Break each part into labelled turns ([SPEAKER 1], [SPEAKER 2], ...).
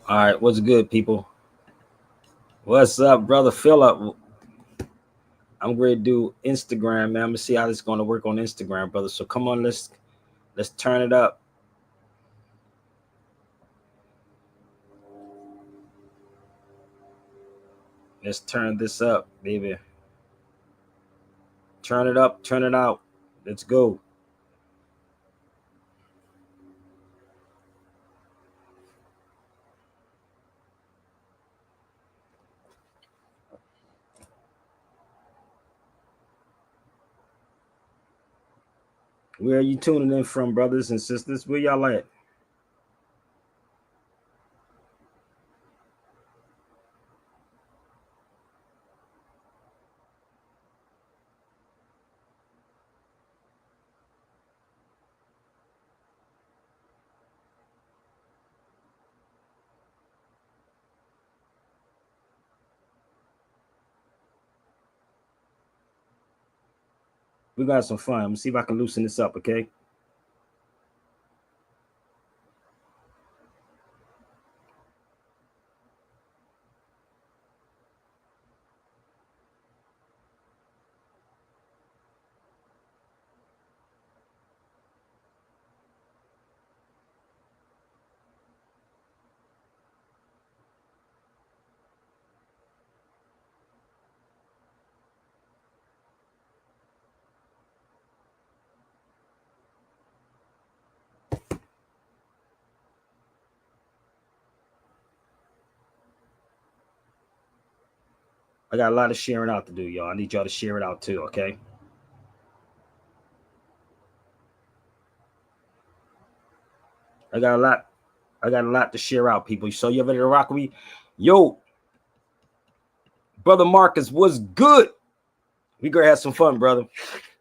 [SPEAKER 1] All right, what's good, people? What's up, brother Philip? I'm ready to do Instagram, man. I'm gonna see how this is gonna work on Instagram, brother. So come on, let's turn it up. Let's turn this up, baby. Turn it up, turn it out. Let's go. Where are you tuning in from, brothers and sisters? Where y'all at? We got some fun. I'm gonna see if I can loosen this up, okay? I got a lot of sharing out to do, y'all. I need y'all to share it out too, okay? I got a lot. I got a lot to share out, people. So you ready to rock with me? Yo, brother Marcus, what's good? We gonna have some fun, brother.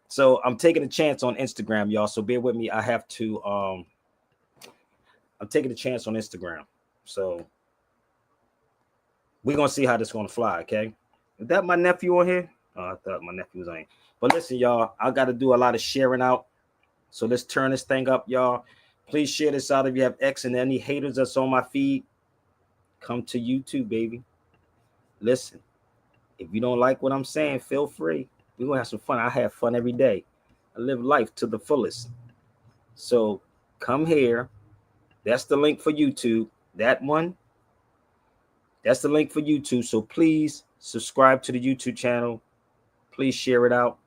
[SPEAKER 1] So I'm taking a chance on Instagram, y'all. So bear with me. I have to. I'm taking a chance on Instagram. So we're gonna see how this is gonna fly. Okay. Is that my nephew on here? Oh, I thought my nephew was on. But listen, y'all. I got to do a lot of sharing out. So let's turn this thing up, y'all. Please share this out if you have X and any haters that's on my feed. Come to YouTube, baby. Listen, if you don't like what I'm saying, feel free. We're gonna have some fun. I have fun every day. I live life to the fullest. So come here. That's the link for YouTube. That one. That's the link for YouTube. So please subscribe to the YouTube channel. Please share it out.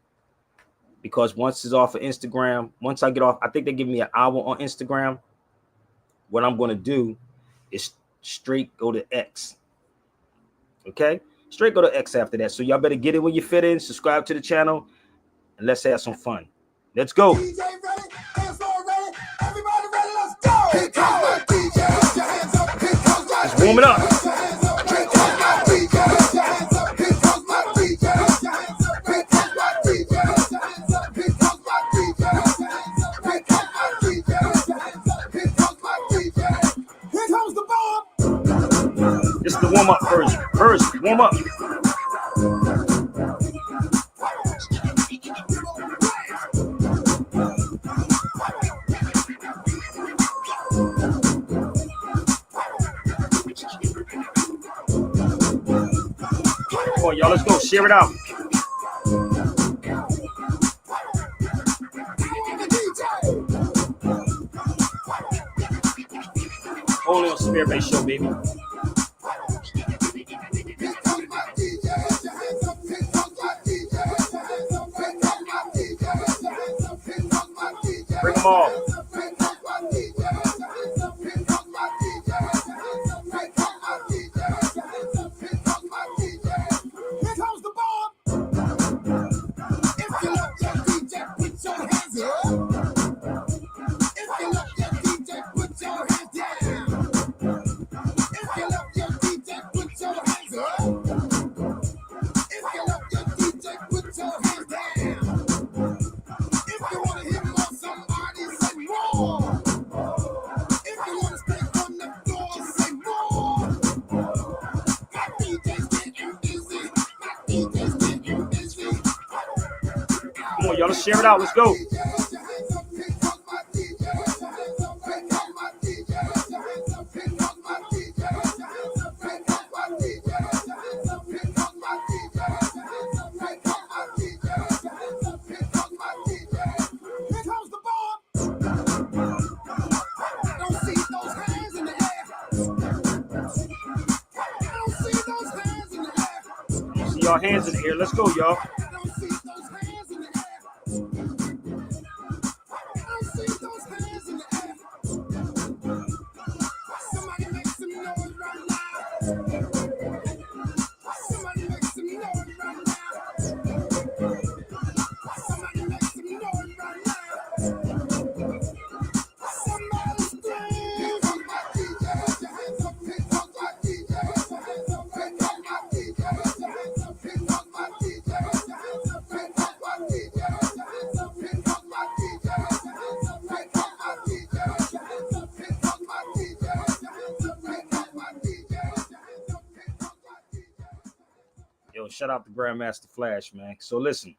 [SPEAKER 1] Because once it's off of Instagram, once I get off, I think they give me an hour on Instagram. What I'm going to do is straight go to X. Okay? Straight go to X after that. So y'all better get it when you fit in. Subscribe to the channel. And let's have some fun. Let's go. DJ ready? Hands ready? Everybody ready? Let's go. Here comes my DJ. Put your hands up. Here comes my DJ. Warm it up. Put your hands up. Here comes my DJ. Put your hands up. Here comes my DJ. Put your hands up. Here comes my DJ. Put your hands up. Here comes my DJ. Put your hands up. Here comes my DJ. Put your hands up. Here comes my DJ. Here comes the bomb. This is the warm up version. First, warm up. Come on, y'all, let's go. Share it out. Only on Spirit Base Show, baby. Bring them all. Come on, y'all, let's share it out. Let's go. see y'all hands in the air. Let's go, y'all. Yo, shout out to Grandmaster Flash, man. So listen,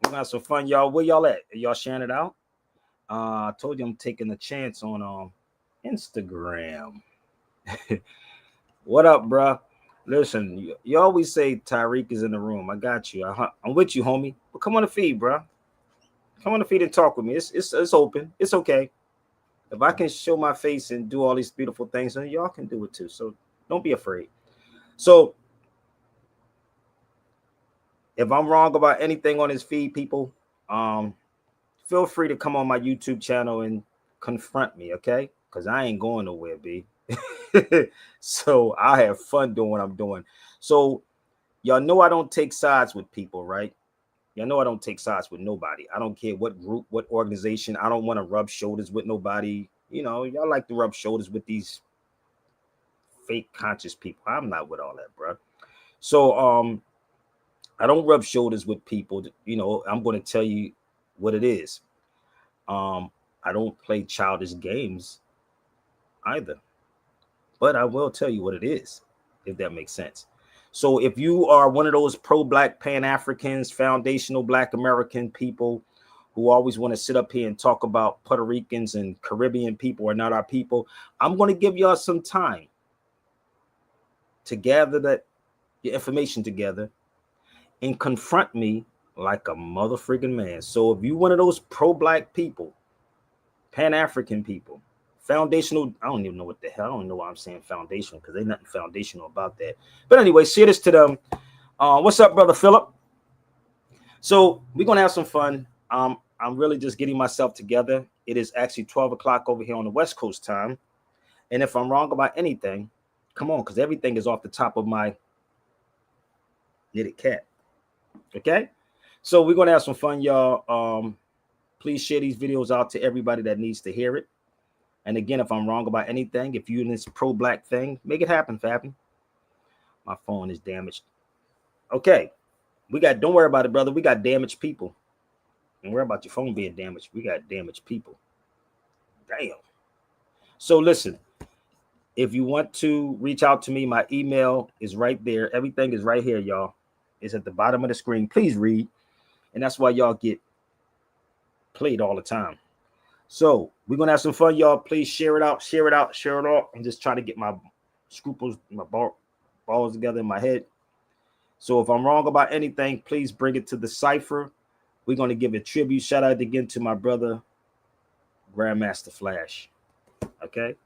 [SPEAKER 1] we're gonna have some fun, y'all. Where y'all at? Are y'all sharing it out? I told you I'm taking a chance on Instagram. What up, bro? Listen, you always say Tyreek is in the room. I got you. I'm with you, homie. But come on the feed, bro. Come on the feed and talk with me. It's open. It's okay. If I can show my face and do all these beautiful things, then y'all can do it too. So don't be afraid. So if I'm wrong about anything on this feed, people, feel free to come on my YouTube channel and confront me, okay? Because I ain't going nowhere, B. So I have fun doing what I'm doing. So y'all know I don't take sides with people, right? Y'all know I don't take sides with nobody. I don't care what group, what organization. I don't want to rub shoulders with nobody. You know, y'all like to rub shoulders with these fake conscious people. I'm not with all that, bro. So I don't rub shoulders with people. You know, I'm going to tell you what it is. I don't play childish games either, but I will tell you what it is, if that makes sense. So if you are one of those pro-Black Pan-Africans, foundational Black American people who always want to sit up here and talk about Puerto Ricans and Caribbean people are not our people, I'm going to give y'all some time to gather your information together and confront me like a motherfucking man. So if you one of those pro-Black people, Pan-African people, foundational, I don't even know what the hell, I don't know why I'm saying foundational, because there's nothing foundational about that. But anyway, share this to them. What's up, brother Philip? So we're going to have some fun. I'm really just getting myself together. It is actually 12 o'clock over here on the West Coast time. And if I'm wrong about anything, come on, because everything is off the top of my knitted cat. Okay, so we're gonna have some fun, y'all. Please share these videos out to everybody that needs to hear it. And again, if I'm wrong about anything, if you're in this pro-Black thing, make it happen, Fappy. My phone is damaged. Okay, don't worry about it, brother. We got damaged people. Don't worry about your phone being damaged. We got damaged people. Damn. So listen, if you want to reach out to me, my email is right there. Everything is right here, y'all. It's at the bottom of the screen. Please read. And that's why y'all get played all the time. So we're going to have some fun, y'all. Please share it out, share it out, share it all. I'm just trying to get my scruples, my balls together in my head. So if I'm wrong about anything, please bring it to the cipher. We're going to give a tribute. Shout out again to my brother, Grandmaster Flash. Okay.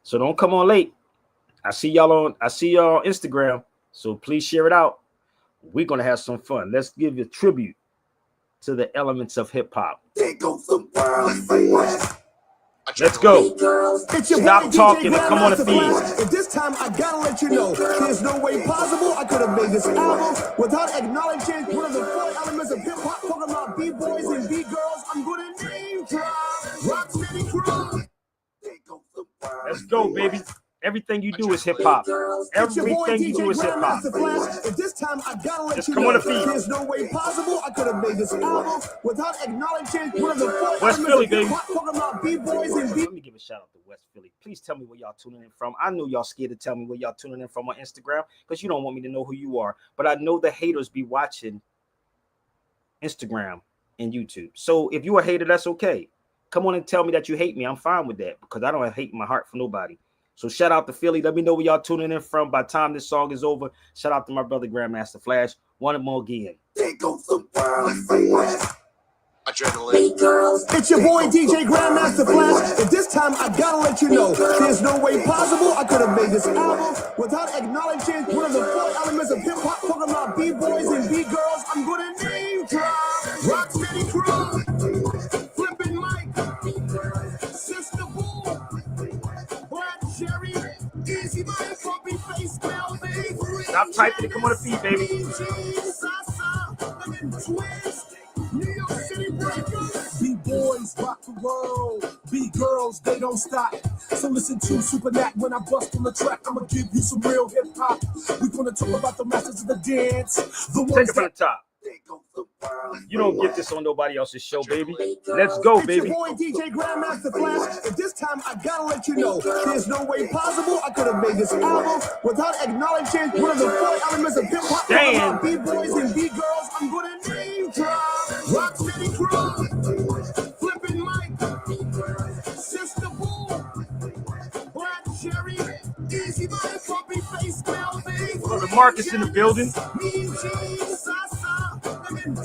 [SPEAKER 1] So don't come on late. I see y'all on Instagram. So please share it out. We're going to have some fun. Let's give a tribute to the elements of hip hop. Let's go. Stop talking and come on the feed.
[SPEAKER 2] At this time, I gotta let you know, there's no way possible I could have made this album without acknowledging one of the four elements of hip hop, talking about B-boys and B-girls. I'm gonna name drop Rocksteady Crew.
[SPEAKER 1] Let's go, baby. Everything you do is hip hop. Everything you do is hip hop.
[SPEAKER 2] At this time, I gotta let you
[SPEAKER 1] come on
[SPEAKER 2] know,
[SPEAKER 1] the feed.
[SPEAKER 2] there's no way possible I could have made this album without acknowledging one of the four
[SPEAKER 1] West
[SPEAKER 2] elements
[SPEAKER 1] Philly,
[SPEAKER 2] of hip
[SPEAKER 1] baby.
[SPEAKER 2] hop, talking about B-boys and
[SPEAKER 1] Let me give a shout out to West Philly. Please tell me where y'all tuning in from. I know y'all scared to tell me where y'all tuning in from on Instagram because you don't want me to know who you are. But I know the haters be watching Instagram and YouTube. So if you're a hater, that's okay. Come on and tell me that you hate me. I'm fine with that because I don't have hate in my heart for nobody. So shout out to Philly. Let me know where y'all tuning in from. By the time this song is over, shout out to my brother Grandmaster Flash. One more again.
[SPEAKER 2] Adrenaline. It's your boy DJ Grandmaster Flash, and this time I gotta let you know there's no way possible I could have made this album without acknowledging one of the four elements of hip hop, talking about B-boys and B-girls. I'm gonna name drop Rocksteady Crew, Flippin' Mike, Sister Bull, Black Cherry, Easy Money, Puppy Face, Mel, Baby.
[SPEAKER 1] Stop typing and come on the feed, baby.
[SPEAKER 2] New York City breakers. B-boys rock the world. B-girls, they don't stop. So listen to Super Nat when I bust on the track. I'ma give you some real hip-hop. We're gonna talk about the masters of the dance. The ones
[SPEAKER 1] Take it from the top. You don't get this on nobody else's show, baby. Let's go, baby.
[SPEAKER 2] It's your boy DJ Grandmaster Flash, and this time I gotta let you know there's no way possible I could have made this album without acknowledging one of the four elements of hip hop, about B-boys and B-girls. I'm gonna name drop Rocksteady Crew, Flippin' Mike, Sister Bull, Black Cherry, Easy Money, Puppy Face, Mel, Baby.
[SPEAKER 1] Brother Marcus in the building.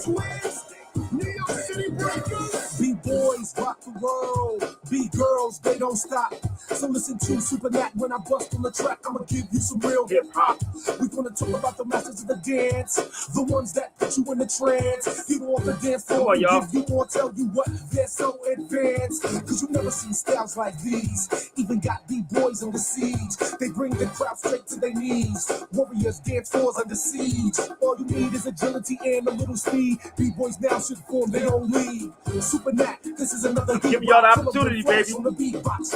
[SPEAKER 2] Twins, New York City breakers. B-boys rock the world. B-girls, they don't stop. So listen to Super Nat when I bust on the track. I'ma give you some real hip-hop. We're gonna talk about the masters of the dance, the ones that put you in the trance. You know, off the dance floor, give you more, tell you what, they're so advanced. Cause you never seen styles like these. Even got B-boys on the siege. They bring the crowd straight to their knees. Warriors dance floors under siege. All you need is agility and a little speed. B-boys now should form their own league. Super Nat, this is another
[SPEAKER 1] give y'all the opportunity, baby.
[SPEAKER 2] On the beatbox,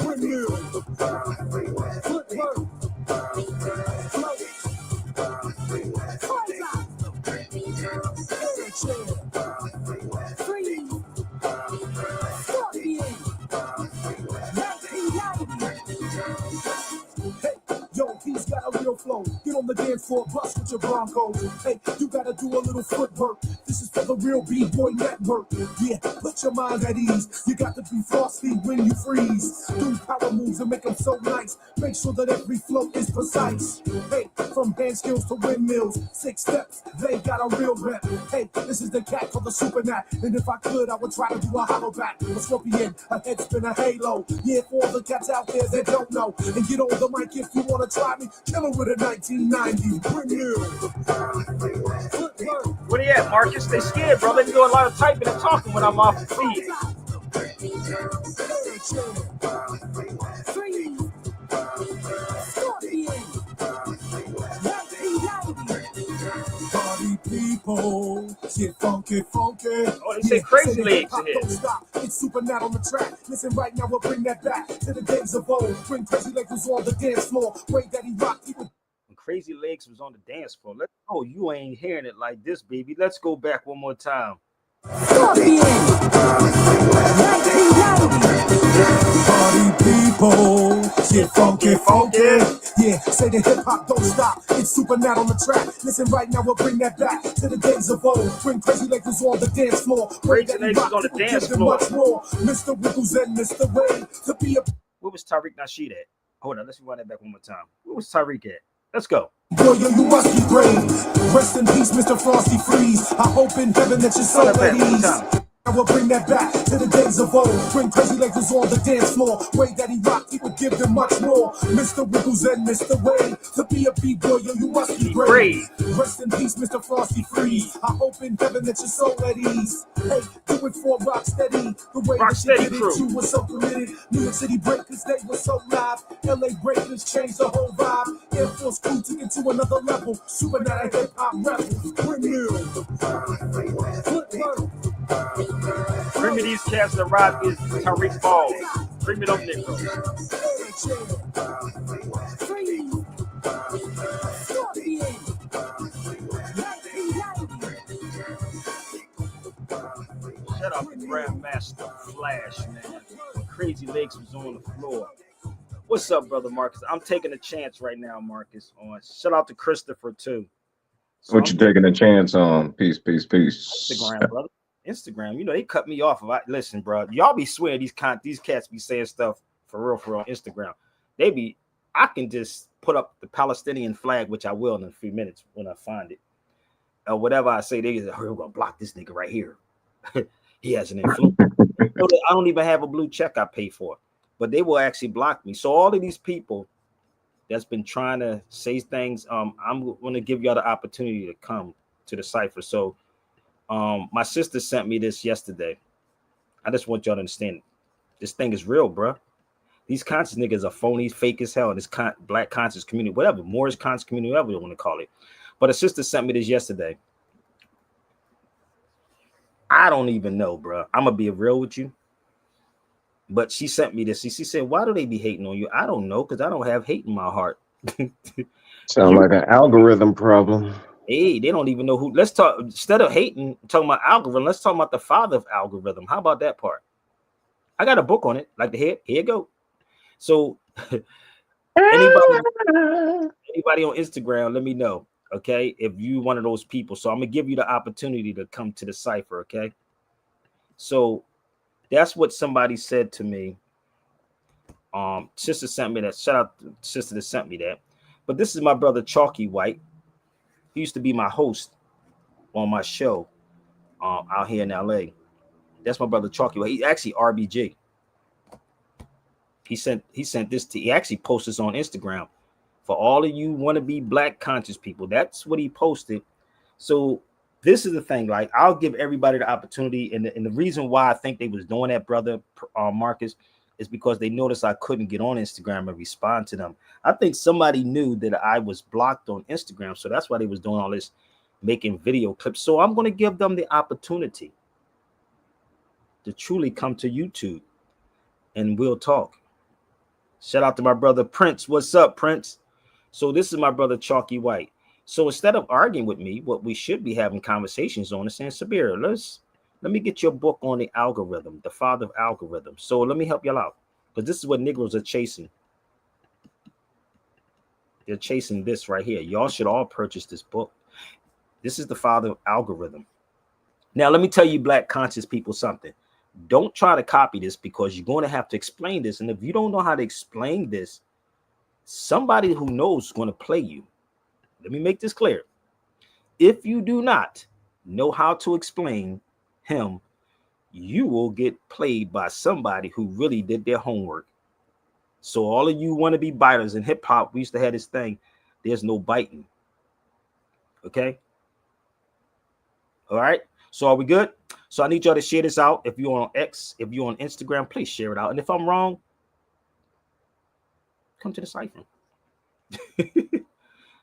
[SPEAKER 2] yo, he's got a real flow. Get on the dance floor, bust with your Broncos. Hey, you gotta do a little footwork. This is for the real B-boy network. Yeah, put your mind at ease. You got to be frosty when you freeze. Do power moves and make them so nice. Make sure that every flow is precise. Hey, from hand skills to windmills, 6 steps, they got a real rep. Hey, this is the cat for the Super Nat. And if I could, I would try to do a hollow back, a scorpion, a head spin, a halo. Yeah, for all the cats out there that don't know. And get on the mic if you wanna try me. Kill it with a 1990. Bring you.
[SPEAKER 1] Where they at, Marcus? They scared, bro. They do a lot of typing and talking when I'm off the feed.
[SPEAKER 2] Party people, get funky, funky.
[SPEAKER 1] Oh, they say crazy legs in here.
[SPEAKER 2] Don't stop. It's Super Nat on the track. Listen right now, we'll bring that back to the days of old. When Crazy Legs was on the dance floor. Way that he rocked, he would.
[SPEAKER 1] Crazy Legs was on the dance floor. Oh, you ain't hearing it like this, baby. Let's go back one more time.
[SPEAKER 2] Party people, get funky, funky. Yeah, say the hip hop don't stop. It's Super Nat on the track. Listen right now, we'll bring that back to the days of old. When Crazy Legs was on the dance floor.
[SPEAKER 1] Crazy Legs was on the dance floor.
[SPEAKER 2] Much more. Mr. Wiggles and Mr. Wade to be a.
[SPEAKER 1] Where was Tariq Nasheed at? Hold on, let's run that back one more time. Where was Tariq at? Let's go.
[SPEAKER 2] Boy, you must be brave. Rest in peace, Mr. Frosty Freeze. I hope in heaven that you're so at ease. I will bring that back to the days of old. When Crazy Legs was on the dance floor. Way that he rocked, he would give them much more. Mr. Wiggles and Mr. Wade. To be a B-boy, you must be brave. Rest in peace, Mr. Frosty Freeze. I hope in heaven that you're so at ease. Hey, do it for Rocksteady. The way that you did it, you were so committed. New York City breakers, they were so live. LA breakers changed the whole vibe. Air Force crew took it to another level. Super Nat hip hop rebels. Bring you.
[SPEAKER 1] Bring me these cats that ride with Tariq Balls. Bring me them niggas. Shut up, Grandmaster Flash, man. Crazy Legs was on the floor. What's up, brother Marcus? I'm taking a chance right now, Marcus. On shout out to Christopher too.
[SPEAKER 3] So what you taking a chance on? Peace.
[SPEAKER 1] Instagram, brother. Instagram, you know they cut me off. Listen, bro, y'all be swearing these cats be saying stuff for real on Instagram. I can just put up the Palestinian flag, which I will in a few minutes when I find it. Whatever I say, they say, oh, we're gonna block this nigga right here. He has an influence. I don't even have a blue check I pay for, but they will actually block me. So all of these people that's been trying to say things, I'm going to give y'all the opportunity to come to the cipher. So my sister sent me this yesterday. I just want y'all to understand this thing is real, bro. These conscious niggas are phony, fake as hell. This black conscious community, whatever, Moorish conscious community, whatever you want to call it. But a sister sent me this yesterday. I don't even know, bro. I'm gonna be real with you. But she sent me this. She said, "Why do they be hating on you?" I don't know, because I don't have hate in my heart.
[SPEAKER 3] Sound like an algorithm problem.
[SPEAKER 1] Hey, they don't even know who. Let's talk, instead of hating, talking about algorithm, let's talk about the father of algorithm. How about that part? I got a book on it, like the head. Here you go. So anybody on Instagram, let me know, okay, if you one of those people. So I'm gonna give you the opportunity to come to the cipher, okay? So that's what somebody said to me. Sister sent me that. Shout out to sister that sent me that. But this is my brother Chalky White. He used to be my host on my show out here in LA. That's my brother Chalky White. He's actually RBG. He sent this to. He actually posted this on Instagram for all of you wannabe black conscious people. That's what he posted. So this is the thing. Like, I'll give everybody the opportunity, and the reason why I think they was doing that, brother Marcus, is because they noticed I couldn't get on Instagram and respond to them. I think somebody knew that I was blocked on Instagram, so that's why they was doing all this, making video clips. So I'm going to give them the opportunity to truly come to YouTube, and we'll talk. Shout out to my brother Prince. What's up, Prince? So this is my brother Chalky White. So instead of arguing with me, what we should be having conversations on is saying, Sabir, let me get your book on the algorithm, the father of algorithm. So let me help y'all out, because this is what Negroes are chasing. They're chasing this right here. Y'all should all purchase this book. This is the father of algorithm. Now, let me tell you, black conscious people, something. Don't try to copy this, because you're going to have to explain this. And if you don't know how to explain this, somebody who knows is going to play you. Let me make this clear. If you do not know how to explain him, you will get played by somebody who really did their homework. So all of you want to be biters in hip hop, we used to have this thing. There's no biting. Okay. All right. So are we good? So I need y'all to share this out. If you're on X, if you're on Instagram, please share it out. And if I'm wrong, come to the cipher.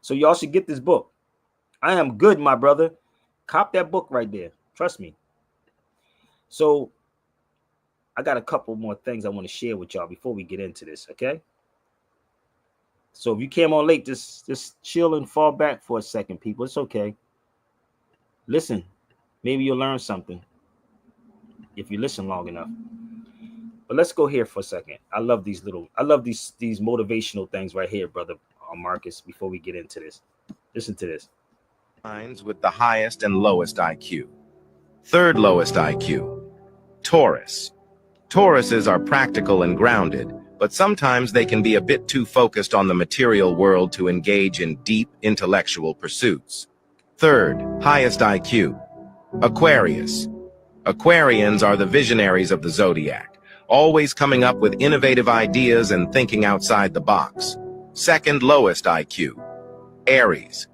[SPEAKER 1] So y'all should get this book. I am good, my brother. Cop that book right there. Trust me. So I got a couple more things I want to share with y'all before we get into this, okay? So if you came on late, just chill and fall back for a second, people. It's okay. Listen, maybe you'll learn something if you listen long enough. But let's go here for a second. I love these motivational things right here, brother Marcus, before we get into this. Listen to this.
[SPEAKER 4] Signs with the highest and lowest IQ. Third lowest IQ, Taurus. Tauruses are practical and grounded, but sometimes they can be a bit too focused on the material world to engage in deep intellectual pursuits. Third highest IQ, Aquarius. Aquarians are the visionaries of the zodiac, always coming up with innovative ideas and thinking outside the box. Second lowest IQ, Aries.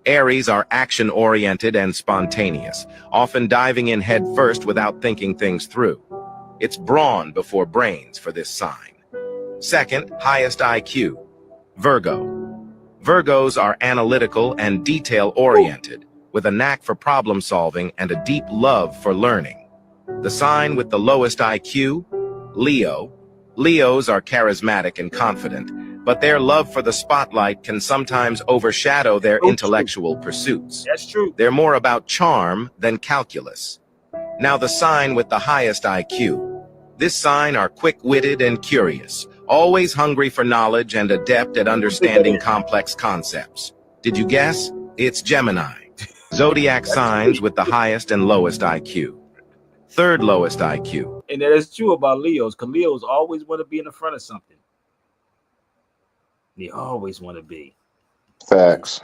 [SPEAKER 4] Aries are action-oriented and spontaneous, often diving in head first without thinking things through. It's brawn before brains for this sign. Second highest IQ, Virgo. Virgos are analytical and detail-oriented, with a knack for problem-solving and a deep love for learning. The sign with the lowest IQ, Leo. Leos are charismatic and confident, but their love for the spotlight can sometimes overshadow their intellectual pursuits.
[SPEAKER 1] That's true.
[SPEAKER 4] They're more about charm than calculus. Now the sign with the highest IQ. This sign are quick-witted and curious, always hungry for knowledge and adept at understanding complex concepts. Did you guess? It's Gemini. Zodiac signs with the highest and lowest IQ. Third lowest IQ.
[SPEAKER 1] And that is true about Leos, because Leos always want to be in the front of something. They always want to be.
[SPEAKER 3] Facts.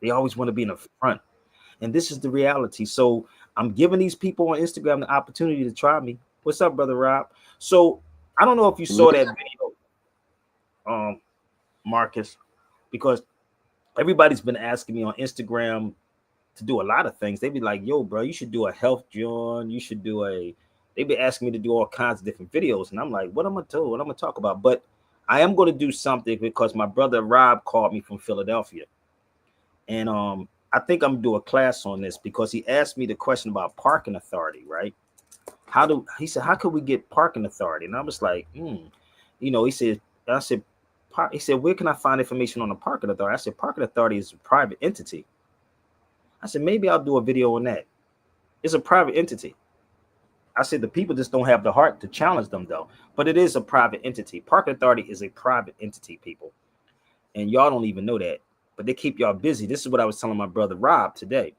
[SPEAKER 1] They always want to be in the front. And this is the reality. So I'm giving these people on Instagram the opportunity to try me. What's up, brother Rob? So I don't know if you saw that video, Marcus, because everybody's been asking me on Instagram to do a lot of things. They be like, yo, bro, you should do a health joint. You should do a, they be asking me to do all kinds of different videos. And I'm like, what am I doing? What am I talk about? But I am going to do something because my brother Rob called me from Philadelphia. And I think I'm gonna do a class on this because he asked me the question about parking authority, right? He said, how could we get parking authority? And I was like, he said, he said, where can I find information on the parking authority? I said, parking authority is a private entity. I said, maybe I'll do a video on that. It's a private entity. I said, the people just don't have the heart to challenge them though, but it is a private entity. Parking authority is a private entity, people. And y'all don't even know that, but they keep y'all busy. This is what I was telling my brother Rob today.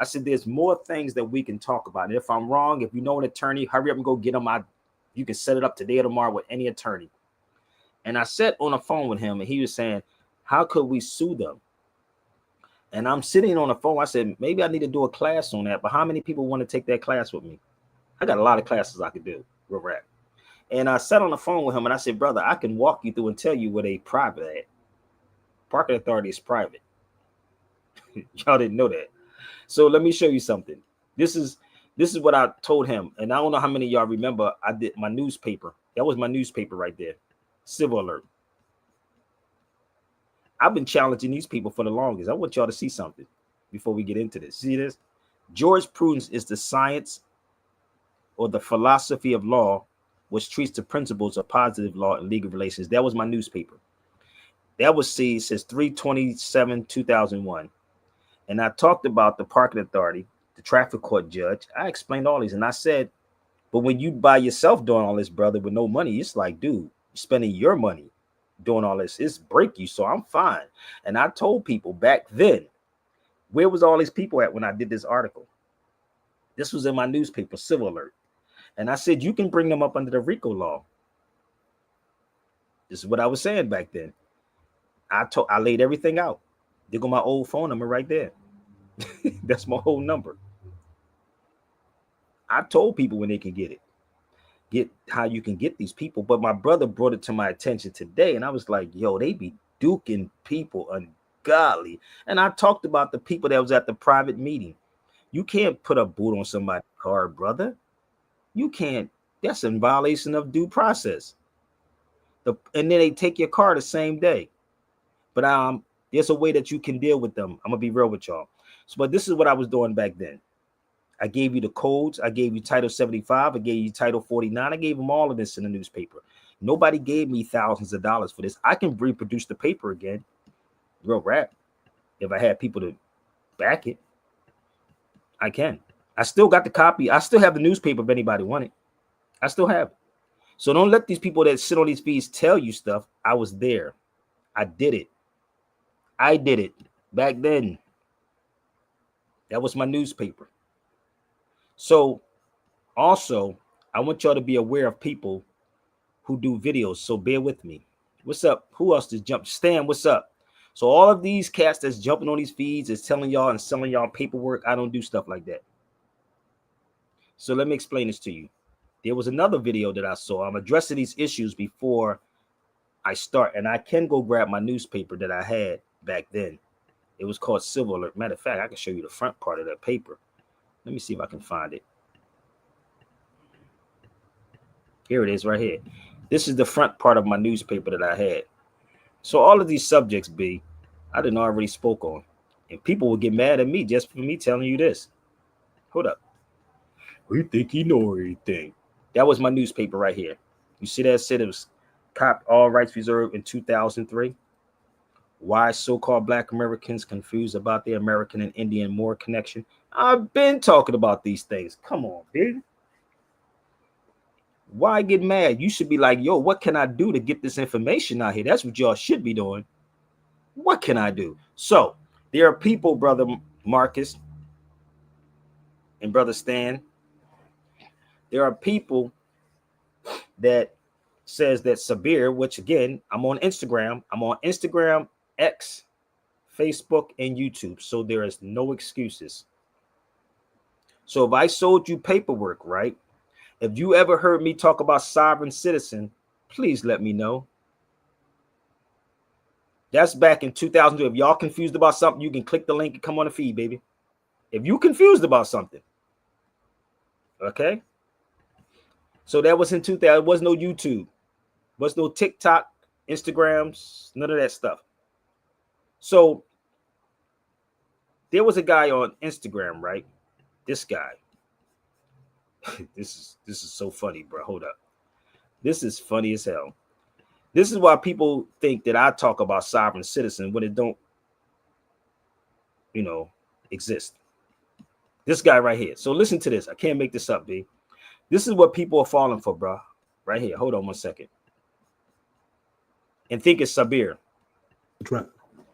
[SPEAKER 1] I said, there's more things that we can talk about. And if I'm wrong, if you know an attorney, hurry up and go get them. You can set it up today or tomorrow with any attorney. And I sat on the phone with him and he was saying, how could we sue them? And I'm sitting on the phone. I said, maybe I need to do a class on that. But how many people want to take that class with me? I got a lot of classes I could do. Real rap. And I sat on the phone with him and I said, brother, I can walk you through and tell you where they private at. Parking authority is private. Y'all didn't know that. So let me show you something. This is what I told him. And I don't know how many of y'all remember I did my newspaper. That was my newspaper right there. Civil alert. I've been challenging these people for the longest. I want y'all to see something before we get into this. See this? Jurisprudence is the science or the philosophy of law which treats the principles of positive law and legal relations. That was my newspaper. That was seized since 3/27/2001. And I talked about the parking authority, the traffic court judge. I explained all these. And I said, but when you by yourself doing all this, brother, with no money, it's like, dude, you're spending your money doing all this. It's break you. So I'm fine. And I told people back then, where was all these people at when I did this article? This was in my newspaper, Civil Alert. And I said, you can bring them up under the RICO law. This is what I was saying back then. I laid everything out. There go my old phone number right there. That's my whole number. I told people when they can get how you can get these people. But my brother brought it to my attention today. And I was like, yo, they be duking people ungodly. And I talked about the people that was at the private meeting. You can't put a boot on somebody's car, brother. You can't. That's in violation of due process. And then they take your car the same day. But there's a way that you can deal with them. I'm gonna be real with y'all. But this is what I was doing back then. I gave you the codes. I gave you Title 75. I gave you Title 49. I gave them all of this in the newspaper. Nobody gave me thousands of dollars for this. I can reproduce the paper again. Real rap. If I had people to back it, I can. I still got the copy. I still have the newspaper if anybody want it. I still have it. So don't let these people that sit on these feeds tell you stuff. I was there. I did it. I did it back then. That was my newspaper. So also, I want y'all to be aware of people who do videos. So bear with me. What's up? Who else just jumped? Stan, what's up? So all of these cats that's jumping on these feeds is telling y'all and selling y'all paperwork. I don't do stuff like that. So let me explain this to you. There was another video that I saw. I'm addressing these issues before I start. And I can go grab my newspaper that I had back then. It was called Civil Alert. Matter of fact, I can show you the front part of that paper. Let me see if I can find it. Here it is right here. This is the front part of my newspaper that I had. So all of these subjects, I didn't already spoke on. And people would get mad at me just for me telling you this. Hold up. We think you know everything. That was my newspaper right here. You see that? It said it was copped all rights reserved in 2003. Why so-called Black Americans confused about the American and Indian Moor connection. I've been talking about these things. Come on, dude. Why get mad? You should be like, yo, what can I do to get this information out here? That's what y'all should be doing. What can I do? So there are people, brother Marcus and brother Stan. There are people that says that Sabir, which again, I'm on Instagram. I'm on Instagram, X, Facebook, and YouTube. So there is no excuses. So if I sold you paperwork, right? If you ever heard me talk about sovereign citizen, please let me know. That's back in 2002. If y'all confused about something, you can click the link and come on the feed, baby. If you confused about something, okay? So that was in 2000. There was no YouTube, was no TikTok, Instagrams, none of that stuff. So there was a guy on Instagram, right? This guy. This is so funny, bro. Hold up. This is funny as hell. This is why people think that I talk about sovereign citizen when it don't, exist. This guy right here. So listen to this. I can't make this up, B. This is what people are falling for, bro. Right here. Hold on 1 second. And think it's Sabir.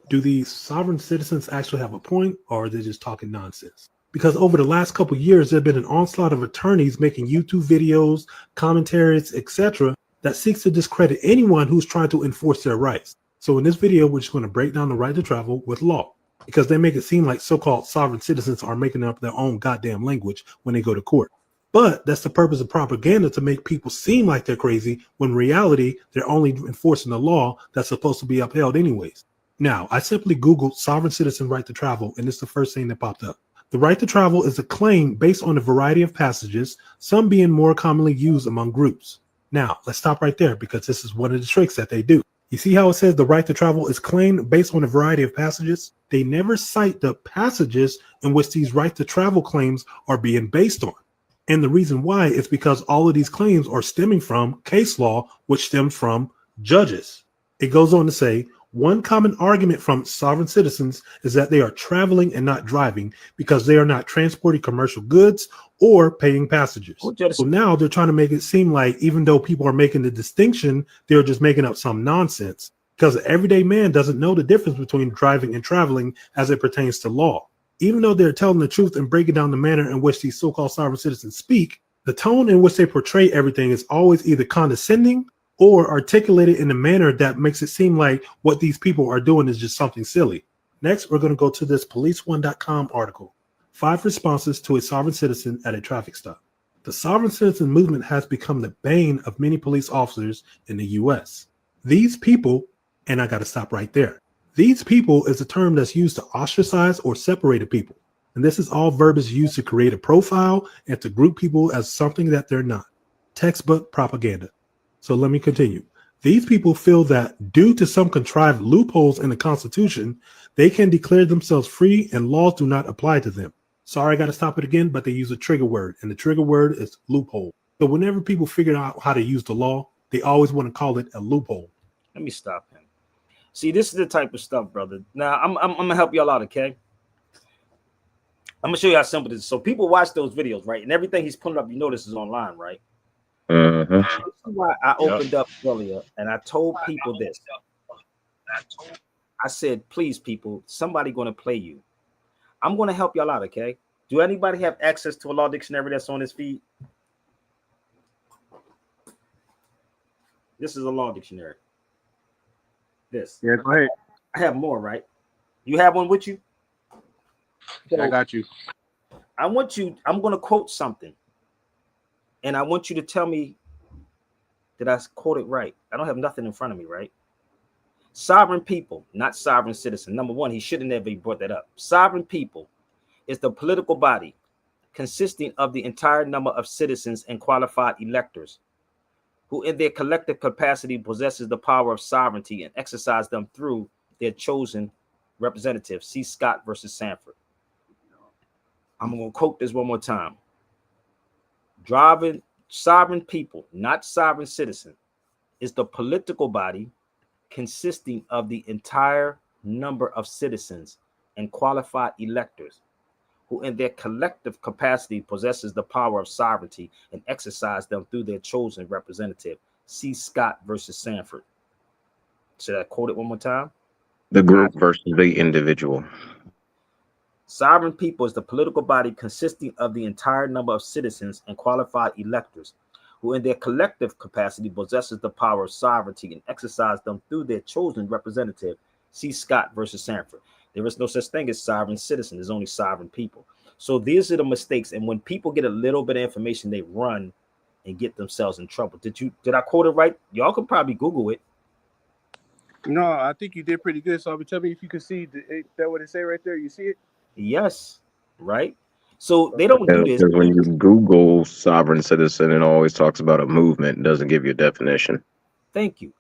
[SPEAKER 5] Do these sovereign citizens actually have a point, or are they just talking nonsense? Because over the last couple of years, there have been an onslaught of attorneys making YouTube videos, commentaries, etc., that seeks to discredit anyone who's trying to enforce their rights. So in this video, we're just going to break down the right to travel with law, because they make it seem like so-called sovereign citizens are making up their own goddamn language when they go to court. But that's the purpose of propaganda, to make people seem like they're crazy, when in reality, they're only enforcing the law that's supposed to be upheld anyways. Now, I simply Googled sovereign citizen right to travel, and it's the first thing that popped up. The right to travel is a claim based on a variety of passages, some being more commonly used among groups. Now, let's stop right there, because this is one of the tricks that they do. You see how it says the right to travel is claimed based on a variety of passages? They never cite the passages in which these right to travel claims are being based on. And the reason why is because all of these claims are stemming from case law, which stems from judges. It goes on to say, one common argument from sovereign citizens is that they are traveling and not driving because they are not transporting commercial goods or paying passengers. So now they're trying to make it seem like even though people are making the distinction, they're just making up some nonsense, because the everyday man doesn't know the difference between driving and traveling as it pertains to law. Even though they're telling the truth and breaking down the manner in which these so-called sovereign citizens speak, the tone in which they portray everything is always either condescending or articulated in a manner that makes it seem like what these people are doing is just something silly. Next, we're going to go to this policeone.com article, 5 responses to a sovereign citizen at a traffic stop. The sovereign citizen movement has become the bane of many police officers in the US. These people, and I got to stop right there. These people is a term that's used to ostracize or separate a people. And this is all verbiage used to create a profile and to group people as something that they're not. Textbook propaganda. So let me continue. These people feel that due to some contrived loopholes in the Constitution, they can declare themselves free and laws do not apply to them. Sorry, I got to stop it again, but they use a trigger word, and the trigger word is loophole. So whenever people figure out how to use the law, they always want to call it a loophole.
[SPEAKER 1] Let me stop him. See, this is the type of stuff, brother. Now, I'm going to help y'all out, okay? I'm going to show you how simple this is. So people watch those videos, right? And everything he's putting up, you know this is online, right?
[SPEAKER 3] Uh-huh.
[SPEAKER 1] This is why I opened up earlier and I told people this. I said, please, people, somebody going to play you. I'm going to help y'all out, okay? Do anybody have access to a law dictionary that's on this feed? This is a law dictionary. This.
[SPEAKER 6] Yeah, go ahead.
[SPEAKER 1] I have more, right? You have one with you?
[SPEAKER 6] So, I got you.
[SPEAKER 1] I'm going to quote something. And I want you to tell me that I quoted right. I don't have nothing in front of me, right? Sovereign people, not sovereign citizen. Number one, he shouldn't have brought that up. Sovereign people is the political body consisting of the entire number of citizens and qualified electors who in their collective capacity possesses the power of sovereignty and exercise them through their chosen representatives. See Scott versus Sanford. I'm going to quote this one more time. Sovereign people, not sovereign citizen, is the political body consisting of the entire number of citizens and qualified electors who in their collective capacity possesses the power of sovereignty and exercise them through their chosen representative. See Scott versus Sanford. Should I quote it one more time?
[SPEAKER 3] The group versus the individual.
[SPEAKER 1] Sovereign people is the political body consisting of the entire number of citizens and qualified electors who in their collective capacity possesses the power of sovereignty and exercise them through their chosen representative. See Scott versus Sanford. There is no such thing as sovereign citizen. There's only sovereign people. So these are the mistakes. And when people get a little bit of information, they run and get themselves in trouble. Did I quote it right? Y'all can probably Google it.
[SPEAKER 6] No, I think you did pretty good. So tell me if you can see that what it say right there. You see it?
[SPEAKER 1] Yes, right. So they don't do this.
[SPEAKER 3] Because when you Google sovereign citizen, it always talks about a movement. It doesn't give you a definition.
[SPEAKER 1] Thank you.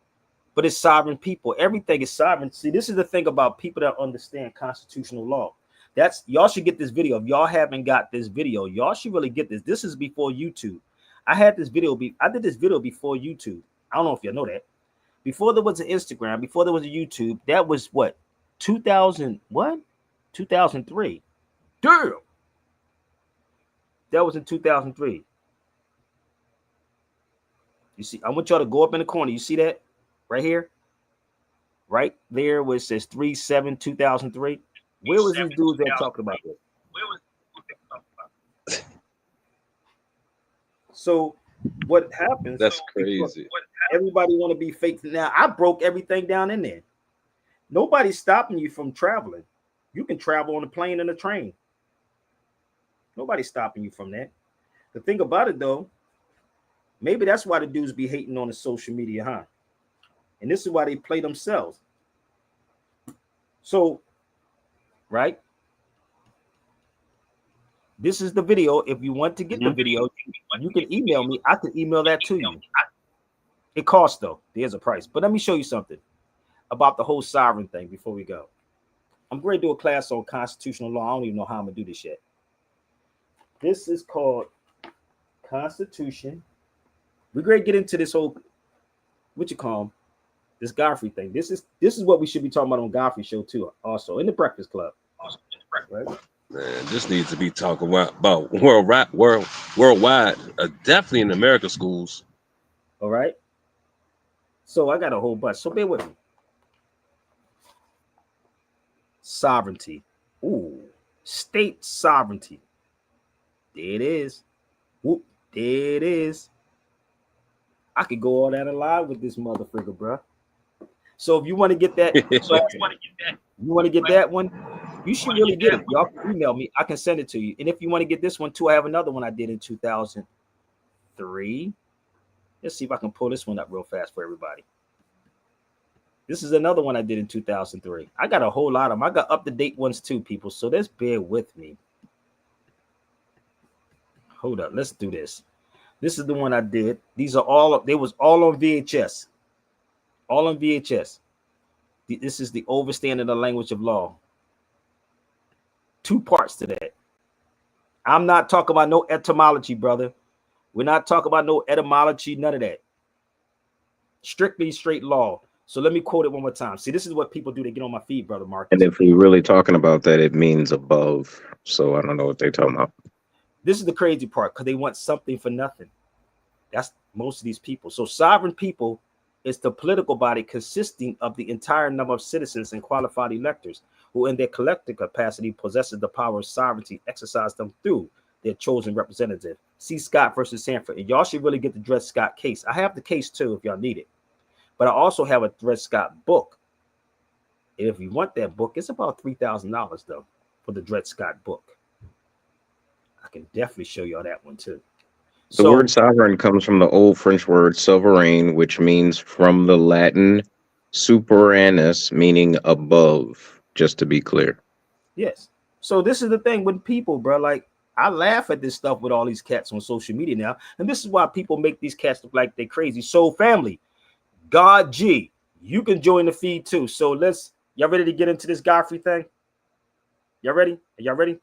[SPEAKER 1] But it's sovereign people. Everything is sovereign. See, this is the thing about people that understand constitutional law. That's y'all should get this video. If y'all haven't got this video, y'all should really get this. This is before YouTube. I did this video before YouTube. I don't know if y'all know that. Before there was an Instagram, before there was a YouTube, that was what? 2000, what? 2003. Damn. That was in 2003. You see, I want y'all to go up in the corner. You see that right here? Right there where it says 3/7/2003. Where was these dudes that talking about this? So what happens?
[SPEAKER 7] That's crazy.
[SPEAKER 1] Everybody want to be fake. Now I broke everything down in there. Nobody's stopping you from traveling. You can travel on a plane and a train. Nobody's stopping you from that. The thing about it though, maybe that's why the dudes be hating on the social media, huh? And this is why they play themselves. So, right? This is the video. If you want to get the video, you can email me. I can email that to you. It costs though. There's a price. But let me show you something about the whole sovereign thing before we go. I'm going to do a class on constitutional law. I don't even know how I'm going to do this yet. This is called Constitution. We're going to get into this whole, what you call them, this Godfrey thing. This is what we should be talking about on Godfrey show too, also in the Breakfast Club. Right?
[SPEAKER 7] Man, this needs to be talking about worldwide, definitely in American schools.
[SPEAKER 1] All right. So I got a whole bunch. So bear with me. Sovereignty. Ooh, state sovereignty. There it is. Whoop, there it is. I could go all that alive with this motherfucker, bro. So if you want to get that, you want to get that one, you should really get it. Y'all can email me. I can send it to you. And if you want to get this one too, I have another one I did in 2003. Let's see if I can pull this one up real fast for everybody. This is another one I did in 2003. I got a whole lot of them. I got up-to-date ones too, people. So let's bear with me. Hold up. Let's do this. This is the one I did. These are all, they was all on VHS. All on VHS. This is the overstanding the language of law. 2 parts to that. I'm not talking about no etymology, brother. We're not talking about no etymology, none of that. Strictly straight law. So let me quote it one more time. See, this is what people do. They get on my feed, brother Marcus.
[SPEAKER 3] And if we're really talking about that, it means above. So I don't know what they're talking about.
[SPEAKER 1] This is the crazy part because they want something for nothing. That's most of these people. So sovereign people is the political body consisting of the entire number of citizens and qualified electors who in their collective capacity possesses the power of sovereignty, exercise them through their chosen representative. See Scott versus Sanford. And y'all should really get the Dred Scott case. I have the case too if y'all need it. But I also have a Dred Scott book. If you want that book, it's about $3,000 though for the Dred Scott book. I can definitely show y'all that one too.
[SPEAKER 3] The word sovereign comes from the old French word souverain, which means from the Latin superanus, meaning above, just to be clear.
[SPEAKER 1] Yes. So this is the thing with people, bro. Like, I laugh at this stuff with all these cats on social media now. And this is why people make these cats look like they're crazy. So family, God G, you can join the feed too. So y'all ready to get into this Godfrey thing? Y'all ready? Are y'all ready?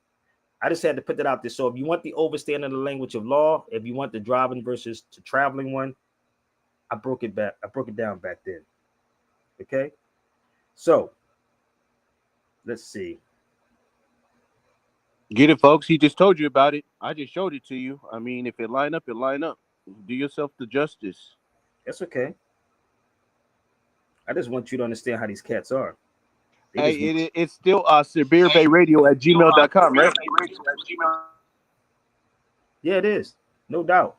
[SPEAKER 1] I just had to put that out there. So if you want the overstanding of the language of law, if you want the driving versus the traveling one, I broke it down back then. Okay. So let's see.
[SPEAKER 6] Get it, folks. He just told you about it. I just showed it to you. I mean, if it line up, it line up. Do yourself the justice.
[SPEAKER 1] That's okay. I just want you to understand how these cats are.
[SPEAKER 6] Hey, it's still SibirBayRadio@gmail.com, right?
[SPEAKER 1] Yeah, it is. No doubt.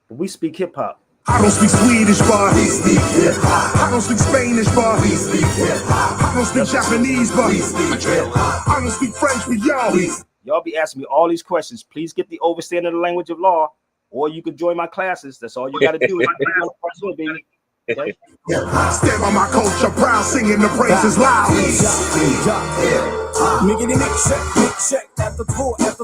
[SPEAKER 1] But we speak hip hop.
[SPEAKER 2] I don't speak Swedish, but we speak hip hop. I don't speak Spanish, but we speak hip hop. I don't speak Japanese, but we speak hip hop. I don't speak French, but yo,
[SPEAKER 1] Y'all be asking me all these questions. Please get the overstanding of the language of law, or you could join my classes. That's all you got to do. Baby. Okay?
[SPEAKER 2] Stand by my culture, proud, singing the praises loud. Miggity mick check, efter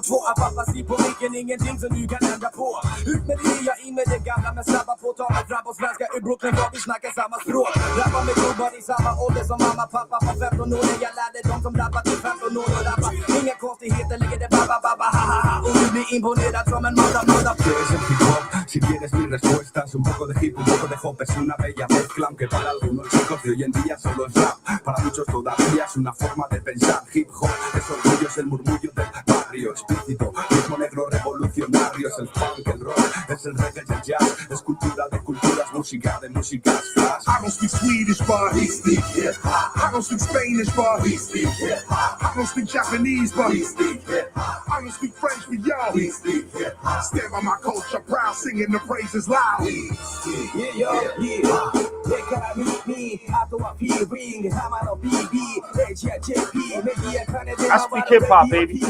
[SPEAKER 2] två, apapasi på micken, ingenting som du kan ändra på. Ut med det nya, in med det gamla, men snabba på, ta med framåt svenska i Brooklyn, för vi snackar samma språk. Rappar med gubbar i samma ålder som mamma, pappa på 15 år, jag lärde dem som rappar till 15 år och rappar. Inga konstigheter, ligger det babba, babba, ha ha ha, och du blir imponerad som en manda. ¿Quieres el hip hop? Si quieres mi respuesta es un poco de hip, un poco de hop, es una bella mezcla, aunque para algunos chicos de hoy en día solo es rap. Para muchos todavía es una forma de pensar. Hip hop es orgullo, es el murmullo del barrio explícito, ritmo negro revolucionario, es el funk, el rock, es el reggae, el jazz, es cultura de culturas, música de músicas flash. I don't speak Swedish, but he speak hip hop. I don't speak Spanish, but he speak hip hop. I don't speak Japanese, but he speak hip hop. I don't speak French, but yo, he speak hip hop. Stand by my culture, proud, singing the praises loud.
[SPEAKER 1] I speak hip hop, baby.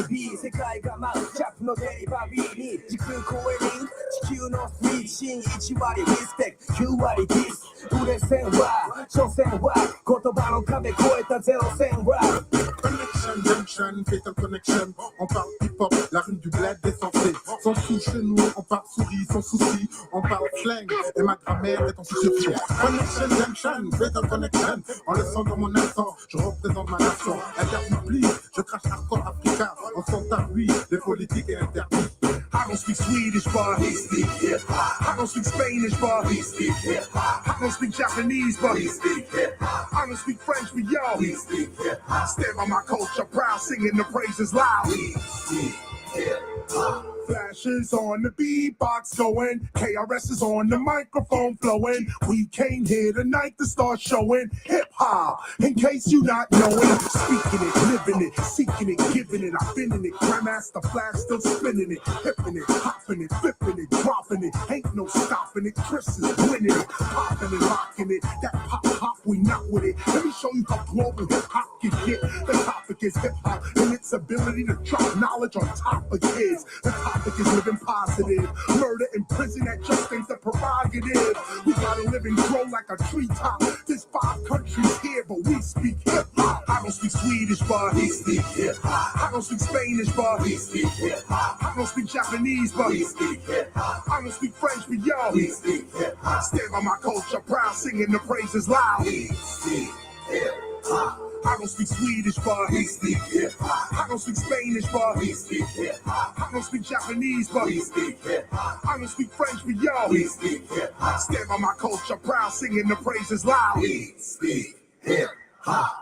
[SPEAKER 2] Connection, junction, fatal connection. On parle hip-hop, la rime du bled décensé. Sans souche, nous, on parle souris, sans souci. On parle slang, et ma grammaire est en souci. Connection, junction, fatal connection. En le sent dans mon accent, je représente ma nation. Interpublie, je crache hardcore africain. On s'entend, oui, les politiques et interdits. I don't speak Swedish, but he speak hip hop. I don't speak Spanish, but he speak hip hop. I don't speak Japanese, but he speak hip hop. I don't speak French, but yo, he speak hip hop. Stand by my culture, proud, singing the praises loud. He speak hip hop. Flashes on the beatbox going, KRS is on the microphone flowing. We came here tonight to start showing hip hop. In case you not knowing, speaking it, living it, seeking it, giving it. I've been in it, Grandmaster Flash still spinning it, hipping it, hopping it, flipping it, dropping it. Ain't no stopping it. Chris is winning it, popping and locking it. That pop, we not with it. Let me show you how global hip hop can get. The topic is hip hop and its ability to drop knowledge on top of kids. The topic is living positive. Murder in prison, that just ain't the prerogative. We gotta live and grow like a treetop. There's 5 countries here, but we speak hip hop. I don't speak Swedish, but he speak hip hop. I don't speak Spanish, but he speak hip hop. I don't speak Japanese, but he speak hip hop. I don't speak French, but yo, he speak hip hop. Stand by my culture, proud, singing the praises loud. He speak hip hop. I don't speak Swedish, but he speak hip hop. I don't speak Spanish, but he speak hip hop. I don't speak Japanese, but he speak hip hop. I don't speak French, but yo, he speak hip hop. Stand by my culture, proud, singing the praises loud. He speak hip hop.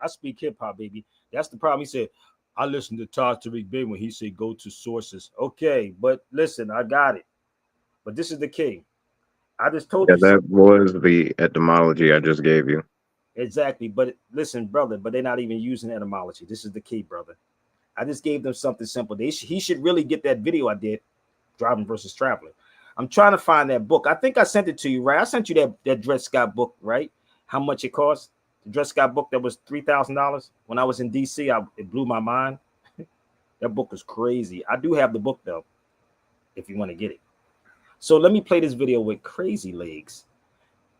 [SPEAKER 1] I speak hip hop, baby. That's the problem. He said, I listened to Todd Tariq Bey when he said go to sources. Okay, but listen, I got it. But this is the key. I just told you.
[SPEAKER 3] That was the etymology I just gave you.
[SPEAKER 1] Exactly. But listen, brother, but they're not even using etymology. This is the key, brother. I just gave them something simple. He should really get that video I did, Driving versus Traveling. I'm trying to find that book. I think I sent it to you, right? I sent you that Dred Scott book, right? How much it cost? The Dred Scott book that was $3,000 when I was in DC. It blew my mind. That book was crazy. I do have the book though, if you want to get it. So let me play this video with Crazy Legs.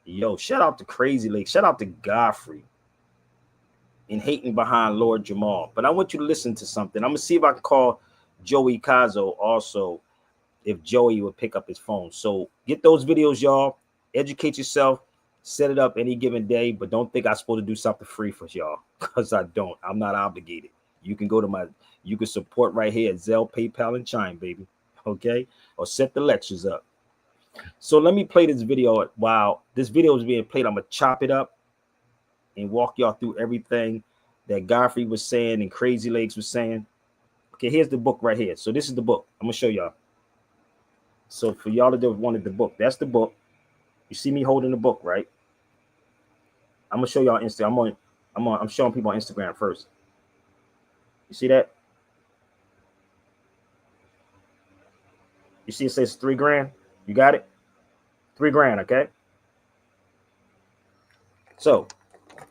[SPEAKER 1] Yo, shout out to Crazy Legs. Shout out to Godfrey and hating behind Lord Jamal. But I want you to listen to something. I'm gonna see if I can call Joey Cazzo also, if Joey would pick up his phone. So get those videos, y'all. Educate yourself. Set it up any given day, but don't think I'm supposed to do something free for y'all, because I don't. I'm not obligated. You can go to you can support right here at Zelle, PayPal, and Chime, baby. Okay? Or set the lectures up. So let me play this video. While this video is being played, I'm gonna chop it up and walk y'all through everything that Godfrey was saying and Crazy Legs was saying. Okay, here's the book right here. So this is the book. I'm gonna show y'all. So for y'all that wanted the book, that's the book. You see me holding the book, right? I'm gonna show y'all Instagram. I'm showing people on Instagram first. You see that? You see it says $3,000. You got it? $3,000, okay? So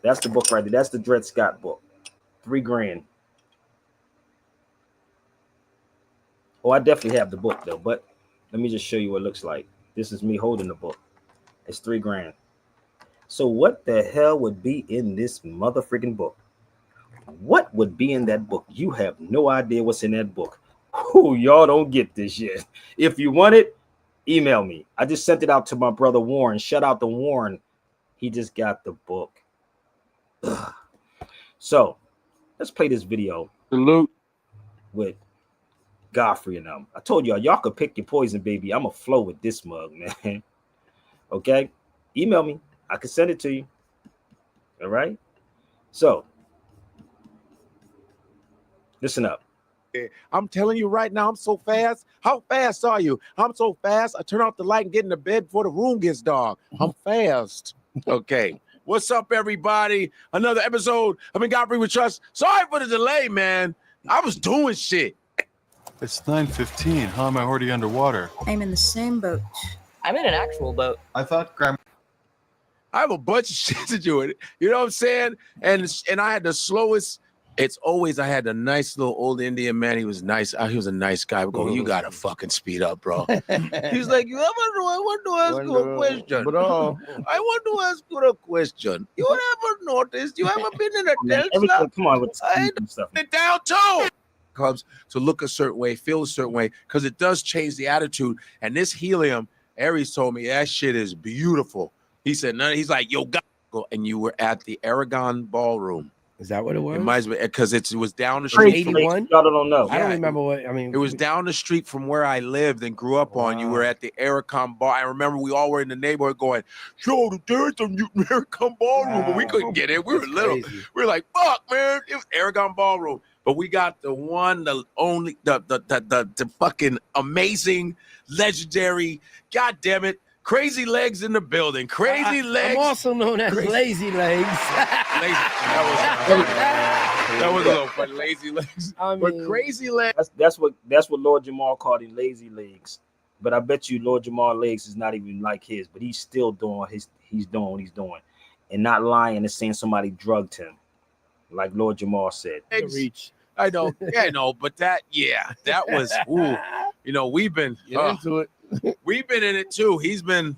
[SPEAKER 1] that's the book right there. That's the Dred Scott book. $3,000. Oh, I definitely have the book though, but let me just show you what it looks like. This is me holding the book. It's $3 grand. So what the hell would be in this mother freaking book? What would be in that book? You have no idea what's in that book. Ooh, y'all don't get this yet. If you want it, email me. I just sent it out to my brother Warren. Shout out to Warren. He just got the book. Ugh. So let's play this video
[SPEAKER 6] Salute.
[SPEAKER 1] with Godfrey and them. I told y'all could pick your poison, baby. I'm a flow with this mug, man. Okay? Email me. I can send it to you. All right? So listen up.
[SPEAKER 8] I'm telling you right now, I'm so fast. How fast are you? I'm so fast. I turn off the light and get in the bed before the room gets dark. I'm fast. Okay. What's up, everybody? Another episode of Godfrey with Trust. Sorry for the delay, man. I was doing shit.
[SPEAKER 9] It's 9:15. How am I already underwater?
[SPEAKER 10] I'm in the same boat.
[SPEAKER 11] I'm in an actual boat.
[SPEAKER 9] I thought Grandma.
[SPEAKER 8] I have a bunch of shit to do with it. You know what I'm saying? And I had the slowest. It's always I had a nice little old Indian man. He was nice. He was a nice guy. We go, you gotta fucking speed up, bro. He's like, you ever know? I want to ask you a question, bro. I want to ask you a question. You ever noticed? You ever been in a Tesla?
[SPEAKER 1] Come on with stuff.
[SPEAKER 8] It down too. Comes to look a certain way, feel a certain way, because it does change the attitude. And this helium, Aries told me that shit is beautiful. He said, no, he's like, yo, go. And you were at the Aragon Ballroom.
[SPEAKER 12] Is that what it was?
[SPEAKER 8] It might be because it was down the street.
[SPEAKER 12] 81?
[SPEAKER 1] Y'all don't know.
[SPEAKER 12] I don't remember what. I mean,
[SPEAKER 8] it was down the street from where I lived and grew up on. You were at the Aragon Bar. I remember we all were in the neighborhood going, yo, there's the Aragon Ballroom, but we couldn't get in. We were little. We were like, fuck, man. It was Aragon Ballroom. But we got the one, the only, the fucking amazing, legendary, God damn it, Crazy Legs in the building. Crazy Legs.
[SPEAKER 12] I'm also known as Lazy Legs.
[SPEAKER 8] That was a little fun. Lazy Legs.
[SPEAKER 12] I mean,
[SPEAKER 8] but Crazy Legs.
[SPEAKER 1] That's what Lord Jamal called him, lazy legs. But I bet you Lord Jamal legs is not even like his, but he's still doing he's doing what he's doing. And not lying and saying somebody drugged him. Like Lord Jamal said.
[SPEAKER 12] Reach.
[SPEAKER 8] I know. Yeah, I know. But that was ooh. You know, we've been
[SPEAKER 12] into it.
[SPEAKER 8] We've been in it too. He's been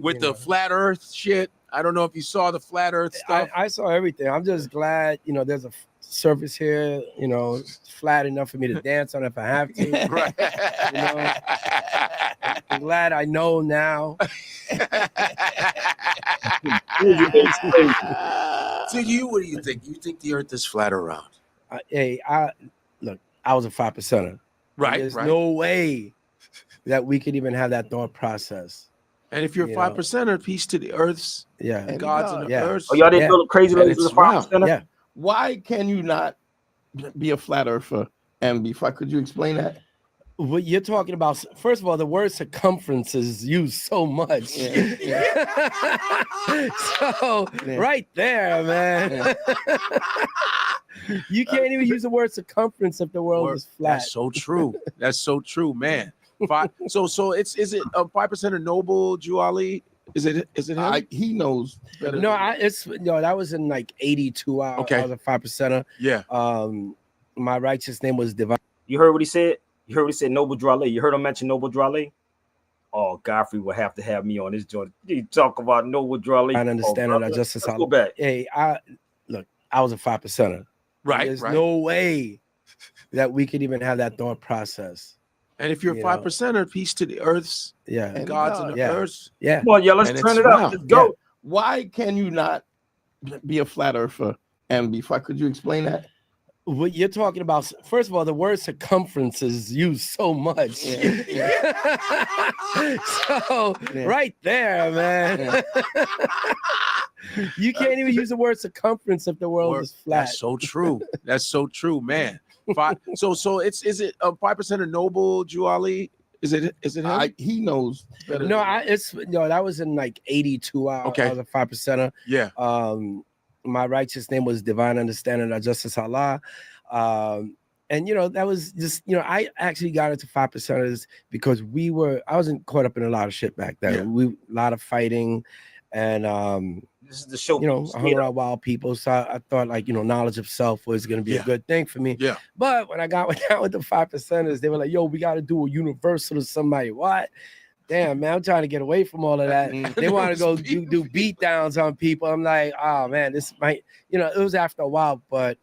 [SPEAKER 8] with the flat earth shit. I don't know if you saw the flat earth stuff.
[SPEAKER 12] I saw everything. I'm just glad, there's a surface here, it's flat enough for me to dance on if I have to.
[SPEAKER 8] Right.
[SPEAKER 12] I'm glad I know now.
[SPEAKER 8] So what do you think? You think the earth is flat or round?
[SPEAKER 12] I was a 5%er.
[SPEAKER 8] Right.
[SPEAKER 12] There's no way that we could even have that thought process.
[SPEAKER 8] And if you're a 5%er, peace to the earth's
[SPEAKER 12] and
[SPEAKER 8] gods and the earth.
[SPEAKER 1] Oh, y'all didn't know the Crazy Legs was a 5%er?
[SPEAKER 12] Yeah.
[SPEAKER 13] Why can you not be a flat earther and be flat? Could you explain that?
[SPEAKER 12] What you're talking about, first of all, the word circumference is used so much. Right there, man. You can't even use the word circumference if the world is flat.
[SPEAKER 8] That's so true. That's so true, man. So is it a 5%er Noble Drew Ali? Is it him?
[SPEAKER 13] He knows better.
[SPEAKER 12] No, that was in like 82. I was a 5%er.
[SPEAKER 8] Yeah.
[SPEAKER 12] My righteous name was Divine.
[SPEAKER 1] You heard what he said? You heard what he said, Noble Drew. You heard him mention Noble Drew? Oh, Godfrey will have to have me on this joint. You talk about Noble Drew.
[SPEAKER 12] I understand that. Let's
[SPEAKER 1] go back.
[SPEAKER 12] Hey, I was a 5%er.
[SPEAKER 8] Right.
[SPEAKER 12] There's no way that we could even have that thought process.
[SPEAKER 8] And if you're a 5%er, peace to the earth's gods and the earth.
[SPEAKER 12] Yeah.
[SPEAKER 1] Come on, y'all, let's turn it up. Let's go.
[SPEAKER 13] Yeah. Why can you not be a flat earther and be flat? Could you explain that?
[SPEAKER 12] What you're talking about, first of all, the word circumference is used so much. Right there, man. You can't even use the word circumference if the world is flat.
[SPEAKER 8] That's so true. That's so true, man. So is it a 5%er Noble Drew Ali? Is it him?
[SPEAKER 13] He knows better.
[SPEAKER 12] No, that was in like 82. I was a 5%er.
[SPEAKER 8] Yeah.
[SPEAKER 12] My righteous name was Divine Understanding of Justice Allah. And that was just, I actually got into 5%ers because I wasn't caught up in a lot of shit back then. A lot of fighting. And
[SPEAKER 1] this is the show.
[SPEAKER 12] You know, I hung around wild people, so I thought like, you know, knowledge of self was going to be a good thing for me.
[SPEAKER 8] Yeah.
[SPEAKER 12] But when I got down with the 5%ers, they were like, "Yo, we got to do a universal to somebody." What? Damn, man, I'm trying to get away from all of that. They want to go do beat downs on people. I'm like, oh man, this might, you know, it was after a while, but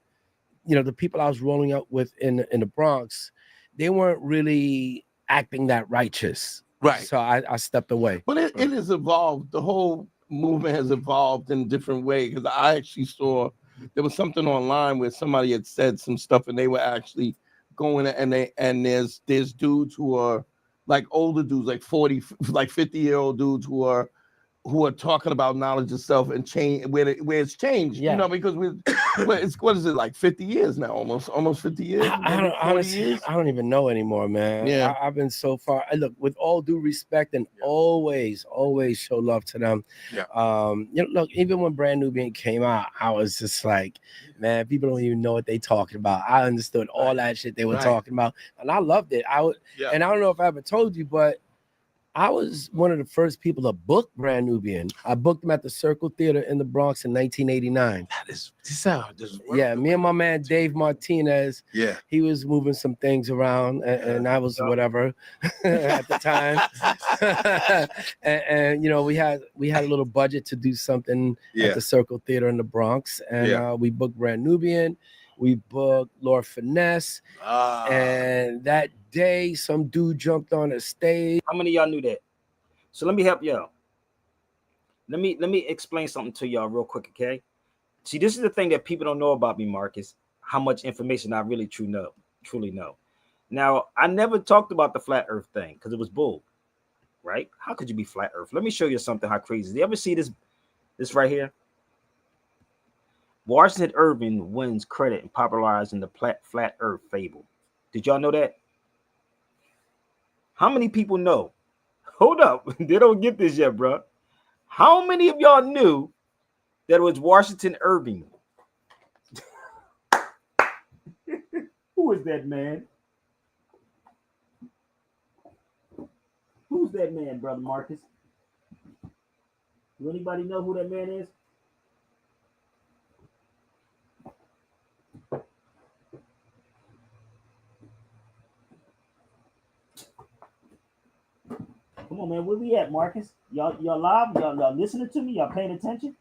[SPEAKER 12] you know, the people I was rolling up with in the Bronx, they weren't really acting that righteous.
[SPEAKER 13] Right.
[SPEAKER 12] So I stepped away.
[SPEAKER 13] But it has evolved. The whole movement has evolved in a different way, because I actually saw there was something online where somebody had said some stuff and they were actually going and there's dudes who are like older dudes, like 40, like 50-year-old dudes who are talking about knowledge of self and change where it's changed. You know, because what is it, like 50 years now, almost 50 years?
[SPEAKER 12] I don't, honestly, I don't even know anymore, man.
[SPEAKER 13] Yeah.
[SPEAKER 12] I've been so far. Look, with all due respect, and always show love to them.
[SPEAKER 8] Yeah.
[SPEAKER 12] You know, look, even when Brand Nubian came out, I was just like, man, people don't even know what they talking about. I understood all that shit they were talking about, and I loved it. And I don't know if I ever told you, but I was one of the first people to book Brand Nubian. I booked him at the Circle Theater in the Bronx in 1989. Yeah, me and my man Dave Martinez.
[SPEAKER 8] Yeah,
[SPEAKER 12] he was moving some things around, and I was whatever at the time. and you know, we had a little budget to do something at the Circle Theater in the Bronx, and we booked Brand Nubian. We booked Lord Finesse, and that day some dude jumped on a stage.
[SPEAKER 1] How many of y'all knew that? So let me help y'all. Let me explain something to y'all real quick, okay? See, this is the thing that people don't know about me, Marcus, how much information I really truly know. Now, I never talked about the flat earth thing because it was bull, right? How could you be flat earth? Let me show you something how crazy. Do you ever see this right here? Washington Irving wins credit in popularizing the flat earth fable. Did y'all know that? How many people know? Hold up. They don't get this yet, bro. How many of y'all knew that it was Washington Irving? Who is that man? Who's that man, Brother Marcus? Do anybody know who that man is? Come on, man. Where we at, Marcus? Y'all live? Y'all listening to me? Y'all paying attention?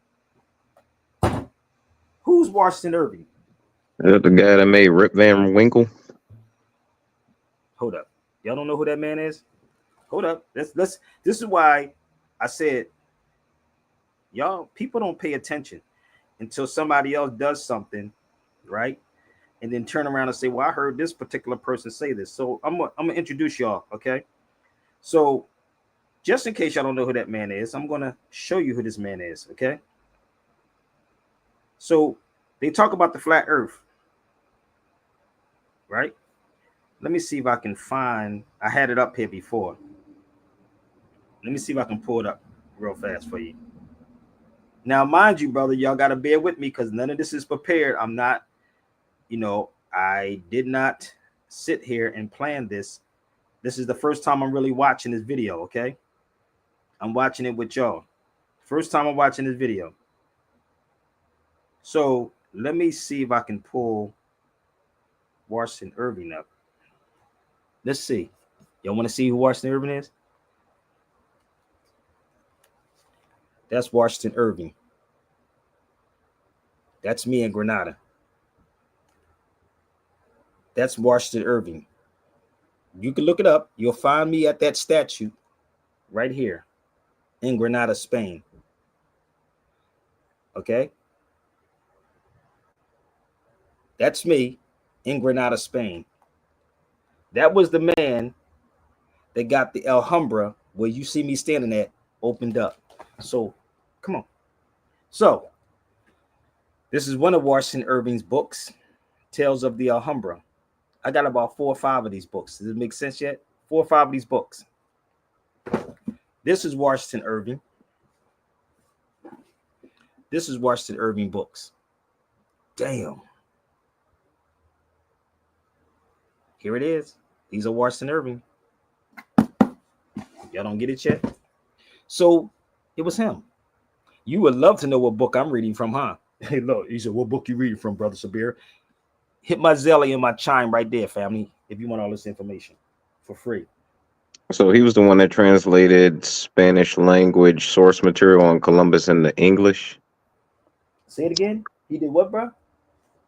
[SPEAKER 1] Who's Washington Irving?
[SPEAKER 3] Is that the guy that made Rip Van Winkle?
[SPEAKER 1] Hold up. Y'all don't know who that man is? Hold up. This is why I said, y'all, people don't pay attention until somebody else does something, right? And then turn around and say, well, I heard this particular person say this. So I'm gonna introduce y'all, okay? So just in case y'all don't know who that man is, I'm gonna show you who this man is, okay? So they talk about the flat earth, right? Let me see if I can find, I had it up here before. Let me see if I can pull it up real fast for you. Now, mind you, brother, y'all got to bear with me because none of this is prepared. I'm not, you know, I did not sit here and plan this. This is the first time I'm really watching this video, okay? I'm watching it with y'all. First time I'm watching this video. So let me see if I can pull Washington Irving up. Let's see. Y'all want to see who Washington Irving is? That's Washington Irving. That's me in Grenada. That's Washington Irving. You can look it up. You'll find me at that statue right here in Grenada, Spain. Okay? That's me in Grenada, Spain. That was the man that got the Alhambra where you see me standing at opened up. So, come on. So, this is one of Washington Irving's books, Tales of the Alhambra. I got about 4 or 5 of these books. Does it make sense yet? 4 or 5 of these books. This is Washington Irving. This is Washington Irving books. Damn. Here it is. These are Washington Irving. Y'all don't get it yet? So it was him. You would love to know what book I'm reading from, huh? Hey, look, he said, what book you reading from, Brother Sabir? Hit my Zelly and my Chime right there, family, if you want all this information for free.
[SPEAKER 3] So he was the one that translated Spanish language source material on Columbus into English.
[SPEAKER 1] Say it again. He did what, bro?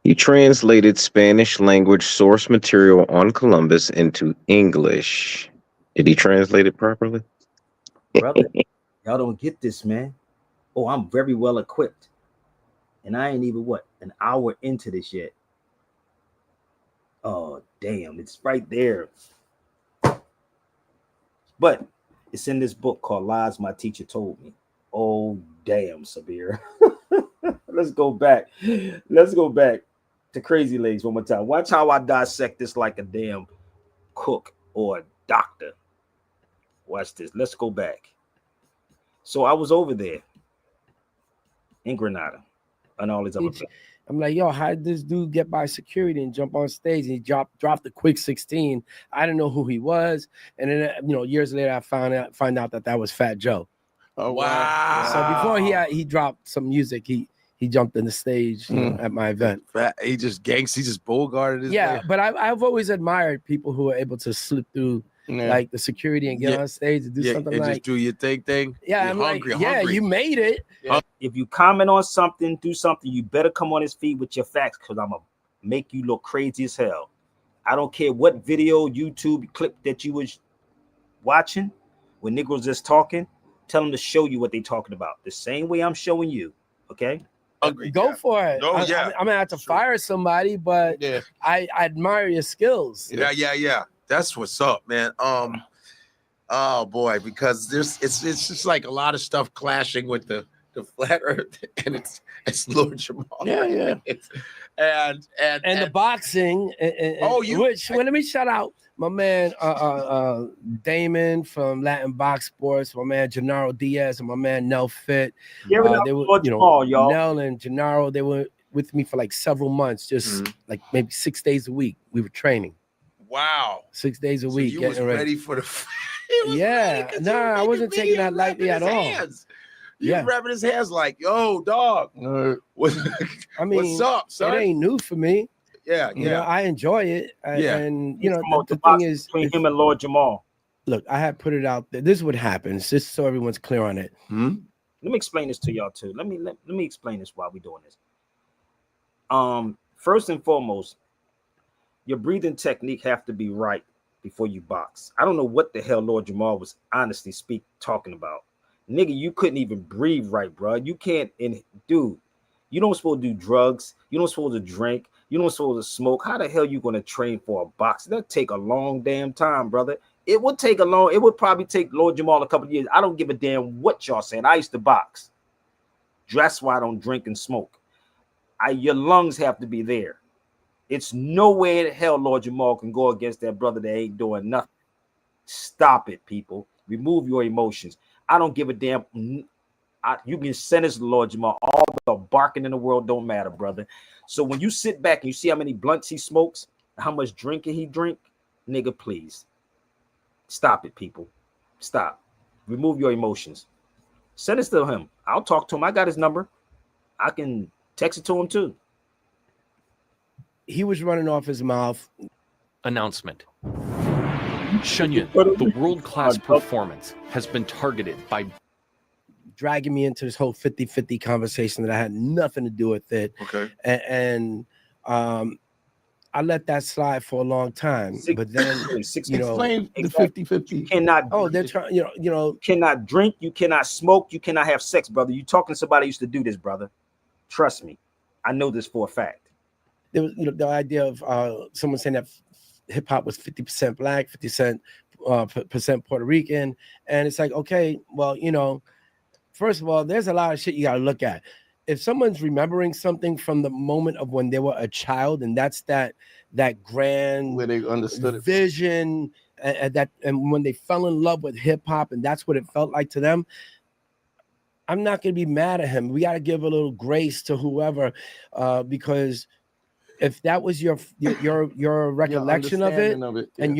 [SPEAKER 3] He translated Spanish language source material on Columbus into English. Did he translate it properly?
[SPEAKER 1] Brother, y'all don't get this, man. Oh, I'm very well equipped. And I ain't even, an hour into this yet. Oh, damn. It's right there. But it's in this book called Lies My Teacher Told Me. Oh, damn, Sabir. Let's go back. Let's go back to Crazy Legs one more time. Watch how I dissect this like a damn cook or a doctor. Watch this. Let's go back. So I was over there in Grenada and all these other places.
[SPEAKER 12] I'm like, yo, how did this dude get by security and jump on stage? And he dropped the quick 16. I didn't know who he was, and then years later, I find out that was Fat Joe.
[SPEAKER 13] Oh wow!
[SPEAKER 12] So before he dropped some music, he jumped in the stage at my event.
[SPEAKER 8] He just bullguarded his way.
[SPEAKER 12] But I've always admired people who are able to slip through like the security and get on stage and do something
[SPEAKER 8] and
[SPEAKER 12] like
[SPEAKER 8] just do your thing.
[SPEAKER 12] Yeah, I'm
[SPEAKER 8] hungry.
[SPEAKER 12] You made it.
[SPEAKER 1] Yeah. If you comment on something, do something, you better come on his feed with your facts, because I'm gonna make you look crazy as hell. I don't care what video, YouTube clip that you was watching when Negroes just talking. Tell them to show you what they talking about. The same way I'm showing you. Okay.
[SPEAKER 12] Go for it.
[SPEAKER 8] Oh, yeah.
[SPEAKER 12] I'm gonna have to fire somebody, but I admire your skills.
[SPEAKER 8] Yeah. That's what's up, man. Oh boy, because it's just like a lot of stuff clashing with the flat earth, and it's Lord Jamal.
[SPEAKER 12] Yeah.
[SPEAKER 8] and
[SPEAKER 12] the boxing. Let me shout out my man Damon from Latin Box Sports, my man Gennaro Diaz, and my man Nell Fit. They were, Nell and Gennaro, they were with me for like several months, just like maybe 6 days a week. We were training.
[SPEAKER 8] Wow.
[SPEAKER 12] 6 days a week.
[SPEAKER 8] You was ready for the
[SPEAKER 12] I wasn't taking that lightly at all.
[SPEAKER 8] You grabbing his hands like, yo, dog. What's up, son?
[SPEAKER 12] It ain't new for me.
[SPEAKER 8] Yeah.
[SPEAKER 12] I enjoy it. And the thing is
[SPEAKER 1] between him and Lord Jamal.
[SPEAKER 12] Look, I had put it out there. This is what happens, just so everyone's clear on it.
[SPEAKER 1] Let me explain this to y'all too. Let me explain this while we're doing this. First and foremost, your breathing technique have to be right before you box. I don't know what the hell Lord Jamal was honestly talking about. Nigga, you couldn't even breathe right, bro. You can't, dude, you don't supposed to do drugs. You don't supposed to drink. You don't supposed to smoke. How the hell you going to train for a box? That'd take a long damn time, brother. It would probably take Lord Jamal a couple of years. I don't give a damn what y'all saying. I used to box. That's why I don't drink and smoke. Your lungs have to be there. It's no way in hell Lord Jamal can go against that brother that ain't doing nothing. Stop it, people. Remove your emotions. I don't give a damn. You can send us to Lord Jamal. All the barking in the world don't matter, brother. So when you sit back and you see how many blunts he smokes, how much drinking he drink, nigga, please. Stop it, people. Stop. Remove your emotions. Send us to him. I'll talk to him. I got his number. I can text it to him too.
[SPEAKER 12] He was running off his mouth.
[SPEAKER 10] Announcement. Shenyun, the world-class performance, has been targeted by
[SPEAKER 12] dragging me into this whole 50-50 conversation that I had nothing to do with it.
[SPEAKER 8] Okay.
[SPEAKER 12] And I let that slide for a long time. But then,
[SPEAKER 13] explain the 50-50.
[SPEAKER 1] You cannot.
[SPEAKER 12] Oh, they're trying.
[SPEAKER 1] You cannot drink. You cannot smoke. You cannot have sex, brother. You talking to somebody who used to do this, brother. Trust me, I know this for a fact.
[SPEAKER 12] There was, the idea of someone saying that hip hop was 50% black, 50% Puerto Rican, and it's like, okay, well, first of all, there's a lot of shit you gotta look at. If someone's remembering something from the moment of when they were a child, and that's that grand
[SPEAKER 13] where they understood
[SPEAKER 12] vision, and when they fell in love with hip hop, and that's what it felt like to them. I'm not gonna be mad at him. We gotta give a little grace to whoever, because if that was your recollection of it, and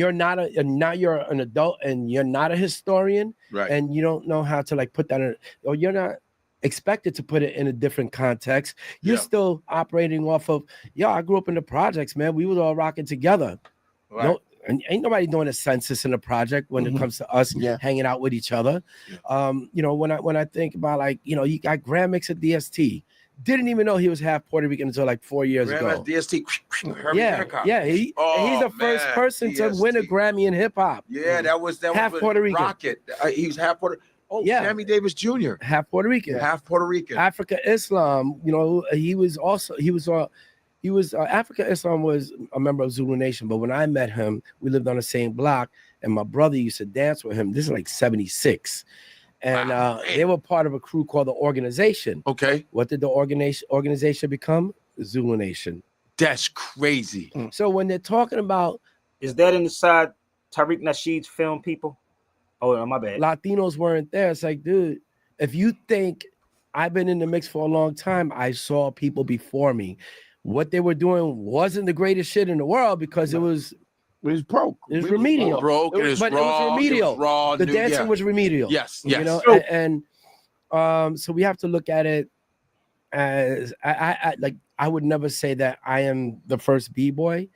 [SPEAKER 12] now you're an adult and you're not a historian,
[SPEAKER 8] right,
[SPEAKER 12] and you don't know how to like put that in, or you're not expected to put it in a different context. You're still operating off of, I grew up in the projects, man. We was all rocking together.
[SPEAKER 8] Right.
[SPEAKER 12] No, and ain't nobody doing a census in the project when it comes to us hanging out with each other. When I think about, like, you got Grand Mix at DST. Didn't even know he was half Puerto Rican until like 4 years ago.
[SPEAKER 8] DST.
[SPEAKER 12] He's the first person to win a Grammy in hip hop.
[SPEAKER 8] Yeah, that was
[SPEAKER 12] half Puerto Rican.
[SPEAKER 8] Rocket. He was half Puerto. Oh, Sammy Davis Jr.
[SPEAKER 12] Half Puerto Rican.
[SPEAKER 8] Half Puerto Rican.
[SPEAKER 12] Africa Islam. Africa Islam was a member of Zulu Nation, but when I met him, we lived on the same block, and my brother used to dance with him. This is like 76. And they were part of a crew called the Organization.
[SPEAKER 8] Okay.
[SPEAKER 12] What did the organization become? Zulu Nation.
[SPEAKER 8] That's crazy.
[SPEAKER 12] So when they're talking about...
[SPEAKER 1] Is that inside Tariq Nasheed's film, people? Oh, my bad.
[SPEAKER 12] Latinos weren't there. It's like, dude, if you think I've been in the mix for a long time, I saw people before me. What they were doing wasn't the greatest shit in the world because it was broke. It was remedial.
[SPEAKER 8] It was
[SPEAKER 12] remedial.
[SPEAKER 8] Raw,
[SPEAKER 12] the dancing was remedial.
[SPEAKER 8] Yes.
[SPEAKER 12] So we have to look at it as I would never say that I am the first B-boy,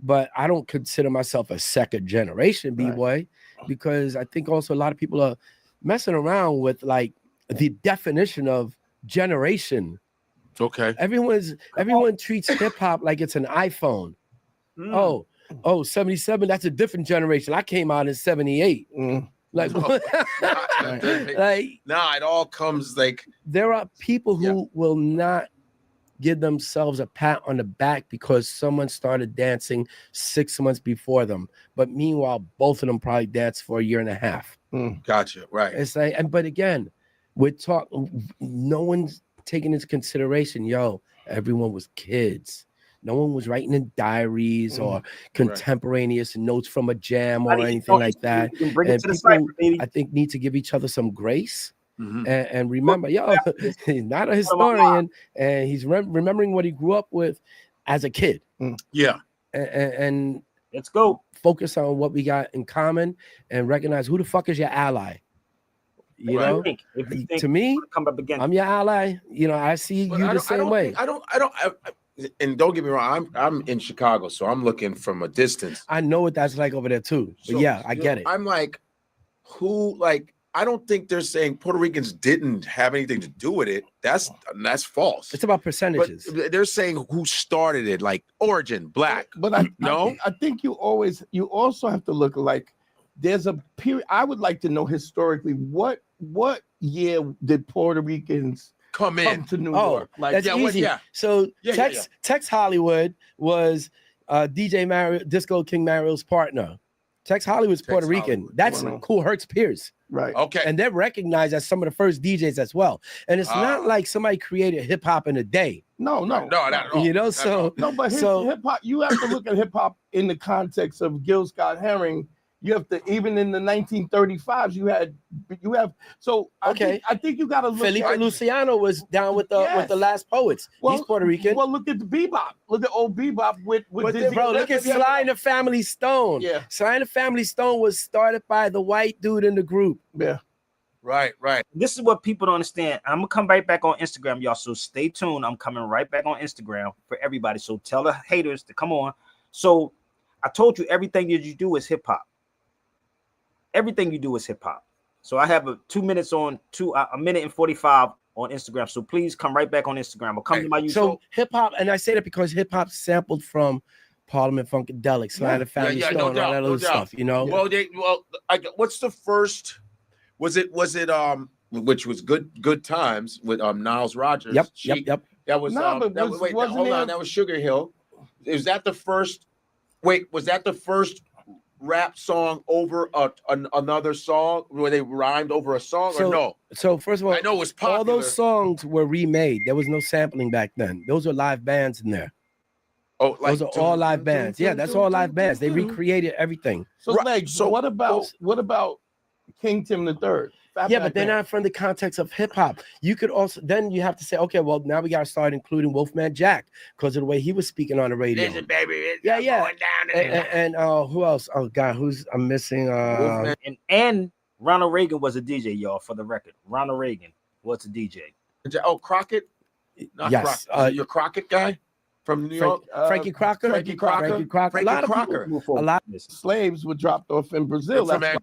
[SPEAKER 12] but I don't consider myself a second generation B-boy because I think also a lot of people are messing around with like the definition of generation.
[SPEAKER 8] Okay.
[SPEAKER 12] Everyone treats hip hop like it's an iPhone. Oh, 77, that's a different generation. I came out in 78. Like,
[SPEAKER 8] it all comes like
[SPEAKER 12] there are people who will not give themselves a pat on the back because someone started dancing 6 months before them. But meanwhile, both of them probably danced for a year and a half.
[SPEAKER 8] Gotcha. Right.
[SPEAKER 12] It's like, but again, no one's taking into consideration, everyone was kids. No one was writing in diaries or contemporaneous notes from a jam or anything like that. And people, I think, need to give each other some grace and remember, he's not a historian and he's remembering what he grew up with as a kid.
[SPEAKER 8] Yeah.
[SPEAKER 12] And
[SPEAKER 1] let's go
[SPEAKER 12] focus on what we got in common and recognize who the fuck is your ally. To me,
[SPEAKER 1] come up again.
[SPEAKER 12] I'm your ally. I see you the same way.
[SPEAKER 8] And don't get me wrong, I'm in Chicago, so I'm looking from a distance.
[SPEAKER 12] I know what that's like over there too. But I get it.
[SPEAKER 8] I'm like, I don't think they're saying Puerto Ricans didn't have anything to do with it. That's false.
[SPEAKER 12] It's about percentages.
[SPEAKER 8] But they're saying who started it, like origin, black.
[SPEAKER 13] But I think you also have to look like there's a period. I would like to know historically what year did Puerto Ricans come to New York?
[SPEAKER 12] Like, that's easy. So Tex Hollywood was DJ Disco King Mario's partner. Tex Hollywood's Puerto Rican. That's Cool Hertz Pierce.
[SPEAKER 13] Right.
[SPEAKER 8] Okay.
[SPEAKER 12] And they're recognized as some of the first DJs as well. And it's not like somebody created hip hop in a day.
[SPEAKER 13] No,
[SPEAKER 8] not at all.
[SPEAKER 13] But hip hop, you have to look at hip hop in the context of Gil Scott Heron. You have to, even in the 1935s, you have. So I think you got to look.
[SPEAKER 12] Felipe Luciano was down with the Last Poets. He's Puerto Rican.
[SPEAKER 13] Well, look at the bebop. Look at old bebop with Dizzy.
[SPEAKER 12] Bro, look at Sly and the Family Stone.
[SPEAKER 13] Yeah,
[SPEAKER 12] Sly and the Family Stone was started by the white dude in the group.
[SPEAKER 13] Yeah.
[SPEAKER 8] Right.
[SPEAKER 1] This is what people don't understand. I'm gonna come right back on Instagram, y'all. So stay tuned. I'm coming right back on Instagram for everybody. So tell the haters to come on. So I told you everything that you do is hip hop. Everything you do is hip hop. So I have a 2 minutes a minute and 45 on Instagram. So please come right back on Instagram or come to my YouTube.
[SPEAKER 12] So hip hop, and I say that because hip hop sampled from Parliament Funkadelic, Sly and the Family Stone, all that other stuff.
[SPEAKER 8] Well, what's the first? Was it which was good times with Niles Rodgers?
[SPEAKER 12] Yep.
[SPEAKER 8] That was that was Sugar Hill. Is that the first? Wait, was that the first rap song over another song where they rhymed over a song or no?
[SPEAKER 12] So first of all,
[SPEAKER 8] I know it was popular.
[SPEAKER 12] All those songs were remade. There was no sampling back then. Those were live bands in there.
[SPEAKER 8] Oh,
[SPEAKER 12] those are all live bands. Yeah, that's all live bands. They recreated everything.
[SPEAKER 13] So what about King Tim III?
[SPEAKER 12] Yeah, but they're not from the context of hip hop. You could also you have to say, okay, well, now we gotta start including Wolfman Jack because of the way he was speaking on the radio.
[SPEAKER 8] Listen, baby,
[SPEAKER 12] yeah.
[SPEAKER 8] Going down
[SPEAKER 12] and who else? Oh God, I'm missing?
[SPEAKER 1] And Ronald Reagan was a DJ, y'all. For the record, Ronald Reagan was a DJ.
[SPEAKER 8] Oh, Crockett. Not
[SPEAKER 12] Yes,
[SPEAKER 8] Crockett. You're Crockett guy from New York.
[SPEAKER 12] Frankie Crocker.
[SPEAKER 8] Frankie Crocker.
[SPEAKER 12] Frankie Crocker.
[SPEAKER 8] Frankie
[SPEAKER 12] A lot of
[SPEAKER 8] Crocker.
[SPEAKER 12] people. A lot.
[SPEAKER 13] Slaves were dropped off in Brazil.
[SPEAKER 8] From
[SPEAKER 13] That's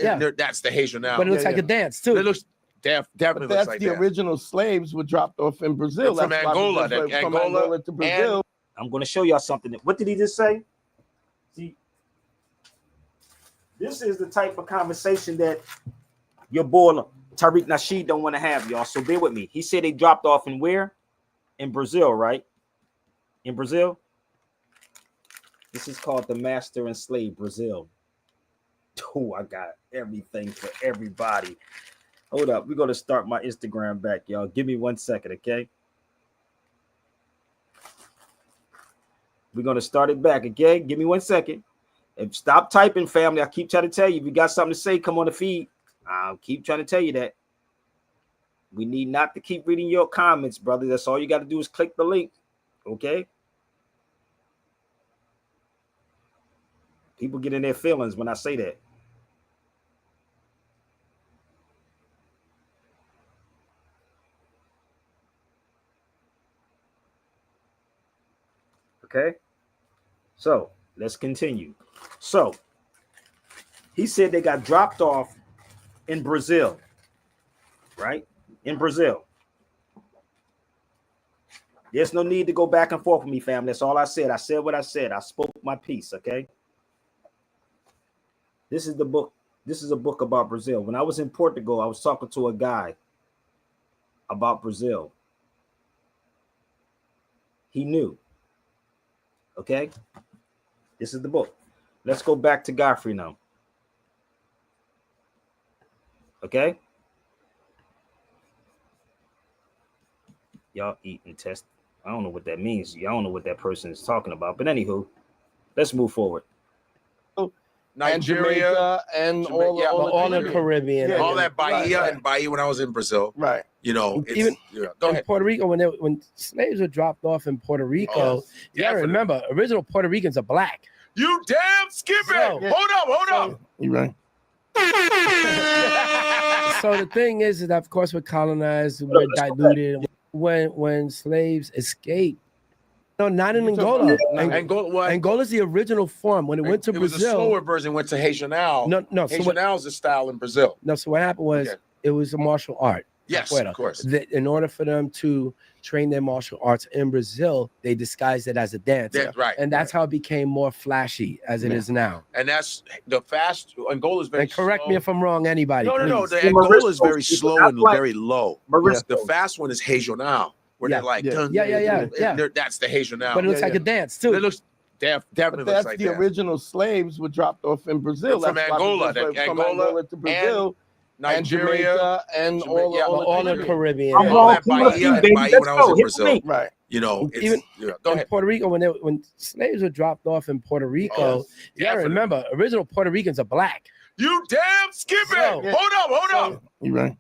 [SPEAKER 12] Yeah.
[SPEAKER 8] That's the Haitian now.
[SPEAKER 12] But it looks like a dance too.
[SPEAKER 8] It looks definitely
[SPEAKER 13] But that's
[SPEAKER 8] looks like
[SPEAKER 13] the
[SPEAKER 8] that.
[SPEAKER 13] original slaves were dropped off in Brazil.
[SPEAKER 8] From
[SPEAKER 13] That's why
[SPEAKER 8] Angola,
[SPEAKER 13] from
[SPEAKER 8] Angola
[SPEAKER 13] Angola to Brazil.
[SPEAKER 1] I'm going to show y'all something. What did he just say? See, this is the type of conversation that your boy Tariq Nasheed don't want to have, y'all. So bear with me. He said they dropped off in where? In Brazil, right? In Brazil. This is called the Master and Slave Brazil. Oh, I got everything for everybody. Hold up. We're going to start my Instagram back, y'all. Give me 1 second, okay? We're going to start it back, okay? Give me 1 second. If stop typing, family. I keep trying to tell you. If you got something to say, come on the feed. I'll keep trying to tell you that. We need not to keep reading your comments, brother. That's all you got to do is click the link, okay? People get in their feelings when I say that. Okay, so let's continue. So he said they got dropped off in Brazil, right? In Brazil. There's no need to go back and forth with me, fam. That's all I said. I said what I said. I spoke my piece, okay? This is the book. This is a book about Brazil. When I was in Portugal, I was talking to a guy about Brazil. He knew. Okay? This is the book. Let's go back to Godfrey now. Okay? Y'all eat and test. I don't know what that means. Y'all don't know what that person is talking about. But anywho, let's move forward.
[SPEAKER 8] Nigeria
[SPEAKER 13] and
[SPEAKER 12] all the Caribbean,
[SPEAKER 8] all that Bahia and Bahia when I was in Brazil.
[SPEAKER 13] Right.
[SPEAKER 8] You know, it's,
[SPEAKER 12] even
[SPEAKER 8] go
[SPEAKER 12] in
[SPEAKER 8] ahead.
[SPEAKER 12] Puerto Rico, when slaves were dropped off in Puerto Rico, you gotta remember, original Puerto Ricans are black.
[SPEAKER 8] You damn skip it. Hold up.
[SPEAKER 13] You're right.
[SPEAKER 12] So the thing is that of course we're colonized, we're diluted. When slaves escaped, no, not in Angola. Angola's the original form. When it went to
[SPEAKER 8] Brazil,
[SPEAKER 12] Brazil,
[SPEAKER 8] was a slower version. Went to Haitianal.
[SPEAKER 12] No.
[SPEAKER 8] Haitianal is a style in Brazil.
[SPEAKER 12] No, so what happened was it was a martial art.
[SPEAKER 8] Yes,
[SPEAKER 12] Puerto.
[SPEAKER 8] of course.
[SPEAKER 12] In order for them to train their martial arts in Brazil, they disguised it as a dance.
[SPEAKER 8] Right.
[SPEAKER 12] And that's how it became more flashy as it is now.
[SPEAKER 8] And that's the fast. Angola is very.
[SPEAKER 12] And correct
[SPEAKER 8] slow.
[SPEAKER 12] me if I'm wrong, anybody.
[SPEAKER 8] No.
[SPEAKER 12] please.
[SPEAKER 8] The Angola is very slow and very low. The fast one is Haitianal, where they're like,
[SPEAKER 12] yeah.
[SPEAKER 8] That's the Haitianal.
[SPEAKER 12] But it looks like a dance too.
[SPEAKER 8] It looks definitely
[SPEAKER 13] But that's
[SPEAKER 8] looks like
[SPEAKER 13] the
[SPEAKER 8] that.
[SPEAKER 13] original slaves were dropped off in Brazil.
[SPEAKER 8] From
[SPEAKER 13] That's why
[SPEAKER 8] Angola,
[SPEAKER 13] from Angola to Brazil.
[SPEAKER 8] Nigeria
[SPEAKER 13] and
[SPEAKER 12] all the Caribbean.
[SPEAKER 8] All that Bahia and Bahia when I was in Brazil.
[SPEAKER 13] Right.
[SPEAKER 8] You know,
[SPEAKER 12] even
[SPEAKER 8] go
[SPEAKER 12] in
[SPEAKER 8] ahead.
[SPEAKER 12] Puerto Rico, when slaves were dropped off in Puerto Rico, you gotta remember, original Puerto Ricans are black.
[SPEAKER 8] You damn skip it. Hold up.
[SPEAKER 13] You're right.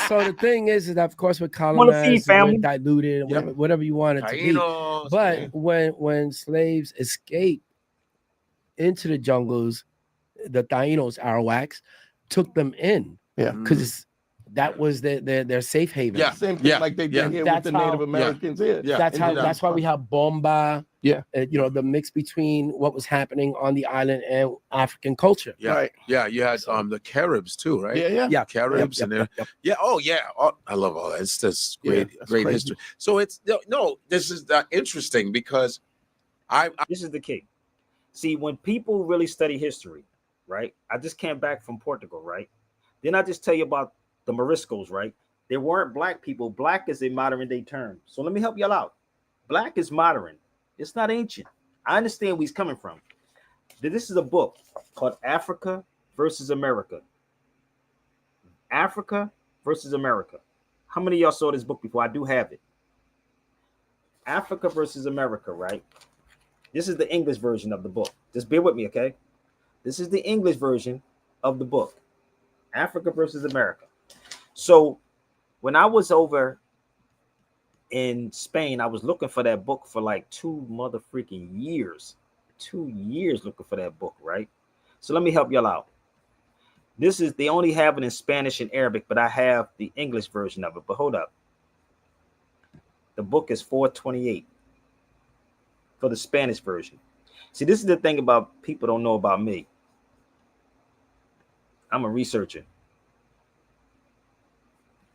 [SPEAKER 12] So the thing is that of course we're colonized, we're diluted, whatever you want it to be. But when slaves escaped into the jungles, the Tainos, Arawaks, took them in.
[SPEAKER 13] Yeah.
[SPEAKER 12] Because that was their safe haven.
[SPEAKER 13] Yeah. Same thing like they did here with the Native Americans here.
[SPEAKER 12] That's why we have bomba.
[SPEAKER 13] Yeah.
[SPEAKER 12] The mix between what was happening on the island and African culture.
[SPEAKER 8] Yeah.
[SPEAKER 13] Right.
[SPEAKER 8] Yeah. You had the Caribs too, right?
[SPEAKER 12] Yeah.
[SPEAKER 8] Caribs and there. Yeah. Oh yeah. Oh, I love all that. It's just great history. So it's this is interesting because
[SPEAKER 1] this is the key. See, when people really study history, right? I just came back from Portugal, right? Then I just tell you about the Moriscos, right? They weren't black people. Black is a modern day term. So let me help y'all out. Black is modern. It's not ancient. I understand where he's coming from. This is a book called Africa versus America. Africa versus America. How many of y'all saw this book before? I do have it. Africa versus America, right? This is the English version of the book. Just bear with me, okay? This is the English version of the book. Africa versus America. So when I was over in Spain, I was looking for that book for like 2 motherfucking years. 2 years looking for that book, right? So let me help y'all out. This is, they only have it in Spanish and Arabic, but I have the English version of it. But hold up. The book is $4.28 for the Spanish version. See, this is the thing about people don't know about me. I'm a researcher.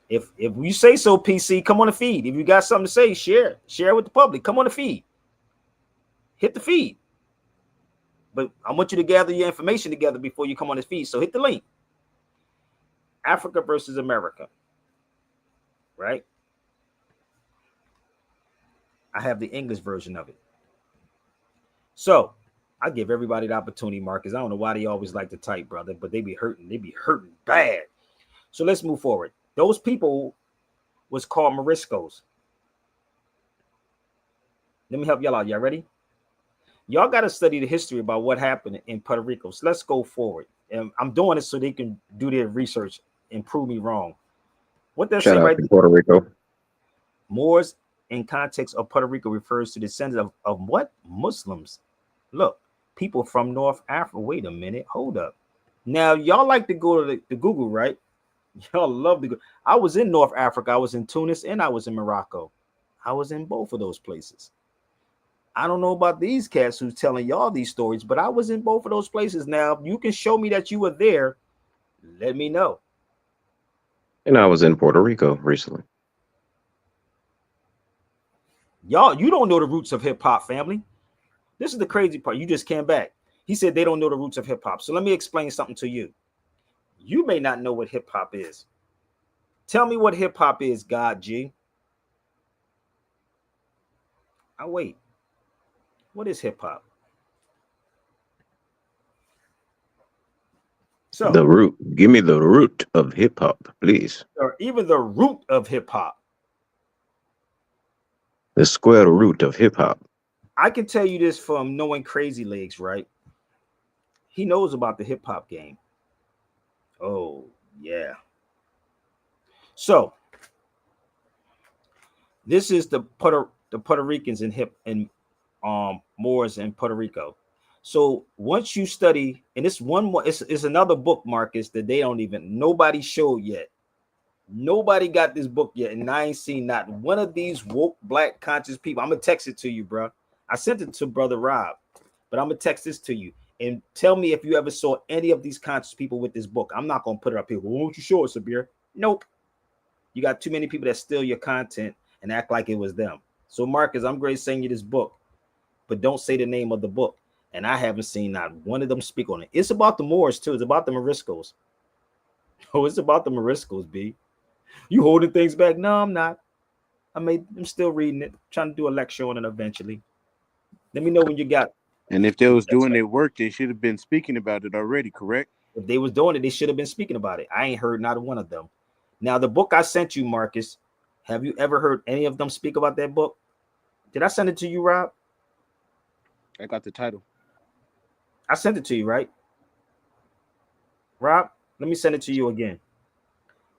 [SPEAKER 1] If you say so, PC, come on the feed. If you got something to say, share it with the public. Come on the feed. Hit the feed. But I want you to gather your information together before you come on this feed. So hit the link. Africa versus America. Right? I have the English version of it. So I give everybody the opportunity, Marcus. I don't know why they always like to type, brother, but they be hurting. They be hurting bad. So let's move forward. Those people was called Moriscos. Let me help y'all out. Y'all ready? Y'all got to study the history about what happened in Puerto Rico. So let's go forward. And I'm doing it so they can do their research and prove me wrong. What that say right there?
[SPEAKER 3] Puerto Rico.
[SPEAKER 1] Moors in context of Puerto Rico refers to descendants of what? Muslims. Look, people from North Africa. Wait a minute. Hold up. Now, y'all like to go to the Google, right? Y'all love to go. I was in North Africa. I was in Tunis and I was in Morocco. I was in both of those places. I don't know about these cats who's telling y'all these stories, but I was in both of those places. Now, if you can show me that you were there, let me know.
[SPEAKER 3] And I was in Puerto Rico recently.
[SPEAKER 1] Y'all, you don't know the roots of hip hop, family. This is the crazy part. You just came back. He said they don't know the roots of hip hop. So let me explain something to you. You may not know what hip hop is. Tell me what hip hop is, God G. I'll wait. What is hip hop? So
[SPEAKER 3] the root. Give me the root of hip hop, please.
[SPEAKER 1] Or even the root of hip hop.
[SPEAKER 3] The square root of hip hop.
[SPEAKER 1] I can tell you this from knowing Crazy Legs, right? He knows about the hip hop game. Oh, yeah. So this is the Puerto Ricans and Moors in Puerto Rico. So once you study, and it's one more, it's another book, Marcus, that they don't even, nobody showed yet. Nobody got this book yet, and I ain't seen not one of these woke black conscious people. I'm gonna text it to you, bro. I sent it to Brother Rob, but I'm gonna text this to you and tell me if you ever saw any of these conscious people with this book. I'm not gonna put it up here. Well, won't you show us, Sabir? Nope. You got too many people that steal your content and act like it was them. So Marcus, I'm great sending you this book, but don't say the name of the book. And I haven't seen not one of them speak on it. It's about the Moors too. It's about the Moriscos. Oh, it's about the Moriscos, B. You holding things back? No, I'm not. I'm still reading it, trying to do a lecture on it eventually. Let me know when you got it.
[SPEAKER 6] And if they was doing their work, they should have been speaking about it already, correct?
[SPEAKER 1] If they was doing it, they should have been speaking about it. I ain't heard not one of them. Now, the book I sent you, Marcus, have you ever heard any of them speak about that book? Did I send it to you, Rob?
[SPEAKER 6] I got the title.
[SPEAKER 1] I sent it to you, right? Rob, let me send it to you again.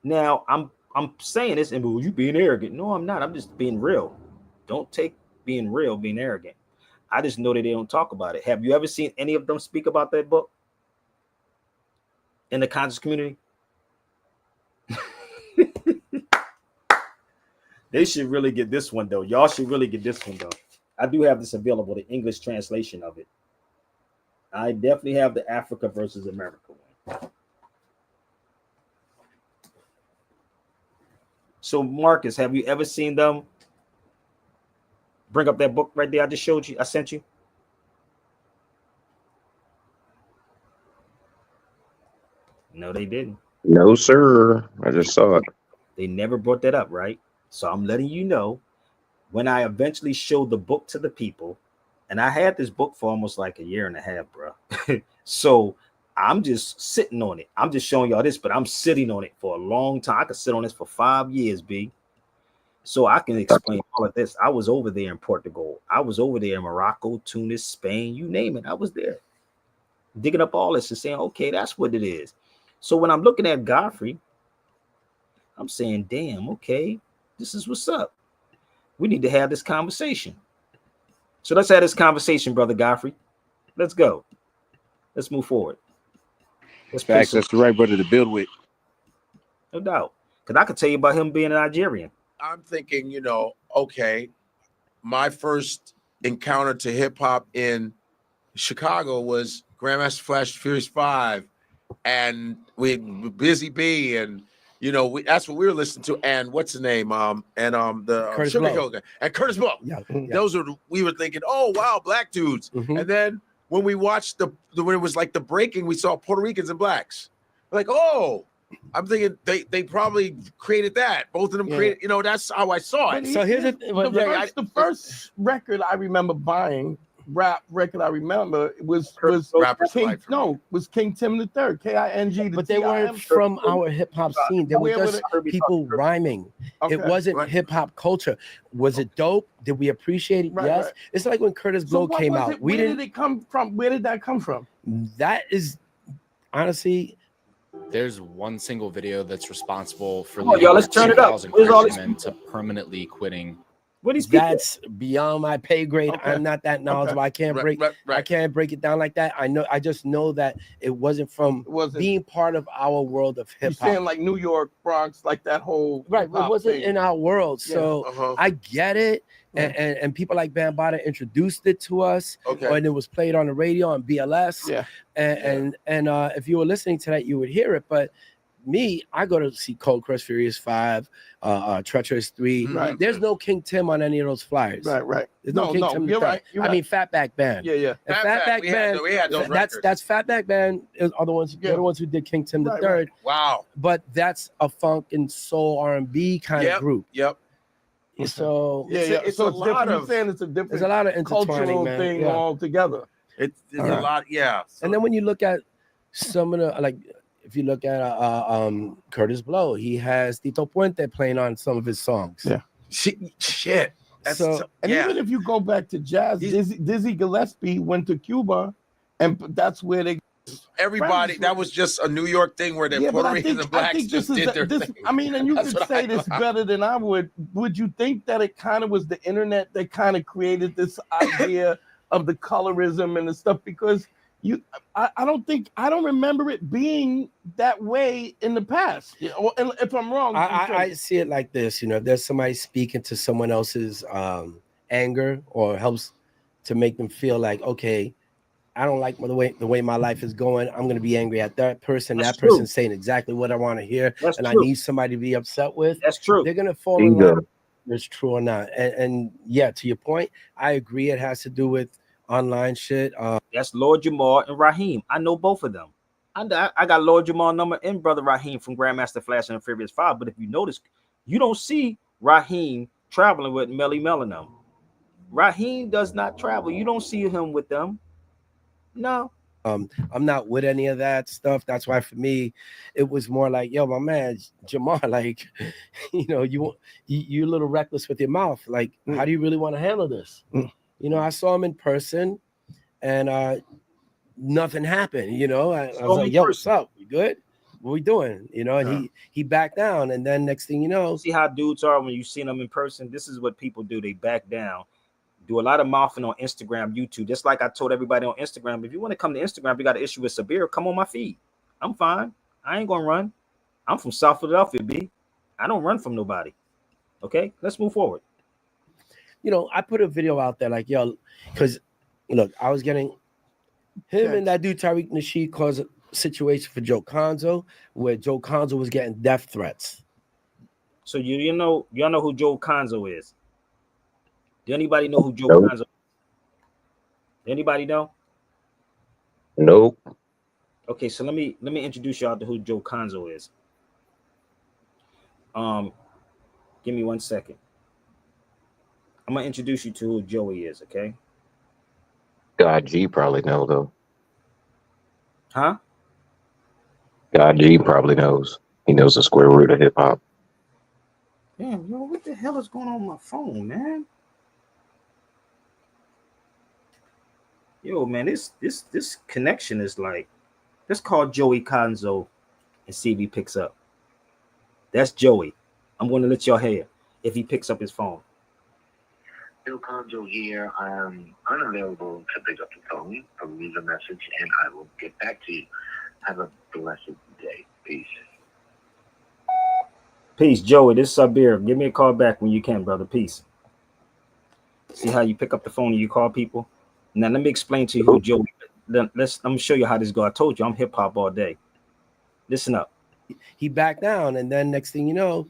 [SPEAKER 1] Now, I'm saying this, and well, you being arrogant. No, I'm not. I'm just being real. Don't take being real, being arrogant. I just know that they don't talk about it. Have you ever seen any of them speak about that book in the conscious community? They should really get this one, though. Y'all should really get this one, though. I do have this available, the English translation of it. I definitely have the Africa versus America one. So, Marcus, have you ever seen them bring up that book right there I just showed you? I sent you. No, they didn't.
[SPEAKER 3] No, sir. I just saw it.
[SPEAKER 1] They never brought that up, right? So I'm letting you know when I eventually showed the book to the people, and I had this book for almost like a year and a half, bro. So I'm just sitting on it. I'm just showing y'all this, but I'm sitting on it for a long time. I could sit on this for 5 years, B. So I can explain all of this. I was over there in Portugal. I was over there in Morocco, Tunis, Spain, you name it. I was there digging up all this and saying, okay, that's what it is. So when I'm looking at Godfrey, I'm saying, damn, okay, this is what's up. We need to have this conversation. So let's have this conversation, Brother Godfrey. Let's go. Let's move forward. Let's play
[SPEAKER 6] Facts.
[SPEAKER 1] some.
[SPEAKER 6] That's the right brother to build with.
[SPEAKER 1] No doubt. Because I could tell you about him being a Nigerian.
[SPEAKER 8] I'm thinking, you know, okay, my first encounter to hip hop in Chicago was Grandmaster Flash Furious 5 and we Busy Bee, and you know, that's what we were listening to. And what's his name? The
[SPEAKER 12] Curtis
[SPEAKER 8] Sugar
[SPEAKER 12] Blow.
[SPEAKER 8] Hill guy and Curtis Blow.
[SPEAKER 12] Yeah.
[SPEAKER 8] Those are we were thinking, oh wow, black dudes. And then when we watched when it was like the breaking, we saw Puerto Ricans and blacks. Like, oh, I'm thinking they probably created that. Both of them created, you know, that's how I saw it.
[SPEAKER 12] So here's
[SPEAKER 13] the first record I remember buying, rap record I remember was King Tim the Third, King.
[SPEAKER 12] But they weren't from our hip hop scene. They were just people rhyming.
[SPEAKER 13] Okay.
[SPEAKER 12] It wasn't hip hop culture. Was it dope? Did we appreciate it?
[SPEAKER 13] Right,
[SPEAKER 12] Yes.
[SPEAKER 13] right.
[SPEAKER 12] It's like when Curtis Blow came out.
[SPEAKER 13] Where did it come from? Where did that come from?
[SPEAKER 12] That is honestly.
[SPEAKER 14] There's one single video that's responsible for
[SPEAKER 1] Come on, y'all, let's turn it up.
[SPEAKER 14] 2,000
[SPEAKER 1] Where's all these
[SPEAKER 14] Christian men to permanently quitting.
[SPEAKER 1] What these people?
[SPEAKER 12] That's beyond my pay grade.
[SPEAKER 13] Okay.
[SPEAKER 12] I'm not that knowledgeable. I can't I can't break it down like that. I just know that it wasn't from being part of our world of hip hop.
[SPEAKER 13] You're saying like New York, Bronx, like that whole
[SPEAKER 12] Right, it wasn't
[SPEAKER 13] thing.
[SPEAKER 12] in our world. So I get it. And people like Bambaataa introduced it to us.
[SPEAKER 8] Okay.
[SPEAKER 12] And it was played on the radio on BLS.
[SPEAKER 13] Yeah.
[SPEAKER 12] And if you were listening to that, you would hear it. But me, I go to see Cold Crush Furious 5, Treacherous 3.
[SPEAKER 13] Right.
[SPEAKER 12] There's no King Tim on any of those flyers.
[SPEAKER 13] Right.
[SPEAKER 12] There's no King Tim.
[SPEAKER 13] You're right.
[SPEAKER 12] I mean, Fatback Band.
[SPEAKER 13] Yeah.
[SPEAKER 12] And
[SPEAKER 8] Fatback,
[SPEAKER 12] Fatback Band.
[SPEAKER 8] we had those
[SPEAKER 12] that's Fatback Band. Are the ones. They're the ones who did King Tim the Third.
[SPEAKER 8] Wow.
[SPEAKER 12] But that's a funk and soul R&B kind of group.
[SPEAKER 8] Yep.
[SPEAKER 12] So
[SPEAKER 8] It's a lot of.
[SPEAKER 13] You're saying it's a different.
[SPEAKER 12] There's a lot of intertwining,
[SPEAKER 13] cultural
[SPEAKER 12] man.
[SPEAKER 13] thing
[SPEAKER 12] Yeah.
[SPEAKER 13] altogether.
[SPEAKER 8] It's a lot. Yeah.
[SPEAKER 12] And then when you look at some of the if you look at Curtis Blow, he has Tito Puente playing on some of his songs.
[SPEAKER 13] Yeah.
[SPEAKER 8] Shit. That's
[SPEAKER 13] And even if you go back to jazz, Dizzy Gillespie went to Cuba, and that's where they.
[SPEAKER 8] Everybody, that was just a New York thing where the Puerto Ricans and blacks just did their thing.
[SPEAKER 13] I mean, and you
[SPEAKER 8] That's
[SPEAKER 13] could
[SPEAKER 8] what
[SPEAKER 13] say
[SPEAKER 8] I
[SPEAKER 13] this
[SPEAKER 8] thought.
[SPEAKER 13] better than I would. Would you think that it kind of was the internet that kind of created this idea of the colorism and the stuff? Because I don't remember it being that way in the past. And if I'm wrong,
[SPEAKER 12] I see it like this. You know, if there's somebody speaking to someone else's anger or helps to make them feel like, okay, I don't like the way my life is going. I'm going to be angry at that person.
[SPEAKER 1] That's
[SPEAKER 12] that person saying exactly what I want to hear,
[SPEAKER 1] That's
[SPEAKER 12] and
[SPEAKER 1] true.
[SPEAKER 12] I need somebody to be upset with.
[SPEAKER 1] That's true.
[SPEAKER 12] They're going to fall in line. It's true or not. And yeah, to your point, I agree. It has to do with online shit.
[SPEAKER 1] That's Lord Jamal and Raheem. I know both of them. I got Lord Jamal number and Brother Raheem from Grandmaster Flash and Furious 5. But if you notice, you don't see Raheem traveling with Melly Mel and them. Raheem does not travel. You don't see him with them. No.
[SPEAKER 12] I'm not with any of that stuff. That's why for me, it was more like, yo, my man Jamal, like, you know, you're a little reckless with your mouth. Like, how do you really want to handle this? You know, I saw him in person, and nothing happened. You know, I was like, yo, what's up? You good? What we doing? You know, and he backed down, and then next thing you know,
[SPEAKER 1] see how dudes are when you see them in person. This is what people do. They back down. Do a lot of mouthing on Instagram, YouTube. Just like I told everybody on Instagram, if you want to come to Instagram, you got an issue with Sabir, come on my feed. I'm fine. I ain't gonna run. I'm from South Philadelphia, B. I don't run from nobody. Okay, let's move forward.
[SPEAKER 12] You know, I put a video out there like, yo, because look, I was getting him and that dude Tariq Nasheed caused a situation for Joe Conzo, where Joe Conzo was getting death threats.
[SPEAKER 1] So y'all know who Joe Conzo is. Do anybody know who Joe Conzo is? Anybody know?
[SPEAKER 3] Nope.
[SPEAKER 1] Okay, so let me introduce y'all to who Joe Conzo is. Give me 1 second. I'm gonna introduce you to who Joey is, okay?
[SPEAKER 3] God G probably know though.
[SPEAKER 1] Huh?
[SPEAKER 3] God G probably knows. He knows the square root of hip hop.
[SPEAKER 1] Damn, yo, what the hell is going on with my phone, man? Yo, man, this connection is like, let's call Joey Conzo and see if he picks up. That's Joey. I'm going to let y'all hear if he picks up his phone.
[SPEAKER 15] Bill Conjo here. I am unavailable to pick up the phone. I'll leave a message and I will get back to you. Have a blessed day. Peace.
[SPEAKER 1] Peace, Joey. This is Sabir. Give me a call back when you can, brother. Peace. See how you pick up the phone and you call people? Now let me explain to you who Joey. Let me show you how this go. I told you I'm hip hop all day. Listen up.
[SPEAKER 12] He backed down, and then next thing you know,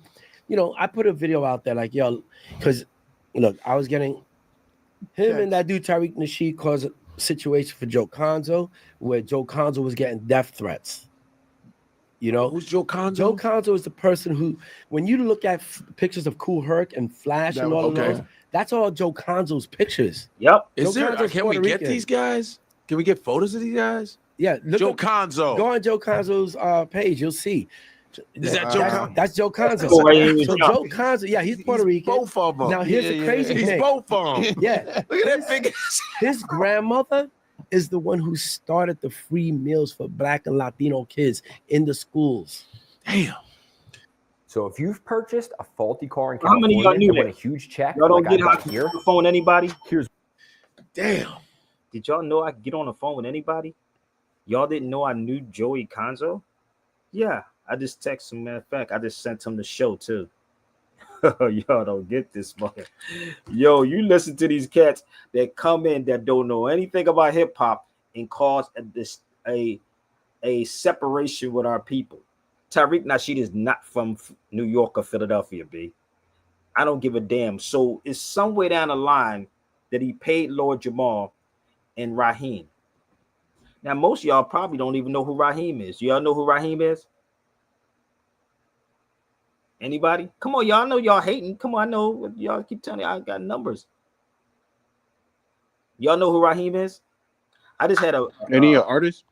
[SPEAKER 12] I put a video out there like, yo, because look, I was getting him and that dude Tariq Nasheed caused a situation for Joe Conzo, where Joe Conzo was getting death threats.
[SPEAKER 8] Who's Joe Conzo?
[SPEAKER 12] Joe Conzo is the person who, when you look at pictures of Cool Herc and Flash and all of those, that's all Joe Conzo's pictures.
[SPEAKER 1] Yep.
[SPEAKER 8] Can we get these guys? Can we get photos of these guys?
[SPEAKER 12] Yeah.
[SPEAKER 8] Joe Conzo.
[SPEAKER 12] Go on Joe Conzo's page. You'll see.
[SPEAKER 8] Is that Joe Conzo?
[SPEAKER 12] That's Joe Conzo.
[SPEAKER 1] So
[SPEAKER 12] Joe Conzo, yeah, he's Puerto Rican.
[SPEAKER 8] Both of them.
[SPEAKER 12] Now here's the crazy thing.
[SPEAKER 8] He's both of them.
[SPEAKER 12] Yeah.
[SPEAKER 8] Look at that big.
[SPEAKER 12] His grandmother is the one who started the free meals for Black and Latino kids in the schools.
[SPEAKER 8] Damn.
[SPEAKER 16] So if you've purchased a faulty car in
[SPEAKER 1] How many of y'all
[SPEAKER 16] California
[SPEAKER 1] knew
[SPEAKER 16] and won
[SPEAKER 1] that?
[SPEAKER 16] a huge check,
[SPEAKER 1] Y'all don't
[SPEAKER 16] like
[SPEAKER 1] get
[SPEAKER 16] I
[SPEAKER 1] how
[SPEAKER 16] got
[SPEAKER 1] to
[SPEAKER 16] here,
[SPEAKER 1] get on the phone with anybody?
[SPEAKER 16] Here's
[SPEAKER 8] Damn.
[SPEAKER 1] Did y'all know I could get on the phone with anybody? Y'all didn't know I knew Joey Conzo? Yeah, I just texted him. Matter of fact, I just sent him the show too. Y'all don't get this, man. Yo, you listen to these cats that come in that don't know anything about hip hop and cause a separation with our people. Tariq Nasheed is not from New York or Philadelphia, B. I don't give a damn. So it's somewhere down the line that he paid Lord Jamal and Raheem. Now, most of y'all probably don't even know who Raheem is. Y'all know who Raheem is? Anybody? Come on, y'all know y'all hating. Come on, I know y'all keep telling me I got numbers. Y'all know who Raheem is? I just had
[SPEAKER 6] any artists?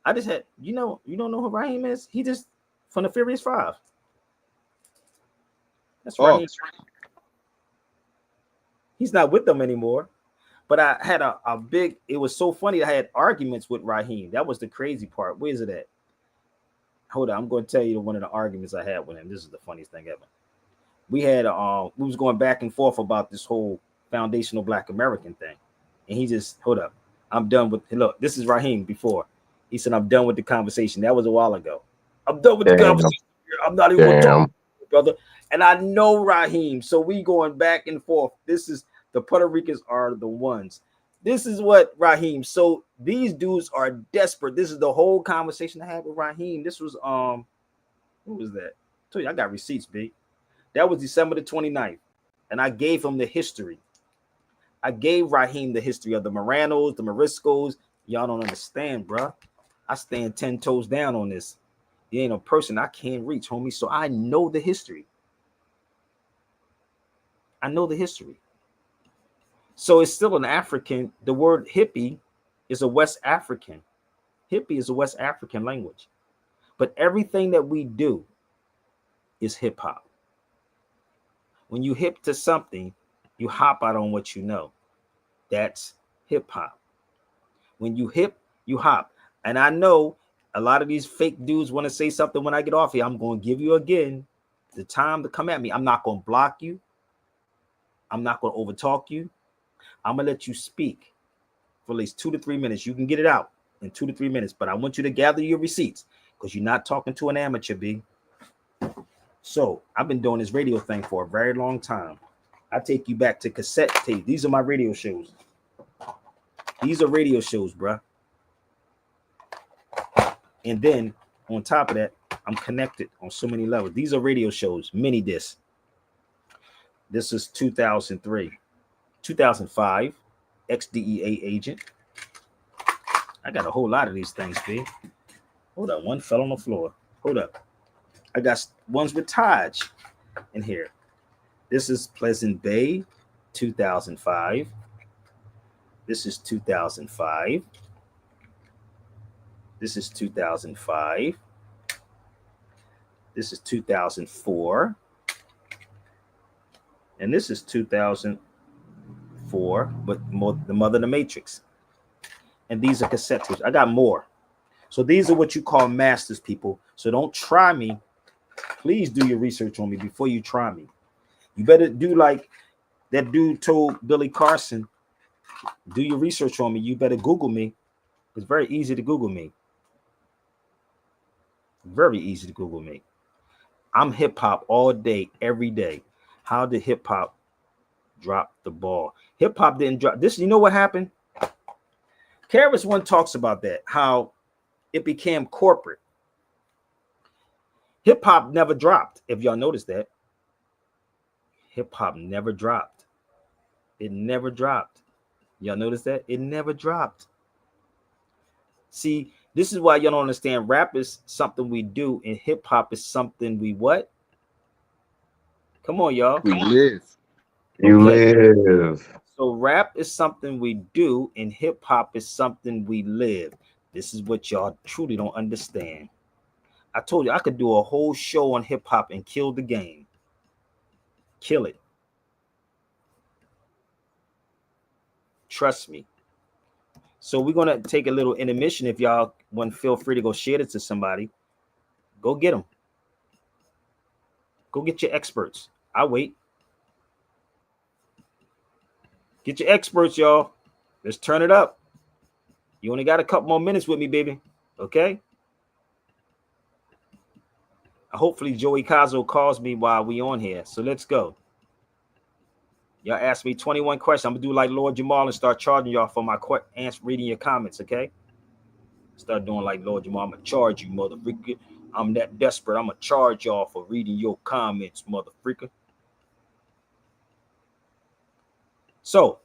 [SPEAKER 1] I just had you don't know who Raheem is? He just from the Furious 5. That's Raheem. He's not with them anymore. But I had a big, it was so funny. I had arguments with Raheem. That was the crazy part. Where is it at? Hold on, I'm going to tell you one of the arguments I had with him. This is the funniest thing ever. We had we was going back and forth about this whole foundational Black American thing. And he just, hold up. I'm done with, look, this is Raheem before. He said, I'm done with the conversation. That was a while ago. I'm done with the conversation. I'm not even going to talk, brother. And I know Raheem. So we going back and forth. This is, the Puerto Ricans are the ones. This is what Raheem. So these dudes are desperate. This is the whole conversation I had with Raheem. This was what was that? I told you I got receipts, B. That was December the 29th. And I gave him the history. I gave Raheem the history of the Moranos, the Moriscos. Y'all don't understand, bro. I stand 10 toes down on this. There ain't a person I can't reach, homie. So I know the history. I know the history. So it's still an African. The word hippie is a West African. Hippie is a West African language. But everything that we do is hip hop. When you hip to something, you hop out on what you know. That's hip hop. When you hip, you hop. And I know a lot of these fake dudes want to say something when I get off here. I'm going to give you again the time to come at me. I'm not going to block you. I'm not going to overtalk you. I'm going to let you speak for at least 2 to 3 minutes. You can get it out in 2 to 3 minutes, but I want you to gather your receipts because you're not talking to an amateur, B. So I've been doing this radio thing for a very long time. I take you back to cassette tape. These are my radio shows. These are radio shows, bruh. And then on top of that, I'm connected on so many levels. These are radio shows, mini disc. This is 2003. 2005, ex-DEA agent. I got a whole lot of these things, B. Hold up, one fell on the floor. Hold up. I got ones with Taj in here. This is Pleasant Bay, 2005. This is 2005. This is 2005. This is 2004. And this is 2004, but the Mother of the Matrix. And these are cassette tapes. I got more. So these are what you call masters, people. So don't try me. Please do your research on me before you try me. You better do like that dude told Billy Carson, do your research on me. You better Google me. It's very easy to Google me. Very easy to Google me. I'm hip hop all day, every day. How did hip hop drop the ball? Hip hop didn't drop this. You know what happened? Karis one talks about that, how it became corporate. Hip hop never dropped. If y'all notice that, hip hop never dropped. It never dropped. Y'all notice that? It never dropped. See, this is why y'all don't understand. Rap is something we do, and hip hop is something we what? Come on, y'all.
[SPEAKER 6] We live.
[SPEAKER 3] You live.
[SPEAKER 1] So rap is something we do, and hip hop is something we live. This is what y'all truly don't understand. I told you I could do a whole show on hip hop and kill the game. Kill it. Trust me. So we're gonna take a little intermission. If y'all want, feel free to go share it to somebody. Go get them. Go get your experts. I'll wait. Get your experts, y'all. Let's turn it up. You only got a couple more minutes with me, baby. Okay? Hopefully Joey Cazzo calls me while we on here. So let's go. Y'all asked me 21 questions. I'm gonna do like Lord Jamal and start charging y'all for my reading your comments, okay? Start doing like Lord Jamal. I'm gonna charge you, mother freaker. I'm that desperate. I'm gonna charge y'all for reading your comments, mother freaker. So,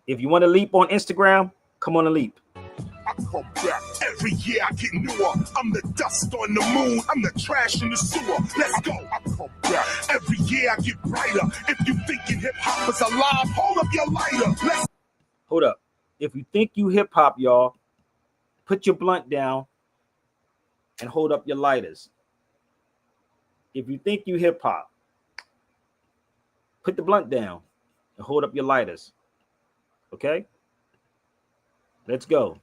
[SPEAKER 1] if you want to leap on Instagram, come on and leap.
[SPEAKER 2] I come back every year. I get newer. I'm the dust on the moon. I'm the trash in the sewer. Let's go. I come back every year. I get brighter. If you thinking hip hop is alive, hold up your lighter. Let's
[SPEAKER 1] hold up. If you think you hip hop, y'all, put your blunt down and hold up your lighters. If you think you hip hop, put the blunt down and hold up your lighters. Okay? Let's go.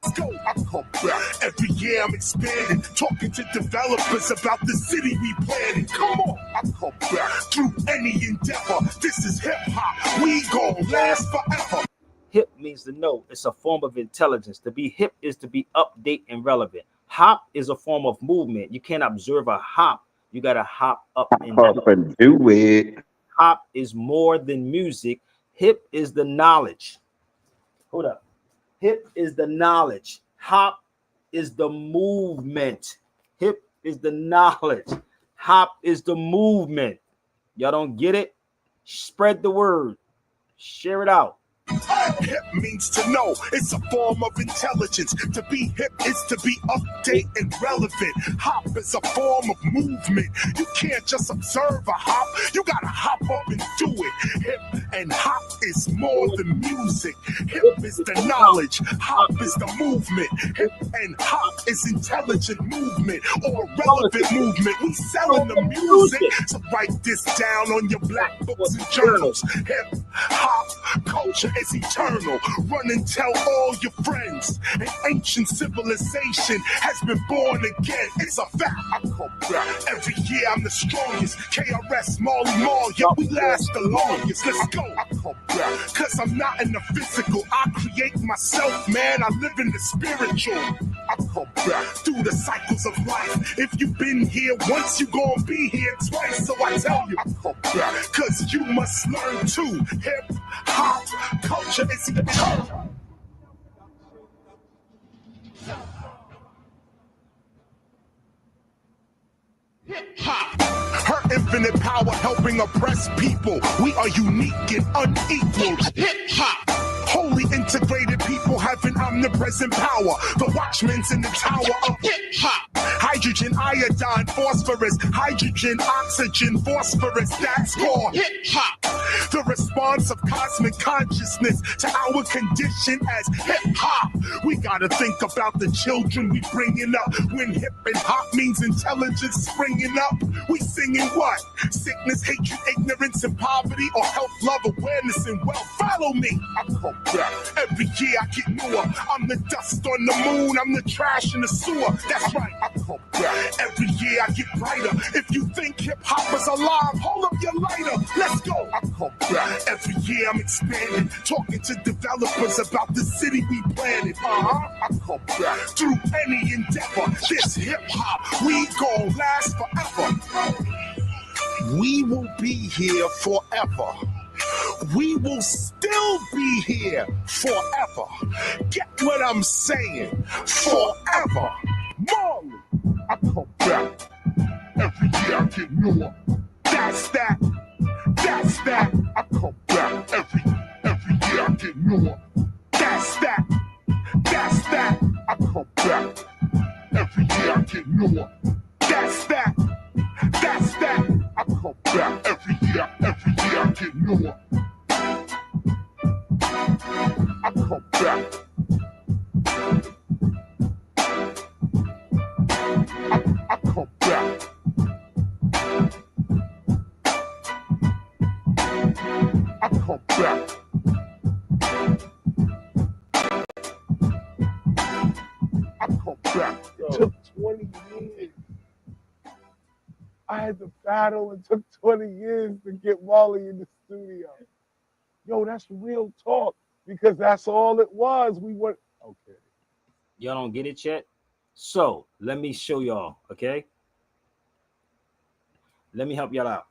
[SPEAKER 2] Let's go. I come back every year. I'm expanding, talking to developers about the city we planning. Come on, I come back through any endeavor. This is hip hop. We gon' last forever.
[SPEAKER 1] Hip means to know. It's a form of intelligence. To be hip is to be update and relevant. Hop is a form of movement. You can't observe a hop. You gotta hop up and
[SPEAKER 3] do it.
[SPEAKER 1] Hop is more than music. Hip is the knowledge. Hold up. Hip is the knowledge. Hop is the movement. Hip is the knowledge. Hop is the movement. Y'all don't get it? Spread the word. Share it out.
[SPEAKER 2] Hip means to know. It's a form of intelligence. To be hip is to be update and relevant. Hop is a form of movement. You can't just observe a hop. You gotta hop up and do it. Hip and hop is more than music. Hip is the knowledge. Hop is the movement. Hip and hop is intelligent movement or relevant movement. We selling the music. So write this down on your black books and journals. Hip hop culture is eternal. Run and tell all your friends. An ancient civilization has been born again. It's a fact. I come back every year. I'm the strongest. KRS, Marley Marl, yeah, we last the longest. Let's go. I come back cause I'm not in the physical. I create myself, man. I live in the spiritual. I come back through the cycles of life. If you've been here once, you gon' be here twice. So I tell you, I come back cause you must learn too. Hip hop culture is eternal. Hip hop, her infinite power helping oppress people. We are unique and unequaled. Hip hop, wholly integrated people having omnipresent power. The watchmen's in the tower of hip hop. Hydrogen, iodine, phosphorus, hydrogen, oxygen, phosphorus. That's called hip hop. The response of cosmic consciousness to our condition as hip hop. We gotta think about the children we bringing up. When hip and hop means intelligence springing up, we singing what? Sickness, hatred, ignorance, and poverty, or health, love, awareness, and wealth. Follow me. I come back every year. I get newer. I'm the dust on the moon. I'm the trash in the sewer. That's right. I come back every year. I get brighter. If you think hip hop is alive, hold up your lighter. Let's go. I come back. Every year I'm expanding, talking to developers about the city we planted. I come back through any endeavor. This hip hop, we gon' last forever. We will be here forever. We will still be here forever. Get what I'm saying? Forever. Marley, I come back. Every year I get newer. That's that. That's that. I come back. Every year I get newer. That's that. That's that. I come back. Every year I get newer. That's that. That's that. I come back. Every year I get newer. I come back. I come back. I come back. I come back. It took 20 years. I had to battle. It took 20 years to get Wally in the studio. Yo, that's real talk because that's all it was. We were okay.
[SPEAKER 1] Y'all don't get it yet? So let me show y'all, okay? Let me help y'all out.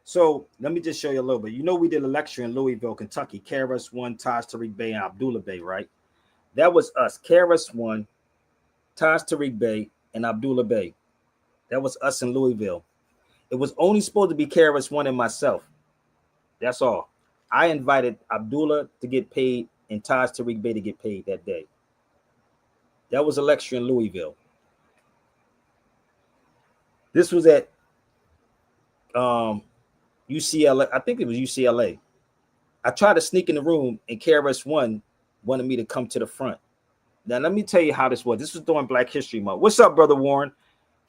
[SPEAKER 1] So let me just show you a little bit. You know, we did a lecture in Louisville, Kentucky. KRS-One, Taj Tariq Bey, and Abdullah Bey, right? That was us. KRS-One, Taj Tariq Bey, and Abdullah Bey. That was us in Louisville. It was only supposed to be KRS-One and myself. That's all. I invited Abdullah to get paid and Taj Tariq Bey to get paid that day. That was a lecture in Louisville. This was at UCLA. I think it was UCLA. I tried to sneak in the room and KRS-One wanted me to come to the front. Now, let me tell you how this was. This was during Black History Month. What's up, Brother Warren?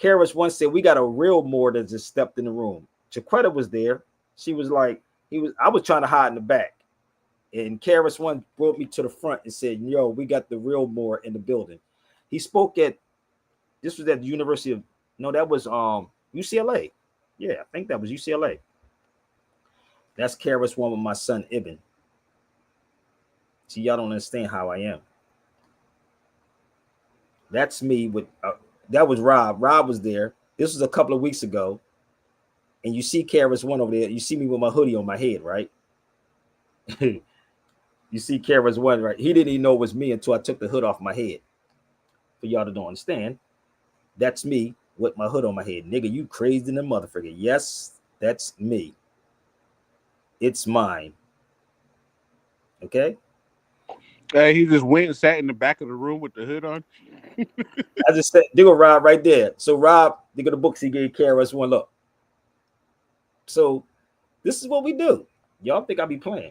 [SPEAKER 1] KRS-One said, we got a real Moor that just stepped in the room. Jaquetta was there. She was like, I was trying to hide in the back. And KRS-One brought me to the front and said, yo, we got the real Moor in the building. He spoke this was at the University of, no, that was UCLA. Yeah, I think that was UCLA. That's KRS-One with my son, Ibn. See, y'all don't understand how I am. That's me with, that was Rob. Rob was there. This was a couple of weeks ago. And you see KRS-One over there. You see me with my hoodie on my head, right? You see KRS-One, right? He didn't even know it was me until I took the hood off my head. For y'all that don't understand, that's me with my hood on my head. Nigga, you crazy in the motherfucker. Yes, that's me. It's mine. Okay?
[SPEAKER 6] Hey, he just went and sat in the back of the room with the hood on.
[SPEAKER 1] I just said, they go Rob right there. So Rob, they go the books he gave KRS-One. Look. So this is what we do. Y'all think I be playing.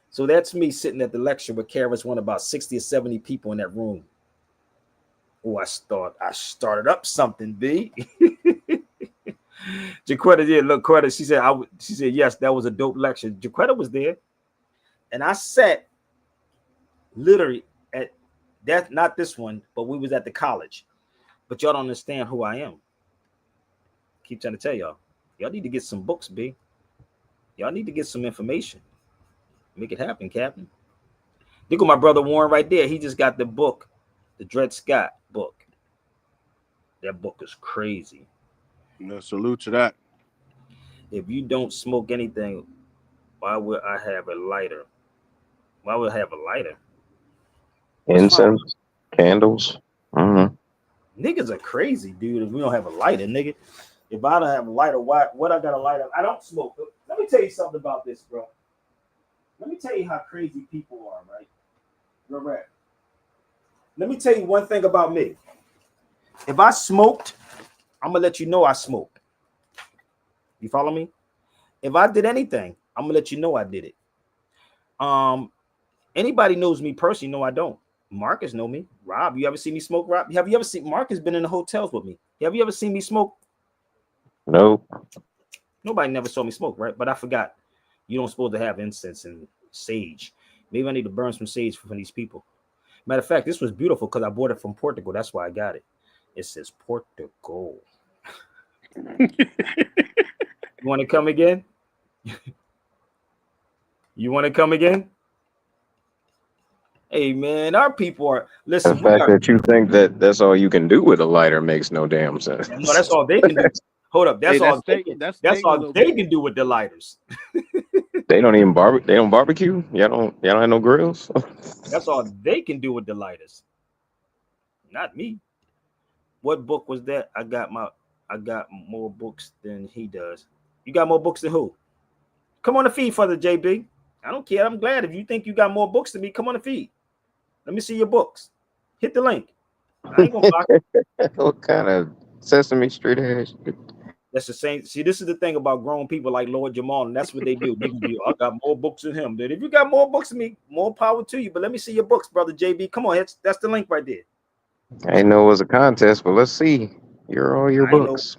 [SPEAKER 1] So that's me sitting at the lecture with KRS-One, about 60 or 70 people in that room. Oh, I started up something, B. Jaquetta did look, Quetta. She said, yes, that was a dope lecture. Jaquetta was there. And I sat literally at that, not this one, but we was at the college. But y'all don't understand who I am. Keep trying to tell y'all. Y'all need to get some books, B. Y'all need to get some information. Make it happen, Captain. Look at my brother Warren right there. He just got the book, the Dred Scott book. That book is crazy.
[SPEAKER 6] No, salute to that.
[SPEAKER 1] If you don't smoke anything, why would I have a lighter? Why would I have a lighter?
[SPEAKER 3] Incense, candles.
[SPEAKER 1] Niggas are crazy, dude. If we don't have a lighter, nigga. If I don't have a lighter, what I got a lighter? I don't smoke. Let me tell you something about this, bro. Let me tell you how crazy people are, right? You're right. Let me tell you one thing about me. If I smoked, I'm gonna let you know I smoked. You follow me? If I did anything, I'm gonna let you know I did it. Anybody knows me personally? No, I don't. Marcus know me. Rob, you ever see me smoke? Rob, have you ever seen Marcus been in the hotels with me? Have you ever seen me smoke?
[SPEAKER 3] No.
[SPEAKER 1] Nobody never saw me smoke, right? But I forgot. You don't supposed to have incense and sage. Maybe I need to burn some sage for these people. Matter of fact, this was beautiful because I bought it from Portugal. That's why I got it. It says Portugal. You want to come again? You want to come again? Hey man, our people are
[SPEAKER 3] The
[SPEAKER 1] listen.
[SPEAKER 3] fact that you think that that's all you can do with a lighter makes no damn sense.
[SPEAKER 1] No, that's all they can do. Hold up,
[SPEAKER 6] Hey,
[SPEAKER 1] that's all they can. That's all they can do with the lighters.
[SPEAKER 3] They don't even They don't barbecue. Y'all don't have no grills.
[SPEAKER 1] That's all they can do with the lighters. Not me. What book was that? I got more books than he does. You got more books than who? Come on the feed for the JB. I don't care. I'm glad if you think you got more books than me. Come on the feed. Let me see your books. Hit the link. I ain't gonna block it.
[SPEAKER 3] What kind of Sesame Street ass?
[SPEAKER 1] That's the same. See, this is the thing about grown people like Lord Jamal, and that's what they do. They can do. I got more books than him. Dude, if you got more books than me, more power to you. But let me see your books, brother JB. Come on, that's the link right there.
[SPEAKER 3] I didn't know it was a contest, but let's see. All your
[SPEAKER 1] I
[SPEAKER 3] books.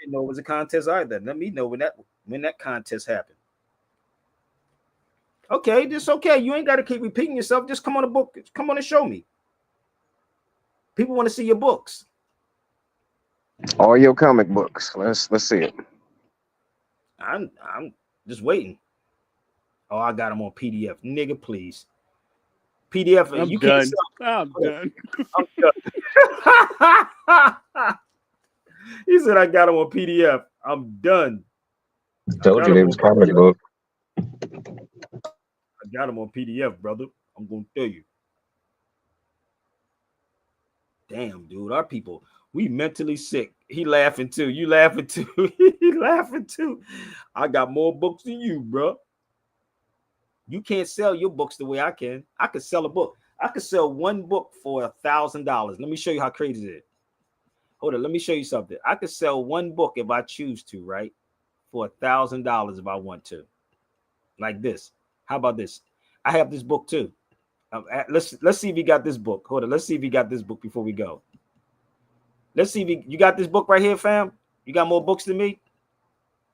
[SPEAKER 1] didn't know it was a contest either. Let me know when that contest happened. Okay, this okay. You ain't got to keep repeating yourself. Just come on the book. Come on and show me. People want to see your books.
[SPEAKER 3] All your comic books. Let's see it.
[SPEAKER 1] I'm just waiting. Oh, I got them on PDF. Nigga, please. PDF.
[SPEAKER 6] I'm
[SPEAKER 1] you
[SPEAKER 6] done.
[SPEAKER 1] Can't sell.
[SPEAKER 6] I'm done.
[SPEAKER 1] I'm done. He said I got them on PDF. I'm done.
[SPEAKER 3] Told you they was comic book.
[SPEAKER 1] I got them on PDF, brother. I'm gonna tell you. Damn, dude, our people, we mentally sick. He laughing too. You laughing too. He laughing too. I got more books than you, bro. You can't sell your books the way I can. I could sell a book. I could sell one book for $1,000. Let me show you how crazy it is. Hold on, let me show you something. I could sell one book if I choose to, right? For $1,000 if I want to. Like this. How about this? I have this book too. Let's see if he got this book. Hold on. Let's see if he got this book before we go. Let's see if you got this book right here, fam. You got more books than me.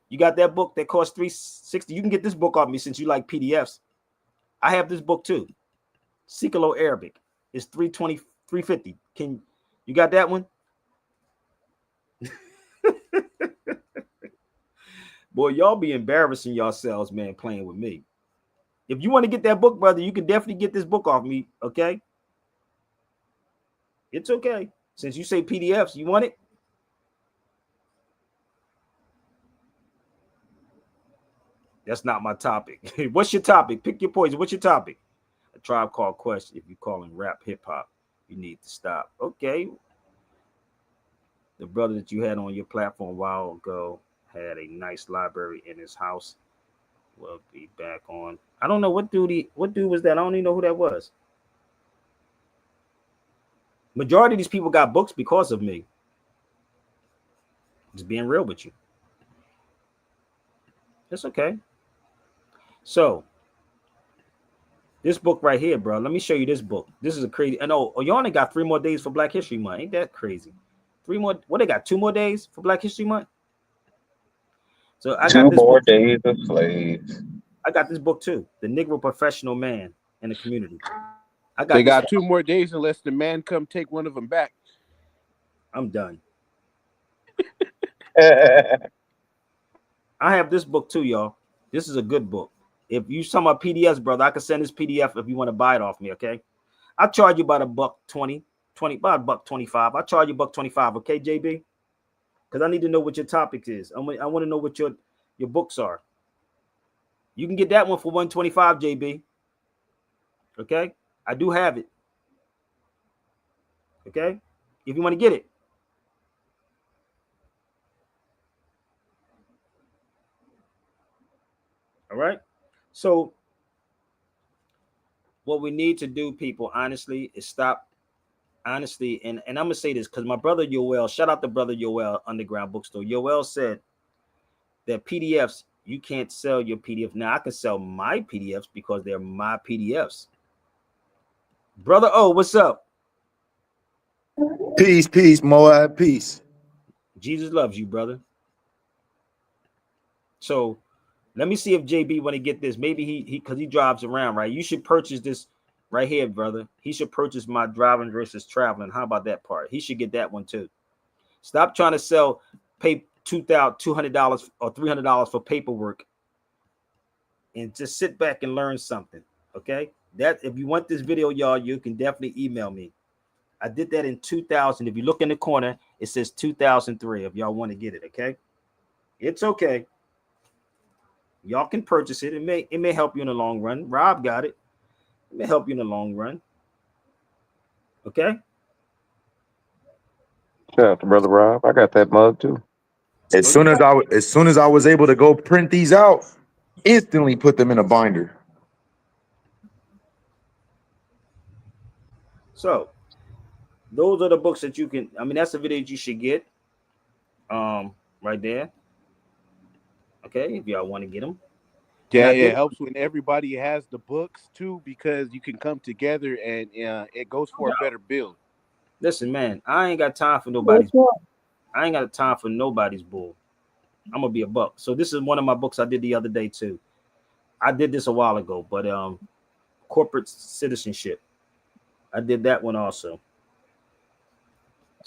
[SPEAKER 1] You got that book that costs $360. You can get this book off me since you like PDFs. I have this book too. Sikalo Arabic. It's $320, $350. You got that one? Boy, y'all be embarrassing yourselves, man, playing with me. If you want to get that book, brother, you can definitely get this book off me, okay? It's okay. Since you say PDFs, you want it? That's not my topic. What's your topic? Pick your poison. What's your topic? A Tribe Called Quest. If you're calling rap hip-hop, you need to stop. Okay. The brother that you had on your platform a while ago had a nice library in his house. We'll be back on. I don't know what dude was that. I don't even know who that was. Majority of these people got books because of me. Just being real with you. It's okay. So this book right here, bro. Let me show you this book. This is a crazy. I know you only got 3 more days for Black History Month. Ain't that crazy? 3 more. What, they got 2 more days for Black History Month? So I got
[SPEAKER 3] 2
[SPEAKER 1] this
[SPEAKER 3] more
[SPEAKER 1] book.
[SPEAKER 3] days of slaves.
[SPEAKER 1] I got this book too. The Negro Professional Man in the Community.
[SPEAKER 6] They got 2 more days unless the man come take one of them back.
[SPEAKER 1] I'm done. I have this book too, y'all. This is a good book. If you sum up PDFs, brother, I can send this PDF if you want to buy it off me, okay? I'll charge you about $120, about $125. I'll charge you $125, okay, JB? Because I need to know what your topic is. I want to know what your books are. You can get that one for $125, JB. Okay? I do have it. Okay? If you want to get it. All right? So what we need to do, people, honestly, is stop. Honestly, and I'm going to say this because my brother Yoel, shout out to brother Yoel, Underground Bookstore. Yoel said that PDFs, you can't sell your PDF. Now, I can sell my PDFs because they're my PDFs. Brother O, what's up?
[SPEAKER 17] Peace, Moab, peace.
[SPEAKER 1] Jesus loves you, brother. So let me see if JB want to get this. Maybe he because he drives around, right? You should purchase this right here, brother. He should purchase my driving versus traveling. How about that part? He should get that one too. Stop trying to pay $200 or $300 for paperwork and just sit back and learn something. Okay, that if you want this video, y'all, you can definitely email me. I did that in 2000. If you look in the corner, it says 2003. If y'all want to get it, okay, it's okay. Y'all can purchase it. It may help you in the long run. Rob got it. It may help you in the long run. Okay.
[SPEAKER 3] Shout out to brother Rob. I got that mug too.
[SPEAKER 17] As soon as I was able to go print these out, instantly put them in a binder.
[SPEAKER 1] So those are the books that you can. I mean, that's the video that you should get. Right there. Okay, if y'all want to get them.
[SPEAKER 6] Yeah, it helps when everybody has the books too, because you can come together and it goes for a better build.
[SPEAKER 1] Listen, man, I ain't got time for nobody's. I ain't got time for nobody's bull. I'm gonna be a buck. So this is one of my books I did the other day too. I did this a while ago, but corporate citizenship. I did that one also.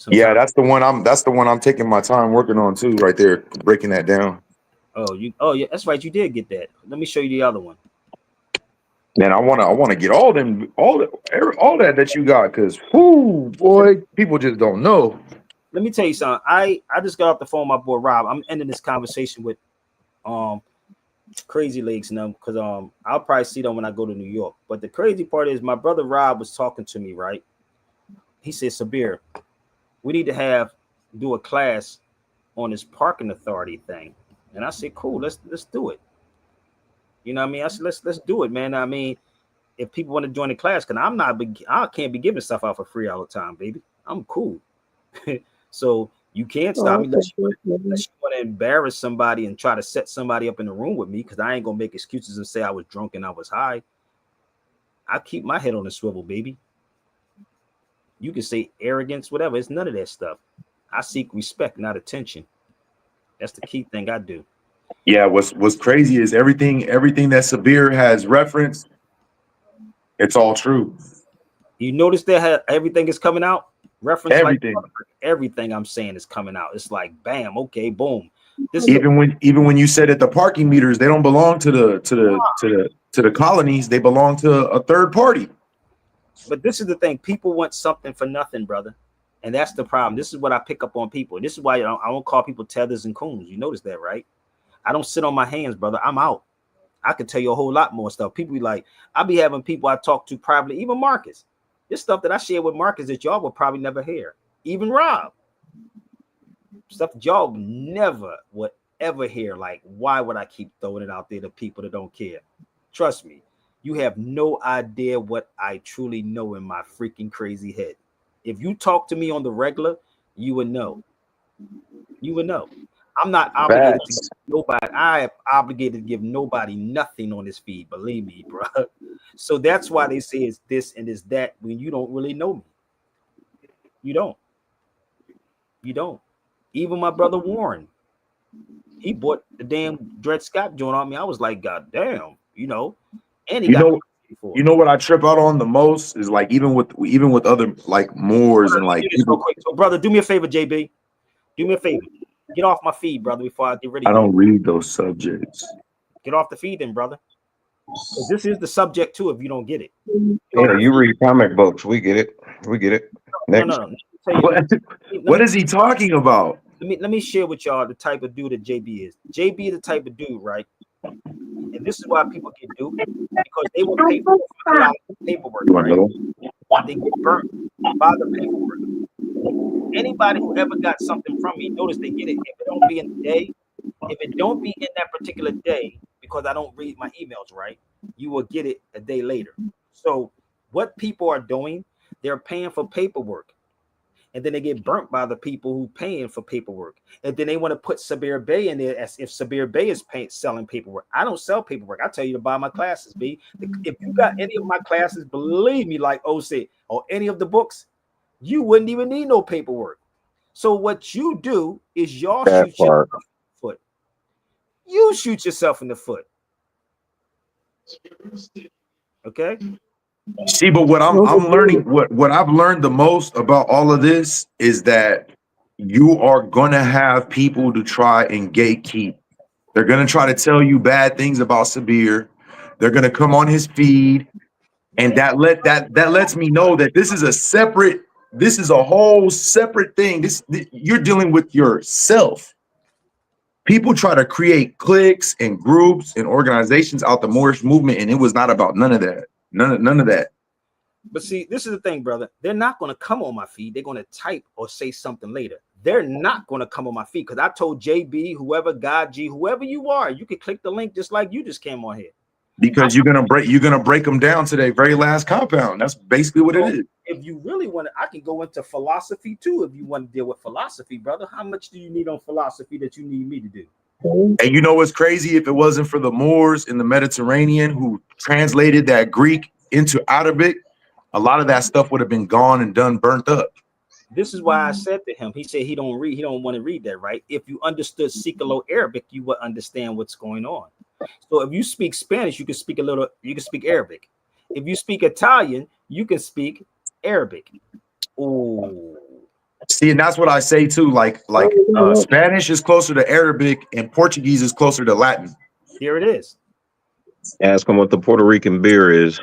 [SPEAKER 17] Yeah, that's the one I'm taking my time working on too, right there, breaking that down.
[SPEAKER 1] Oh, yeah, that's right. You did get that. Let me show you the other one.
[SPEAKER 17] Man, I wanna get all that you got, because whoo boy, people just don't know.
[SPEAKER 1] Let me tell you something. I just got off the phone with my boy Rob. I'm ending this conversation with Crazy Legs now, because I'll probably see them when I go to New York. But the crazy part is my brother Rob was talking to me, right? He said, Sabir, we need to do a class on this parking authority thing. And I said, cool, let's do it. You know what I mean? I said, let's do it, man. I mean, if people want to join the class, because I can't be giving stuff out for free all the time, baby. I'm cool. So you can't stop me unless you want to embarrass somebody and try to set somebody up in the room with me, because I ain't gonna make excuses and say I was drunk and I was high. I keep my head on the swivel, baby. You can say arrogance, whatever. It's none of that stuff. I seek respect, not attention. That's the key thing I do.
[SPEAKER 17] Yeah, what's crazy is everything that Sabir has referenced, it's all true.
[SPEAKER 1] You notice that everything is coming out? Reference
[SPEAKER 17] everything.
[SPEAKER 1] Like everything I'm saying is coming out. It's like bam, okay, boom.
[SPEAKER 17] Even when you said that the parking meters, they don't belong to the colonies, they belong to a third party.
[SPEAKER 1] But this is the thing, people want something for nothing, brother. And that's the problem. This is what I pick up on people. This is why I don't call people tethers and coons. You notice that, right? I don't sit on my hands, brother. I'm out. I could tell you a whole lot more stuff. People be like, I be having people I talk to privately, even Marcus. This stuff that I share with Marcus that y'all will probably never hear. Even Rob. Stuff that y'all never would ever hear. Like, why would I keep throwing it out there to people that don't care? Trust me, you have no idea what I truly know in my freaking crazy head. If you talk to me on the regular, you would know. You would know. I'm not obligated to give nobody. I am obligated to give nobody nothing on this feed. Believe me, bro. So that's why they say it's this and it's that when you don't really know me. You don't. You don't. Even my brother Warren, he bought the damn Dred Scott joint on me. I was like, God damn, you know. And he got
[SPEAKER 17] you know what I trip out on the most is like even with other like Moors and like people.
[SPEAKER 1] So brother, do me a favor, JB. Do me a favor. Get off my feed, brother, before I get rid of you.
[SPEAKER 17] I don't read those subjects.
[SPEAKER 1] Get off the feed then, brother. This is the subject too if you don't get it.
[SPEAKER 3] Yeah, you read comic books. We get it. We get it. Next.
[SPEAKER 1] No.
[SPEAKER 17] What is he talking about?
[SPEAKER 1] Let me share with y'all the type of dude that JB is. JB is the type of dude, right? And this is why people get duped, because they will pay for a lot of paperwork, right? They get burnt by the paperwork. Anybody who ever got something from me, notice they get it. If it don't be in the day, if it don't be in that particular day, because I don't read my emails, right? You will get it a day later. So what people are doing, they're paying for paperwork. And then they get burnt by the people who paying for paperwork. And then they want to put Sabir Bey in there as if Sabir Bey is selling paperwork. I don't sell paperwork. I tell you to buy my classes, B. If you got any of my classes, believe me, like OC or any of the books, you wouldn't even need no paperwork. So what you do is y'all shoot yourself in the foot. You shoot yourself in the foot. Okay?
[SPEAKER 17] See, but what I'm learning, what I've learned the most about all of this is that you are gonna have people to try and gatekeep. They're gonna try to tell you bad things about Sabir. They're gonna come on his feed, and that lets me know that this is a whole separate thing. You're dealing with yourself. People try to create cliques and groups and organizations out the Moorish movement, and it was not about none of that. None of that.
[SPEAKER 1] But see, this is the thing, brother. They're not going to come on my feed. They're going to type or say something later. They're not going to come on my feed because I told JB, whoever, God G, whoever you are, you can click the link just like you just came on here.
[SPEAKER 17] Because you're gonna break them down to their very last compound. That's basically what it is.
[SPEAKER 1] If you really want to, I can go into philosophy too. If you want to deal with philosophy, brother, how much do you need on philosophy that you need me to do?
[SPEAKER 17] And you know what's crazy? If it wasn't for the Moors in the Mediterranean who translated that Greek into Arabic, a lot of that stuff would have been gone and done, burnt up.
[SPEAKER 1] This is why I said to him, he said he don't want to read that, right? If you understood Sikalo Arabic, you would understand what's going on. So if you speak Spanish, you can speak Arabic. If you speak Italian, you can speak Arabic. Oh,
[SPEAKER 17] see, and that's what I say too. Like Spanish is closer to Arabic and Portuguese is closer to Latin.
[SPEAKER 1] Here it is.
[SPEAKER 3] Ask them what the Puerto Rican beer is.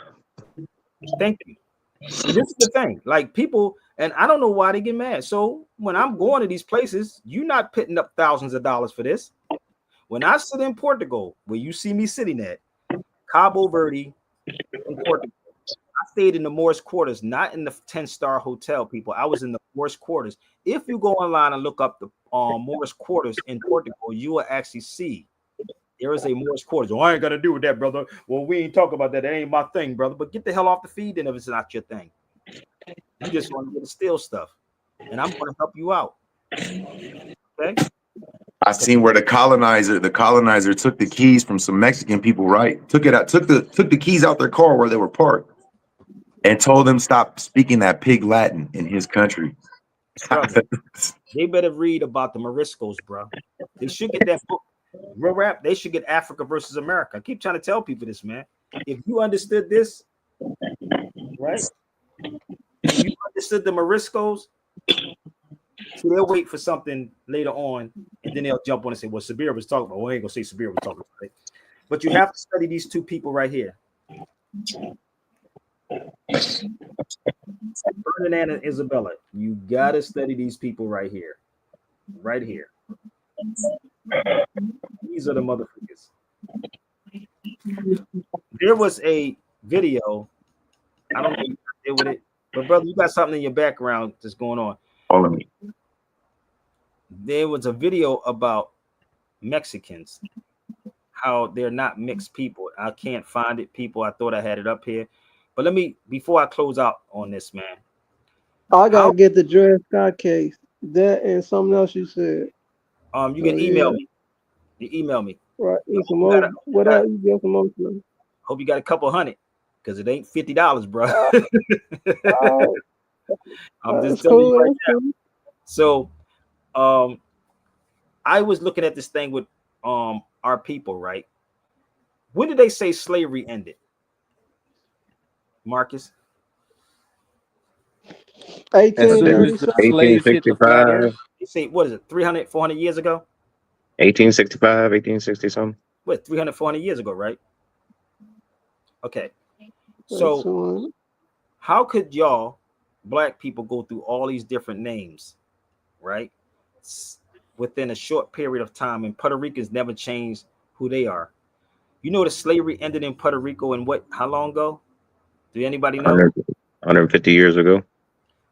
[SPEAKER 1] Thank you. This is the thing. Like people, and I don't know why they get mad. So when I'm going to these places, you're not putting up thousands of dollars for this. When I sit in Portugal, where you see me sitting at Cabo Verde in Portugal, I stayed in the Moorish quarters, not in the 10-star hotel, people. I was in the Moorish quarters. If you go online and look up the Moorish quarters in Portugal, you will actually see there is a Moorish quarters. Oh, I ain't got to do with that, brother. Well, we ain't talk about that. That ain't my thing, brother. But get the hell off the feed then if it's not your thing. You just want to get the steal stuff. And I'm going to help you out. Okay?
[SPEAKER 17] I seen where the colonizer took the keys from some Mexican people, right? Took the keys out their car where they were parked and told them stop speaking that pig Latin in his country.
[SPEAKER 1] Brother, they better read about the Moriscos, bro. They should get that book. Real rap, they should get Africa versus America. I keep trying to tell people this, man. If you understood this, right? If you understood the Moriscos, so they'll wait for something later on, and then they'll jump on and say, well, Sabir was talking about. Well, I ain't gonna say Sabir was talking about it. But you have to study these two people right here. Ferdinand and Isabella. You gotta study these people right here. Right here. These are the motherfuckers. There was a video. I don't know what you did with it, but brother, you got something in your background that's going on.
[SPEAKER 17] Follow me.
[SPEAKER 1] There was a video about Mexicans, how they're not mixed people. I can't find it, people. I thought I had it up here, but let me, before I close out on this, man.
[SPEAKER 18] I gotta get the Dred Scott case. That and something else you said.
[SPEAKER 1] You can email me. You email me.
[SPEAKER 18] Right. What else? You get some more stuff.
[SPEAKER 1] Hope you got a couple $100 because it ain't $50, bro. I'm just telling you right now. So, I was looking at this thing with our people, right? When did they say slavery ended? Marcus?
[SPEAKER 3] 1865.
[SPEAKER 1] They say, what is it, 300, 400 years ago?
[SPEAKER 3] 1865, 1860 something.
[SPEAKER 1] What, 300, 400 years ago, right? Okay. So how could y'all, black people, go through all these different names, right? Within a short period of time, and Puerto Ricans never changed who they are. You know the slavery ended in Puerto Rico in what, how long ago? Do anybody know?
[SPEAKER 3] 150 years ago.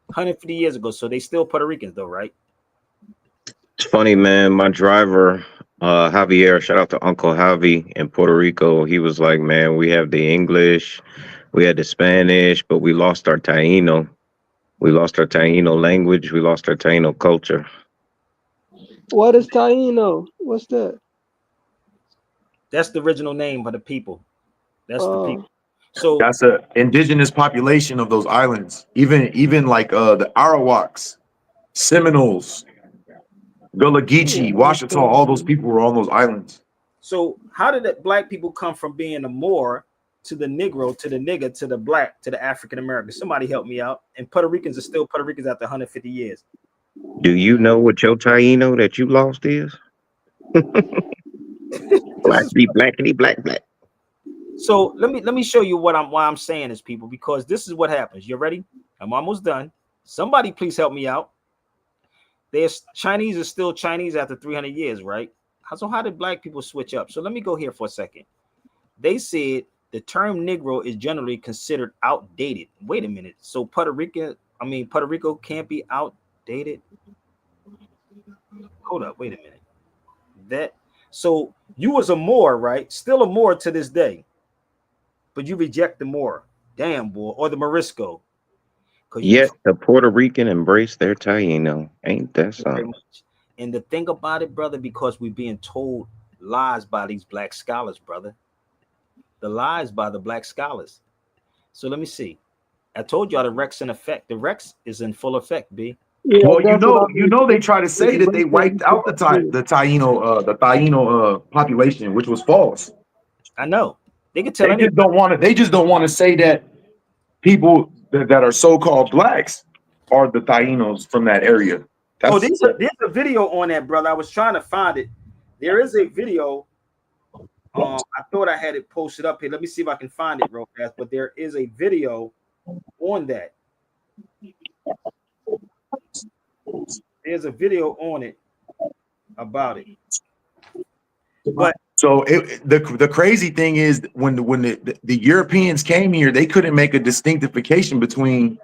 [SPEAKER 1] 150 years ago. So they still Puerto Ricans though, right?
[SPEAKER 3] It's funny, man. My driver, Javier, shout out to Uncle Javi in Puerto Rico. He was like, man, we have the English, we had the Spanish, but we lost our Taíno. We lost our Taíno language. We lost our Taíno culture.
[SPEAKER 18] What is Taíno? What's that?
[SPEAKER 1] That's the original name of the people. That's the people. So
[SPEAKER 17] that's an indigenous population of those islands. Even like the Arawaks, Seminoles, Gullah Geechee, Washita, all those people were on those islands.
[SPEAKER 1] So how did the black people come from being a Moor to the Negro, to the nigger, to the black, to the African American? Somebody help me out. And Puerto Ricans are still Puerto Ricans after 150 years.
[SPEAKER 3] Do you know what your Taíno that you lost is? Blackity, blackity, black, black.
[SPEAKER 1] So let me show you why I'm saying this, people, because this is what happens. You ready? I'm almost done. Somebody please help me out. There's Chinese is still Chinese after 300 years, right? So how did black people switch up? So let me go here for a second. They said the term Negro is generally considered outdated. Wait a minute. So Puerto Rico can't be outdated. Hold up. Wait a minute. So you was a Moor, right? Still a Moor to this day, but you reject the Moor. Damn, boy, or the Morisco.
[SPEAKER 3] Yet the Puerto Rican embrace their Taino. Ain't that something?
[SPEAKER 1] And the thing about it, brother, because we're being told lies by these black scholars, brother. The lies by the black scholars. So let me see. I told y'all the Rex in effect. The Rex is in full effect, B.
[SPEAKER 18] Yeah,
[SPEAKER 17] Well,
[SPEAKER 18] that's what I
[SPEAKER 17] you know, they try to say that they wiped out the Taino population, which was false.
[SPEAKER 1] I know. They could tell.
[SPEAKER 17] They just don't want to. They just don't want to say that people that are so-called blacks are the Tainos from that area.
[SPEAKER 1] There's a video on that, brother. I was trying to find it. There is a video. I thought I had it posted up here. Let me see if I can find it real fast. But there is a video on that. There's a video on it about it. But
[SPEAKER 17] so the crazy thing is when the Europeans came here, they couldn't make a distinctification between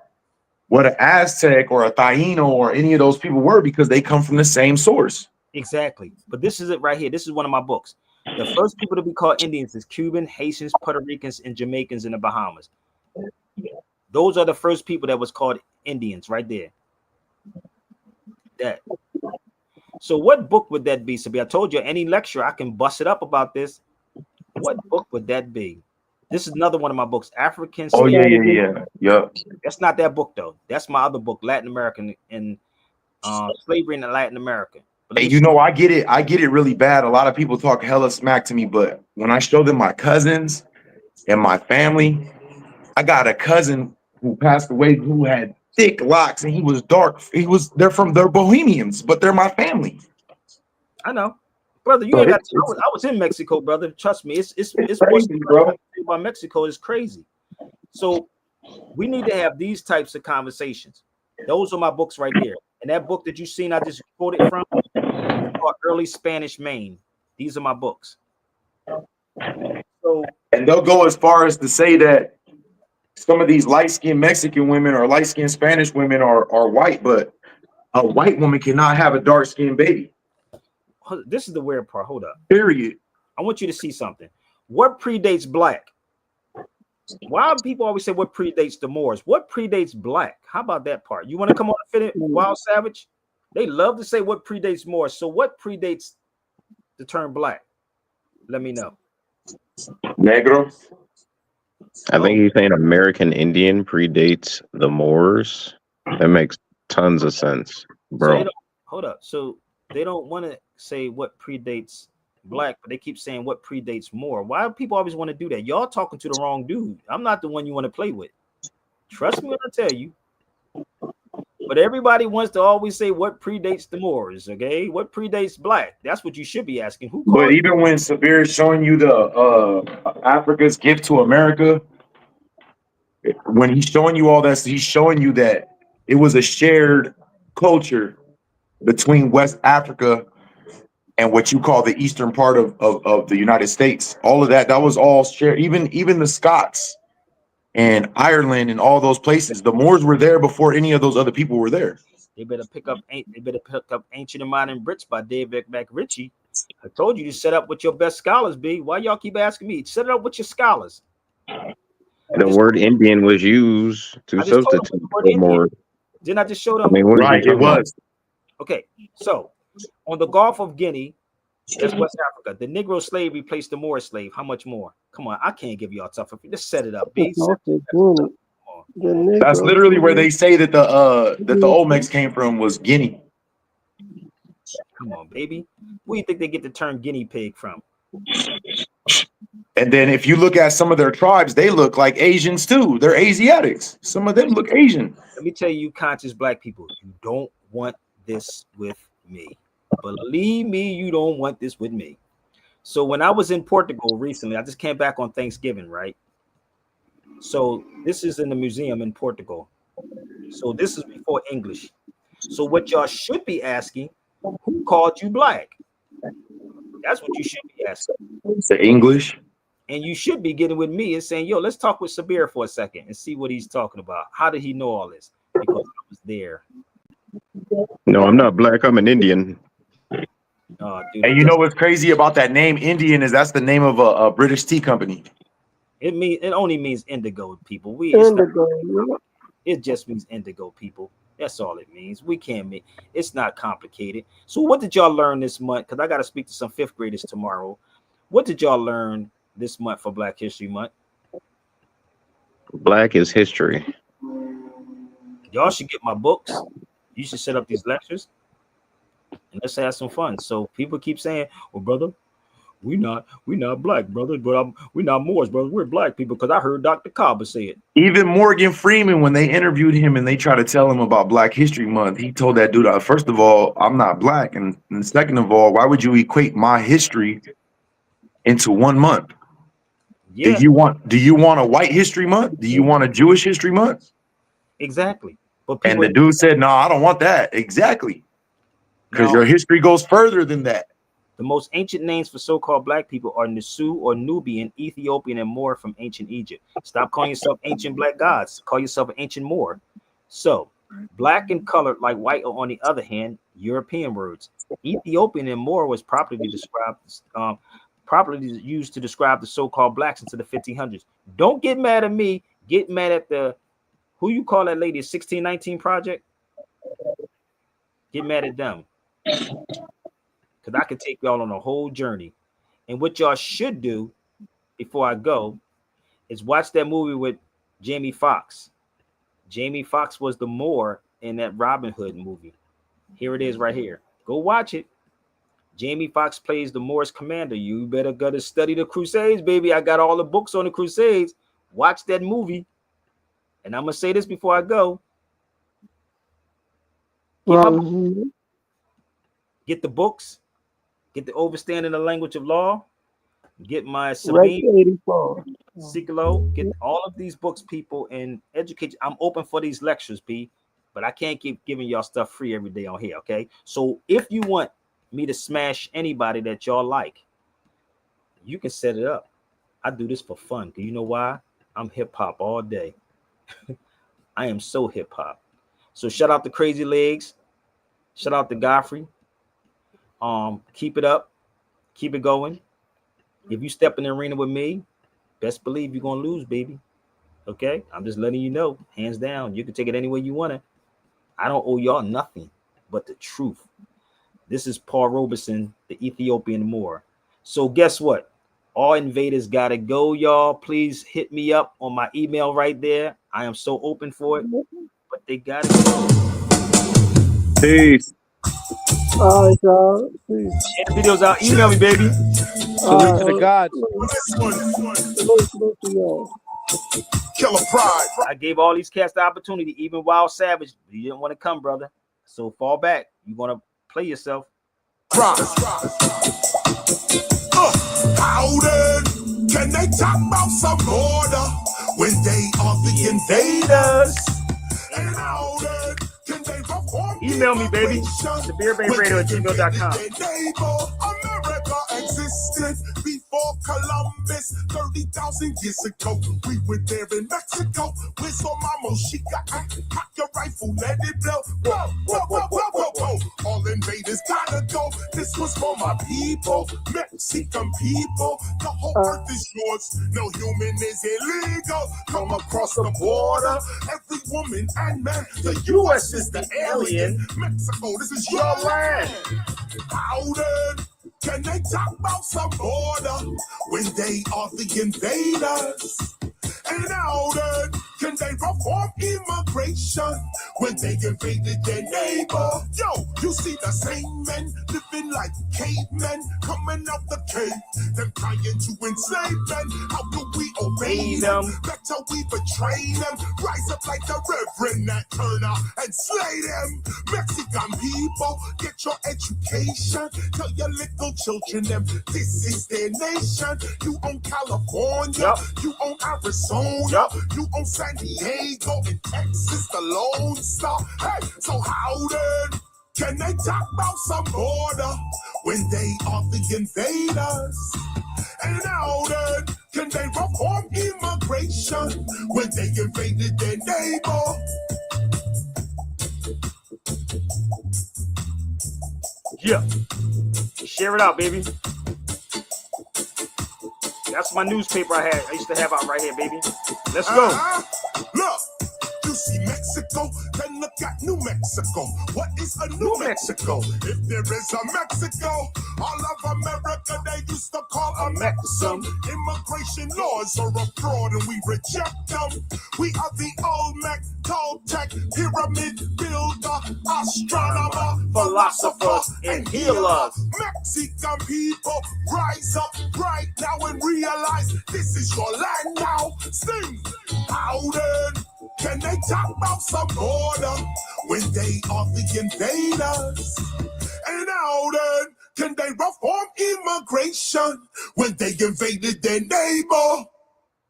[SPEAKER 17] what an Aztec or a Taino or any of those people were because they come from the same source.
[SPEAKER 1] Exactly. But this is it right here. This is one of my books. The first people to be called Indians is Cuban, Haitians, Puerto Ricans, and Jamaicans in the Bahamas. Those are the first people that was called Indians right there. That. So what book would that be? Sabi, I told you any lecture, I can bust it up about this. What book would that be? This is another one of my books, African.
[SPEAKER 17] Oh, yeah.
[SPEAKER 1] That's not that book, though. That's my other book, Latin American and Slavery in Latin America.
[SPEAKER 17] Hey, you know, I get it really bad. A lot of people talk hella smack to me, but when I show them my cousins and my family, I got a cousin who passed away who had thick locks and he was dark. They're Bohemians, but they're my family.
[SPEAKER 1] I know, brother. You ain't got. I was in Mexico, brother. Trust me, it's
[SPEAKER 17] crazy, bro.
[SPEAKER 1] About Mexico is crazy. So we need to have these types of conversations. Those are my books right there. And that book that you seen, I just quoted from, called Early Spanish Maine. These are my books. So,
[SPEAKER 17] and they'll go as far as to say that some of these light-skinned Mexican women or light-skinned Spanish women are white, but a white woman cannot have a dark-skinned baby.
[SPEAKER 1] This is the weird part. Hold up.
[SPEAKER 17] Period.
[SPEAKER 1] I want you to see something. What predates black? Why do people always say what predates the Moors? What predates black? How about that part? You want to come on and fit it, Wild Savage? They love to say what predates Moors. So what predates the term black? Let me know.
[SPEAKER 17] Negro.
[SPEAKER 3] I think he's saying American Indian predates the Moors. That makes tons of sense, bro.
[SPEAKER 1] So hold up. So they don't want to say what predates black, but they keep saying what predates more. Why do people always want to do that? Y'all talking to the wrong dude. I'm not the one you want to play with. Trust me when I tell you. But everybody wants to always say what predates the Moors, okay? What predates black? That's what you should be asking. Who?
[SPEAKER 17] But even when Sabir is showing you the Africa's gift to America, when he's showing you all that, he's showing you that it was a shared culture between West Africa and what you call the eastern part of the United States. All of that was all shared. Even the Scots and Ireland and all those places, the Moors were there before any of those other people were there.
[SPEAKER 1] They better pick up Ancient and Modern Brits by David McRitchie. I told you to set up with your best scholars, B. Why y'all keep asking me? Set it up with your scholars.
[SPEAKER 3] The word Indian was used to substitute for Moor.
[SPEAKER 1] Didn't I just show them?
[SPEAKER 17] Right, it was.
[SPEAKER 1] Okay, so on the Gulf of Guinea, that's West Africa. The Negro slave replaced the Moor slave. How much more? Come on, I can't give y'all tough. Just set it up, B.
[SPEAKER 17] That's literally where they say that the Olmecs came from was Guinea.
[SPEAKER 1] Come on, baby. Where do you think they get the term guinea pig from?
[SPEAKER 17] And then if you look at some of their tribes, they look like Asians too. They're Asiatics. Some of them look Asian.
[SPEAKER 1] Let me tell you, conscious black people, you don't want this with me. Believe me, you don't want this with me. So when I was in Portugal recently, I just came back on Thanksgiving, right? So this is in the museum in Portugal. So this is before English. So what y'all should be asking, who called you black? That's what you should be asking.
[SPEAKER 17] It's the English.
[SPEAKER 1] And you should be getting with me and saying, yo, let's talk with Sabir for a second and see what he's talking about. How did he know all this? Because I was there.
[SPEAKER 3] No, I'm not black. I'm an Indian.
[SPEAKER 1] Dude,
[SPEAKER 17] And you know what's crazy about that name Indian is that's the name of a British tea company.
[SPEAKER 1] It only means indigo, people. It just means indigo, people. That's all it means. We can't make it's not complicated. So what did y'all learn this month? Because I got to speak to some fifth graders tomorrow. What did y'all learn this month for Black History Month?
[SPEAKER 3] Black is history.
[SPEAKER 1] Y'all should get my books. You should set up these lectures and let's have some fun. So people keep saying, well, brother, we not black, brother, but we're not Moors, brother. We're black people because I heard Dr. Kaba say it.
[SPEAKER 17] Even Morgan Freeman, when they interviewed him and they tried to tell him about Black History Month, he told that dude, first of all, I'm not black. And second of all, why would you equate my history into 1 month? Yeah. Do you want a white history month? Do you want a Jewish history month?
[SPEAKER 1] Exactly.
[SPEAKER 17] And the dude said, no, I don't want that. Exactly. Because your history goes further than that.
[SPEAKER 1] The most ancient names for so-called black people are Nisu or Nubian, Ethiopian, and Moor from ancient Egypt. Stop calling yourself ancient black gods. Call yourself an ancient Moor. So, black and colored like white are, on the other hand, European words. Ethiopian and Moor was properly used to describe the so-called blacks into the 1500s. Don't get mad at me. Get mad at the who you call that lady? 1619 Project. Get mad at them. Because I could take y'all on a whole journey. And what y'all should do before I go is watch that movie with Jamie Foxx. Jamie Foxx was the Moor in that Robin Hood movie. Here it is right here. Go watch it. Jamie Foxx plays the Moor's commander. You better go to study the Crusades, baby. I got all the books on the Crusades. Watch that movie. And I'm going to say this before I go. Get the books. Get the Overstanding the Language of Law. Get my Sabine, Sikalo. Get all of these books, people, and educate. I'm open for these lectures, P, but I can't keep giving y'all stuff free every day on here, okay? So if you want me to smash anybody that y'all like, you can set it up. I do this for fun. Do you know why? I'm hip-hop all day. I am so hip-hop. So shout out to Crazy Legs. Shout out to Godfrey. Keep it up, keep it going. If you step in the arena with me, best believe you're gonna lose, baby. Okay, I'm just letting you know, hands down. You can take it any way you want to. I don't owe y'all nothing but the truth. This is Paul Robeson, the Ethiopian Moor. So guess what? All invaders gotta go, y'all. Please hit me up on my email right there. I am so open for it, but they gotta go.
[SPEAKER 3] Peace.
[SPEAKER 18] All right, y'all.
[SPEAKER 1] Share the videos out. Email me, baby.
[SPEAKER 6] Salute to the gods.
[SPEAKER 1] Killer pride. I gave all these cats the opportunity, even Wild Savage. You didn't want to come, brother. So fall back. You want to play yourself.
[SPEAKER 2] How then can they talk about some border when they are the invaders? And how then can they perform?
[SPEAKER 1] Email me, baby. SabirBayRadio@gmail.com.
[SPEAKER 2] America existed before Columbus 30,000 years ago. We were there in Mexico with some mama. She got cock your rifle, let it blow. Whoa, whoa, whoa, whoa, whoa, whoa. All invaders gotta go. This was for my people, Mexican people. The whole earth is yours. No human is illegal. Come across the border. Every woman and man. The U.S. is the alien. Mexico, this is your land. How then can they talk about some border when they are the invaders? And how then can they perform immigration when they invaded their neighbor? Yo, you see the same men living like cavemen coming out the cave, them trying to enslave men. How do we obey pay them. Better we betray them. Rise up like the Reverend Nat Turner and slay them. Mexican people, get your education. Tell your little children them this is their nation. You own California, you own Arizona, you own San Diego and Texas, the Lone Star. Hey, so how then can they talk about some border when they are the invaders? And how then can they reform immigration when they invaded their neighbor?
[SPEAKER 1] Yeah. Share it out, baby. That's my newspaper I used to have out right here, baby. Let's go.
[SPEAKER 2] Look. You see Mexico, then look at New Mexico. What is a New Mexico? If there is a Mexico, all of America they used to call a Mexum. Immigration laws are a fraud and we reject them. We are the Olmec, Toltec, pyramid builder, astronomer, philosopher, and healer. Mexican people, rise up right now and realize this is your land now. Sing, how then can they talk about some border when they are the invaders? And how then can they reform immigration when they invaded their neighbor?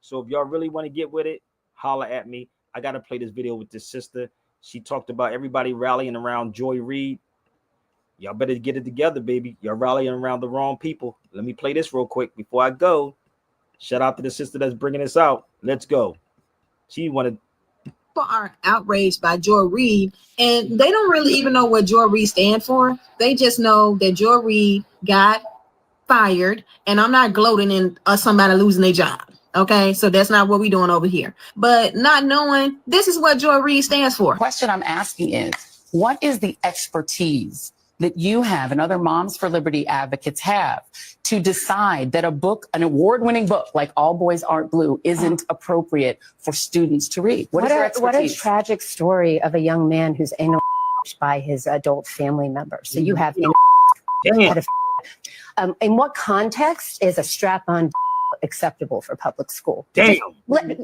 [SPEAKER 1] So if y'all really want to get with it, holler at me. I got to play this video with this sister. She talked about everybody rallying around Joy Reid. Y'all better get it together, baby. Y'all rallying around the wrong people. Let me play this real quick before I go. Shout out to the sister that's bringing this out. Let's go. She wanted...
[SPEAKER 19] People are outraged by Joy Reid, and they don't really even know what Joy Reid stands for. They just know that Joy Reid got fired, and I'm not gloating in somebody losing their job. Okay, so that's not what we're doing over here. But not knowing this is what Joy Reid stands for.
[SPEAKER 20] The question I'm asking is, what is the expertise that you have and other Moms for Liberty advocates have to decide that a book, an award-winning book like All Boys Aren't Blue, isn't appropriate for students to read? What is your expertise?
[SPEAKER 21] What a tragic story of a young man who's anal by his adult family members. So you have in what context is a strap-on acceptable for public school?
[SPEAKER 1] Damn.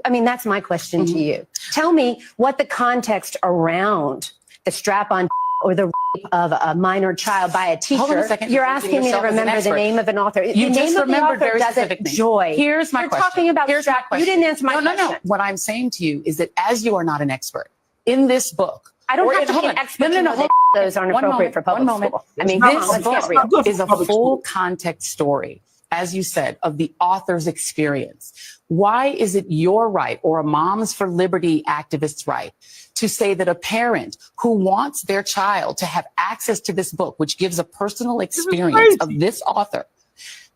[SPEAKER 21] I mean, that's my question to you. Tell me what the context around the strap-on or the rape of a minor child by a teacher.
[SPEAKER 20] Hold on a second.
[SPEAKER 21] You're asking me to remember the name of an author.
[SPEAKER 20] You just remembered very specific names.
[SPEAKER 21] Joy.
[SPEAKER 20] Here's my
[SPEAKER 21] You're
[SPEAKER 20] question.
[SPEAKER 21] talking about
[SPEAKER 20] Here's my
[SPEAKER 21] strap.
[SPEAKER 20] question.
[SPEAKER 21] You didn't answer my question.
[SPEAKER 20] No. What I'm saying to you is that as you are not an expert in this book,
[SPEAKER 21] I don't have to be an expert to know that those aren't appropriate for public school. I mean,
[SPEAKER 20] this
[SPEAKER 21] book
[SPEAKER 20] book is a full context story, as you said, of the author's experience. Why is it your right or a Moms for Liberty activist's right to say that a parent who wants their child to have access to this book, which gives a personal experience of this author,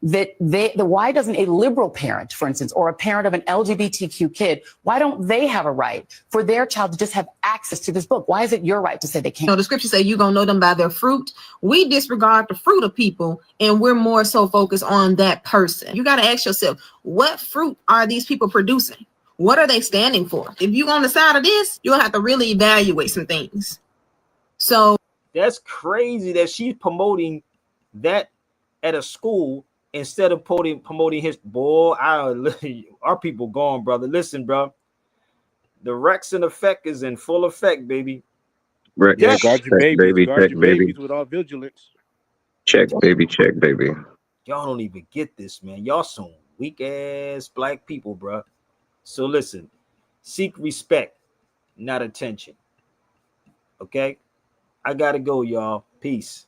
[SPEAKER 20] why doesn't a liberal parent, for instance, or a parent of an LGBTQ kid, why don't they have a right for their child to just have access to this book? Why is it your right to say they can't?
[SPEAKER 19] You know, the scripture say you're going to know them by their fruit. We disregard the fruit of people, and we're more so focused on that person. You got to ask yourself, what fruit are these people producing? What are they standing for? If you're on the side of this, you'll have to really evaluate some things. So
[SPEAKER 1] that's crazy that she's promoting that at a school instead of promoting his boy. Our people gone, brother. Listen, bro. The Rexin effect is in full effect, baby.
[SPEAKER 6] Yeah, guard your babies.
[SPEAKER 3] Baby,
[SPEAKER 6] guard
[SPEAKER 3] check,
[SPEAKER 6] your
[SPEAKER 3] baby.
[SPEAKER 6] babies with all vigilance.
[SPEAKER 3] Check, baby. Check, baby.
[SPEAKER 1] Y'all don't even get this, man. Y'all some weak ass black people, bro. So listen, seek respect, not attention. Okay? I gotta go, y'all. Peace.